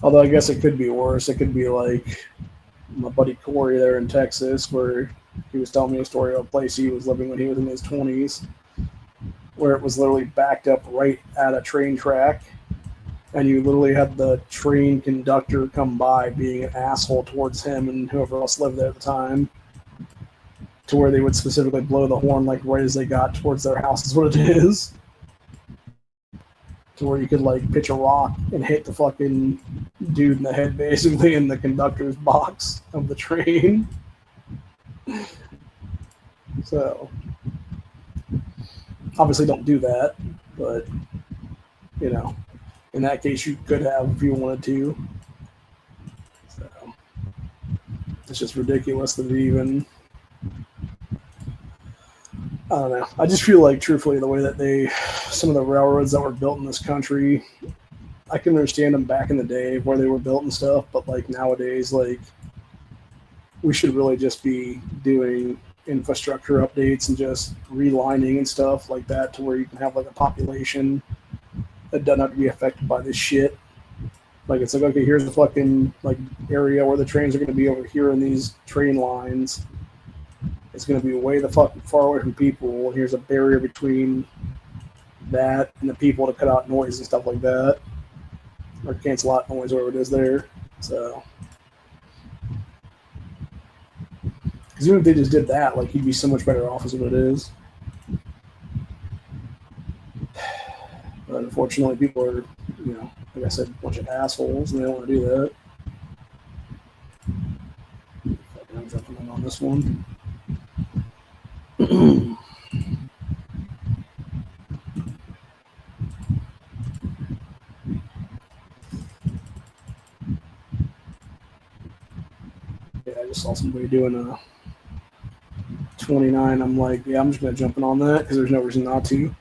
although I guess it could be worse. It could be like my buddy Corey there in Texas, where he was telling me a story of a place he was living when he was in his 20s, where it was literally backed up right at a train track, and you literally had the train conductor come by being an asshole towards him and whoever else lived there at the time, to where they would specifically blow the horn like right as they got towards their house is what it is, to where you could like pitch a rock and hit the fucking dude in the head basically in the conductor's box of the train. So obviously don't do that, but, in that case you could have if you wanted to. So, it's just ridiculous that it even, I don't know. I just feel like, truthfully, the way that some of the railroads that were built in this country, I can understand them back in the day where they were built and stuff, but like nowadays, like, we should really just be doing infrastructure updates and just relining and stuff like that, to where you can have like a population that doesn't have to be affected by this shit. Like, it's like, okay, here's the fucking like area where the trains are going to be over here in these train lines. It's going to be way the fuck far away from people. Here's a barrier between that and the people to cut out noise and stuff like that, or cancel out noise, whatever it is there. So, because even if they just did that, like, you'd be so much better off as what it is. But unfortunately, people are, like I said, a bunch of assholes, and they don't want to do that. I'm jumping in on this one. Yeah, I just saw somebody doing a 29. I'm like, yeah, I'm just going to jump in on that because there's no reason not to.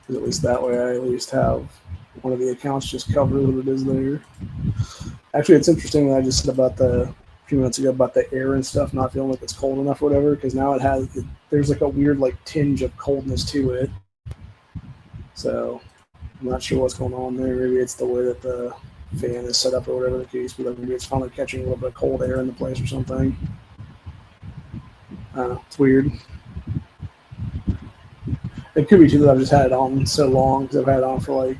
Because at least that way I at least have one of the accounts just covered what it is there. Actually, it's interesting that I just said about a few minutes ago about the air and stuff not feeling like it's cold enough or whatever, because now there's like a weird like tinge of coldness to it. So I'm not sure what's going on there. Maybe it's the way that the fan is set up or whatever the case, but maybe it's finally catching a little bit of cold air in the place or something. I don't know. It's weird. It could be too that I've just had it on so long, because I've had it on for like,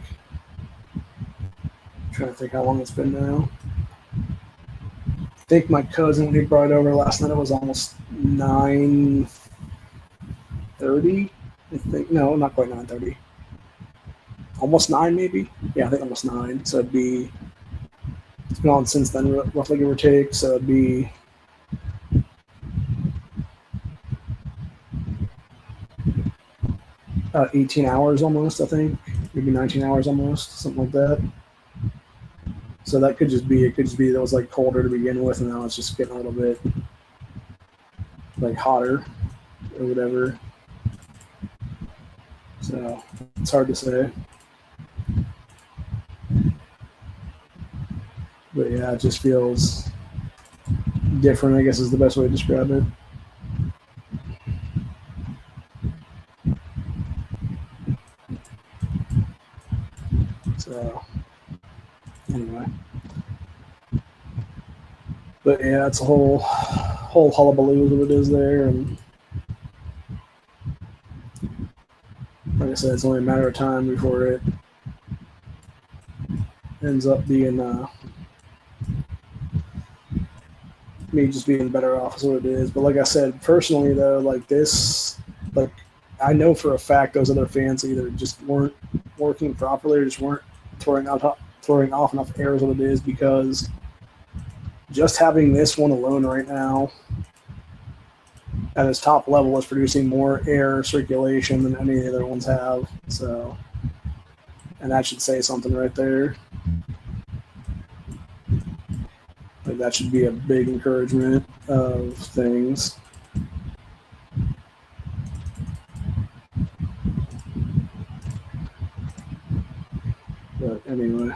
I'm trying to think how long it's been now. think my cousin, when he brought it over last night, it was almost 9:30. I think no, not quite 9:30. Almost 9, maybe. Yeah, I think almost 9. So it'd be. It's been on since then, roughly give or take. So it'd be. 18 hours almost, I think. Maybe 19 hours almost, something like that. So that could just be, that it was like colder to begin with, and now it's just getting a little bit like hotter or whatever. So it's hard to say. But yeah, it just feels different, I guess is the best way to describe it. So anyway. But yeah, it's a whole hullabaloo is what it is there, and like I said, it's only a matter of time before it ends up being me just being better off is what it is. But like I said, personally though, like this, like I know for a fact those other fans either just weren't working properly or just weren't throwing off enough air is what it is, because just having this one alone right now at its top level is producing more air circulation than any of the other ones have. So, and that should say something right there. Like that should be a big encouragement of things. But anyway.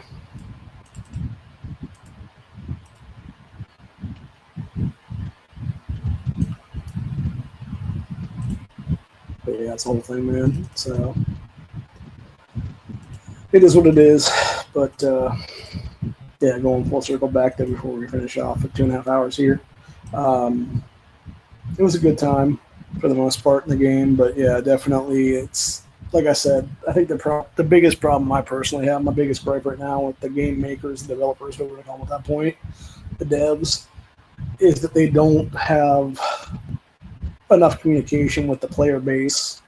But yeah, it's the whole thing, man. So it is what it is. But yeah, going full circle back there before we finish off at 2.5 hours here. It was a good time for the most part in the game, but yeah, definitely it's like I said, I think the biggest problem I personally have, my biggest gripe right now with the game makers, the developers, whatever we're going to call them at that point, the devs, is that they don't have enough communication with the player base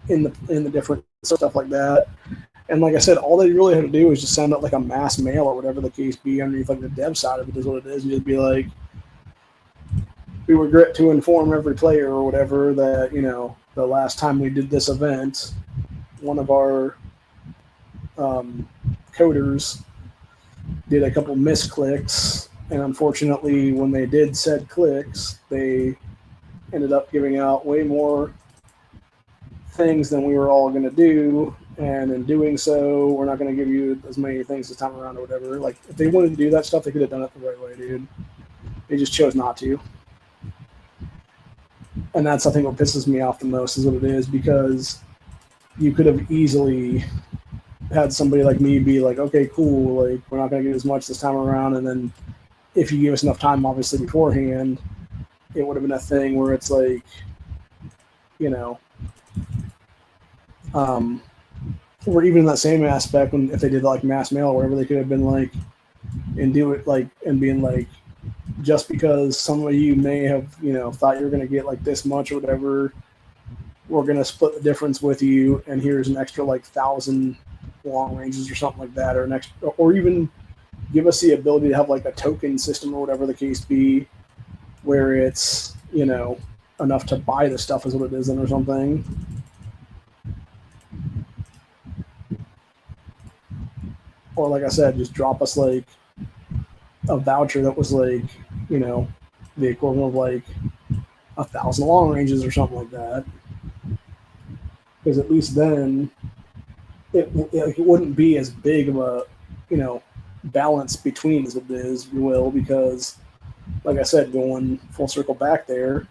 in the different stuff like that. And like I said, all they really have to do is just send out like a mass mail or whatever the case be underneath like the dev side of it is what it is. And just be like, we regret to inform every player or whatever that, you know, the last time we did this event, one of our coders did a couple misclicks, and unfortunately when they did said clicks, they ended up giving out way more things than we were all going to do, and in doing so, we're not going to give you as many things this time around or whatever. Like, if they wanted to do that stuff, they could have done it the right way, dude. They just chose not to. And that's, I think, what pisses me off the most is what it is, because you could have easily had somebody like me be like, okay, cool, like, we're not going to get as much this time around, and then if you gave us enough time, obviously, beforehand, it would have been a thing where it's like, you know, or even in that same aspect, when if they did like mass mail or whatever, they could have been like, and do it like, and being like, just because some of you may have, you know, thought you were going to get like this much or whatever, we're going to split the difference with you, and here's an extra like 1,000 long ranges or something like that, or an extra, or even give us the ability to have like a token system or whatever the case be, where it's, you know, enough to buy the stuff is what it is in or something. Or like I said, just drop us like a voucher that was like, you know, the equivalent of like 1,000 long ranges or something like that. Because at least then it wouldn't be as big of a, you know, balance between as it is, you will, because like I said, going full circle back there,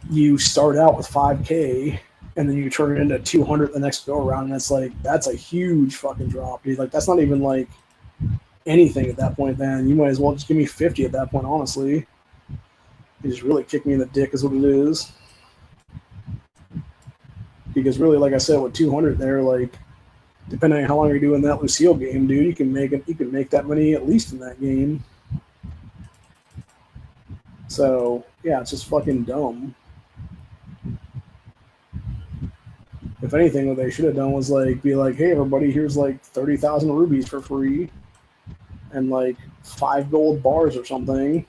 you start out with 5K and then you turn it into 200 the next go around, and it's like, that's a huge fucking drop, dude. Like, that's not even like anything at that point. Then you might as well just give me 50 at that point, honestly. You just really kick me in the dick is what it is. Because really, like I said, with 200 there, like, depending on how long you're doing that Lucille game, dude, you can make that money at least in that game. So yeah, it's just fucking dumb. If anything, what they should have done was like be like, hey everybody, here's like 30,000 rubies for free, and like 5 gold bars or something.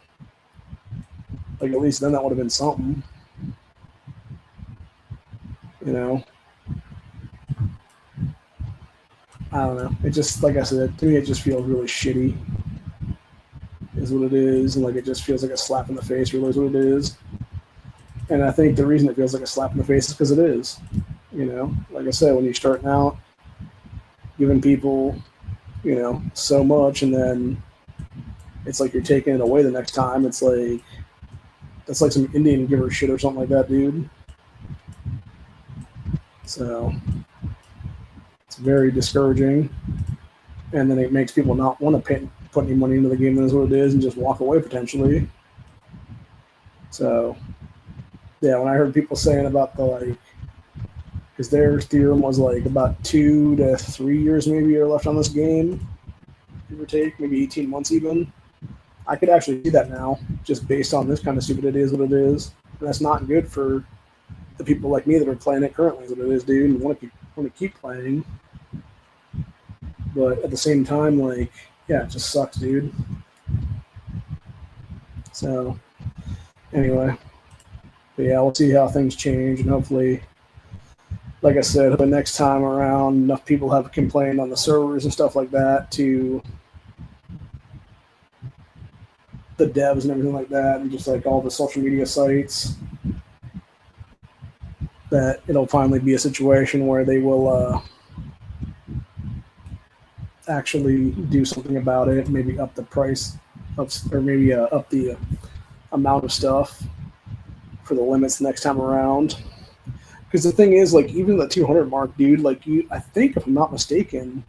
Like at least then that would have been something, you know. I don't know. It just, like I said, to me, it just feels really shitty, is what it is, and like it just feels like a slap in the face. Really, is what it is. And I think the reason it feels like a slap in the face is because it is. You know, like I said, when you're starting out, giving people, you know, so much, and then it's like you're taking it away the next time. It's like that's like some Indian giver shit or something like that, dude. So it's very discouraging, and then it makes people not want to put any money into the game. That's what it is, and just walk away potentially. So yeah, when I heard people saying about the like, because their theorem was like about 2 to 3 years maybe are left on this game, give or take, maybe 18 months even. I could actually see that now, just based on this kind of stupid. It is what it is, and that's not good for the people like me that are playing it currently. Is what it is, dude, and want to keep playing. But at the same time, like, yeah, it just sucks, dude. So anyway, but yeah, we'll see how things change, and hopefully, like I said, the next time around, enough people have complained on the servers and stuff like that to the devs and everything like that, and just like all the social media sites, that it'll finally be a situation where they will actually do something about it, maybe up the price, or maybe up the amount of stuff for the limits next time around. Because the thing is, like, even the 200 mark, dude, like, I think, if I'm not mistaken,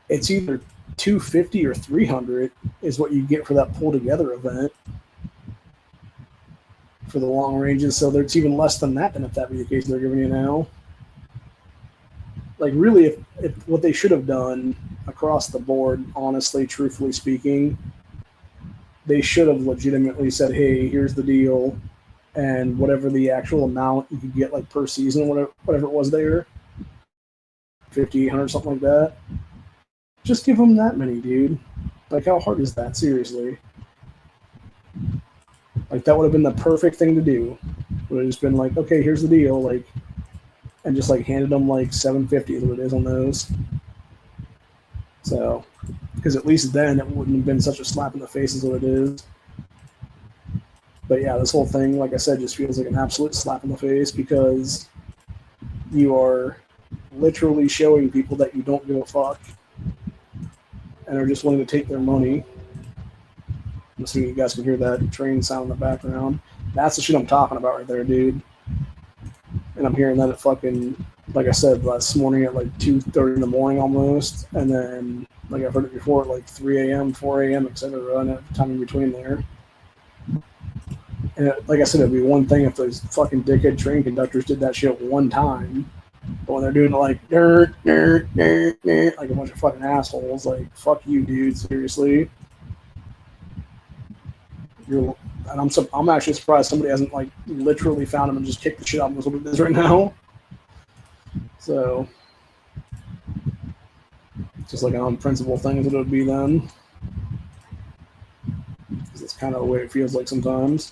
it's either 250 or 300 is what you get for that pull together event for the long ranges. So it's even less than that, than if that be the case they're giving you now. Like, really, if what they should have done across the board, honestly, truthfully speaking, they should have legitimately said, hey, here's the deal, and whatever the actual amount you could get, like, per season, whatever it was there, 50, 100, something like that, just give them that many, dude. Like, how hard is that? Seriously. Like, that would have been the perfect thing to do. Would have just been like, okay, here's the deal, like, and just like handed them like 750 is what it is on those. So, because at least then it wouldn't have been such a slap in the face as what it is. But yeah, this whole thing, like I said, just feels like an absolute slap in the face, because you are literally showing people that you don't give a fuck and are just willing to take their money. I'm assuming you guys can hear that train sound in the background. That's the shit I'm talking about right there, dude. And I'm hearing that at fucking, like I said, last morning at like 2:30 in the morning almost. And then, like I've heard it before, at like 3 a.m., 4 a.m., etc. And time in between there. And like I said, it'd be one thing if those fucking dickhead train conductors did that shit one time. But when they're doing it like, like a bunch of fucking assholes, like, fuck you, dude, seriously. And I'm actually surprised somebody hasn't, like, literally found him and just kicked the shit out of him. That's what it is right now. So, just like an unprincipled thing is what it would be then. Because it's kind of the way it feels like sometimes.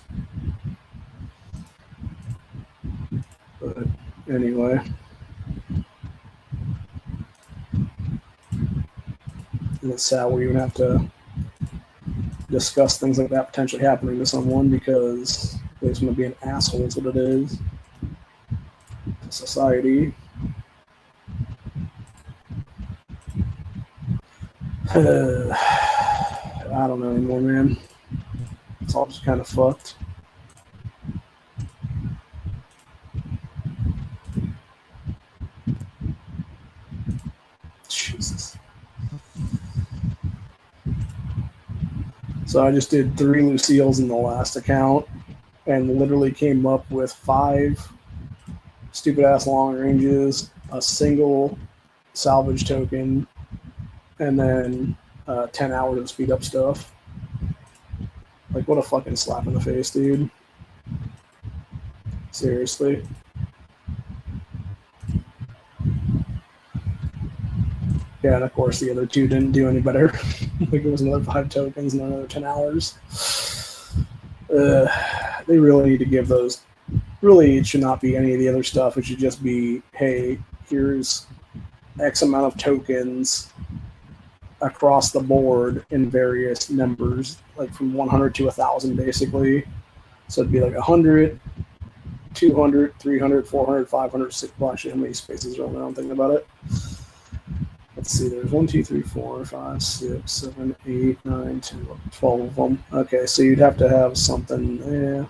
But anyway. And it's sad we even have to discuss things like that potentially happening to someone, because they just want to be an asshole is what it is to society. I don't know anymore, man. It's all just kind of fucked. Jesus. So I just did 3 Lucille's in the last account and literally came up with 5 stupid ass long ranges, a single salvage token, and then 10 hours of speed up stuff. Like, what a fucking slap in the face, dude. Seriously. Yeah, and of course the other two didn't do any better. Like, it was another 5 tokens and another 10 hours. They really need to give those. Really, it should not be any of the other stuff. It should just be, hey, here's X amount of tokens across the board in various numbers, like from 100 to 1,000, basically. So it'd be like 100, 200, 300, 400, 500, 600. Well, actually, how many spaces are there? I'm thinking about it. Let's see, there's 1, 2, 3, 4, 5, 6, 7, 8, 9, 10, 12 of them. Okay, so you'd have to have something. Yeah.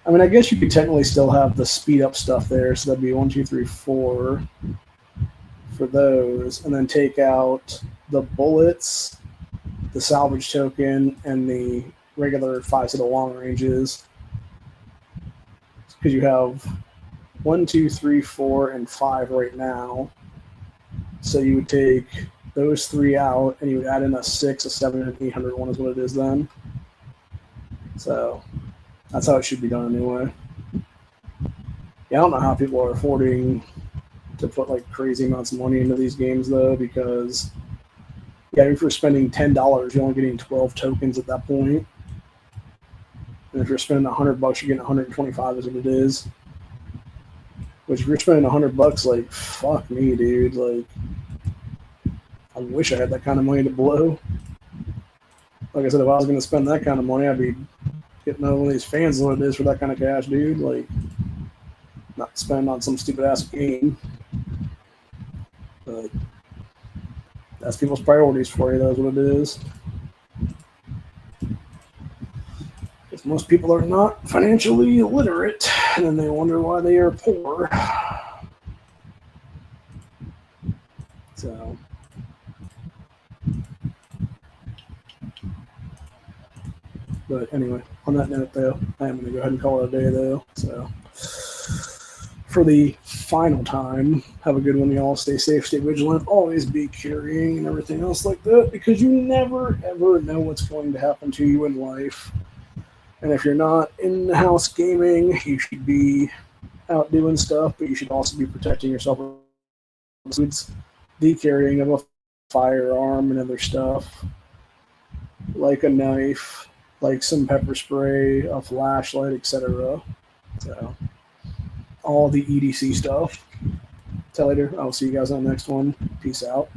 I mean, I guess you could technically still have the speed up stuff there. So that'd be 1, 2, 3, 4 for those. And then take out the bullets, the salvage token, and the regular 5 set of long ranges. Because you have 1, 2, 3, 4, and 5 right now. So you would take those 3 out, and you would add in a 6, a 7, and an 800 one is what it is then. So that's how it should be done anyway. Yeah, I don't know how people are affording to put like crazy amounts of money into these games though, because yeah, if you're spending $10, you're only getting 12 tokens at that point. And if you're spending $100, you're getting 125 is what it is. Which if you're spending $100, like, fuck me, dude. Like, I wish I had that kind of money to blow. Like I said, if I was going to spend that kind of money, I'd be getting one of these fans what it is for that kind of cash, dude. Like, not spend on some stupid ass game. But that's people's priorities for you. That's what it is. Because most people are not financially illiterate, and then they wonder why they are poor. So, but anyway, on that note, though, I am going to go ahead and call it a day, though. So, for the final time, have a good one, y'all. Stay safe, stay vigilant, always be carrying and everything else like that, because you never, ever know what's going to happen to you in life. And if you're not in the house gaming, you should be out doing stuff, but you should also be protecting yourself with the carrying of a firearm and other stuff, like a knife, like some pepper spray, a flashlight, etc. So, all the EDC stuff. Till later. I'll see you guys on the next one. Peace out.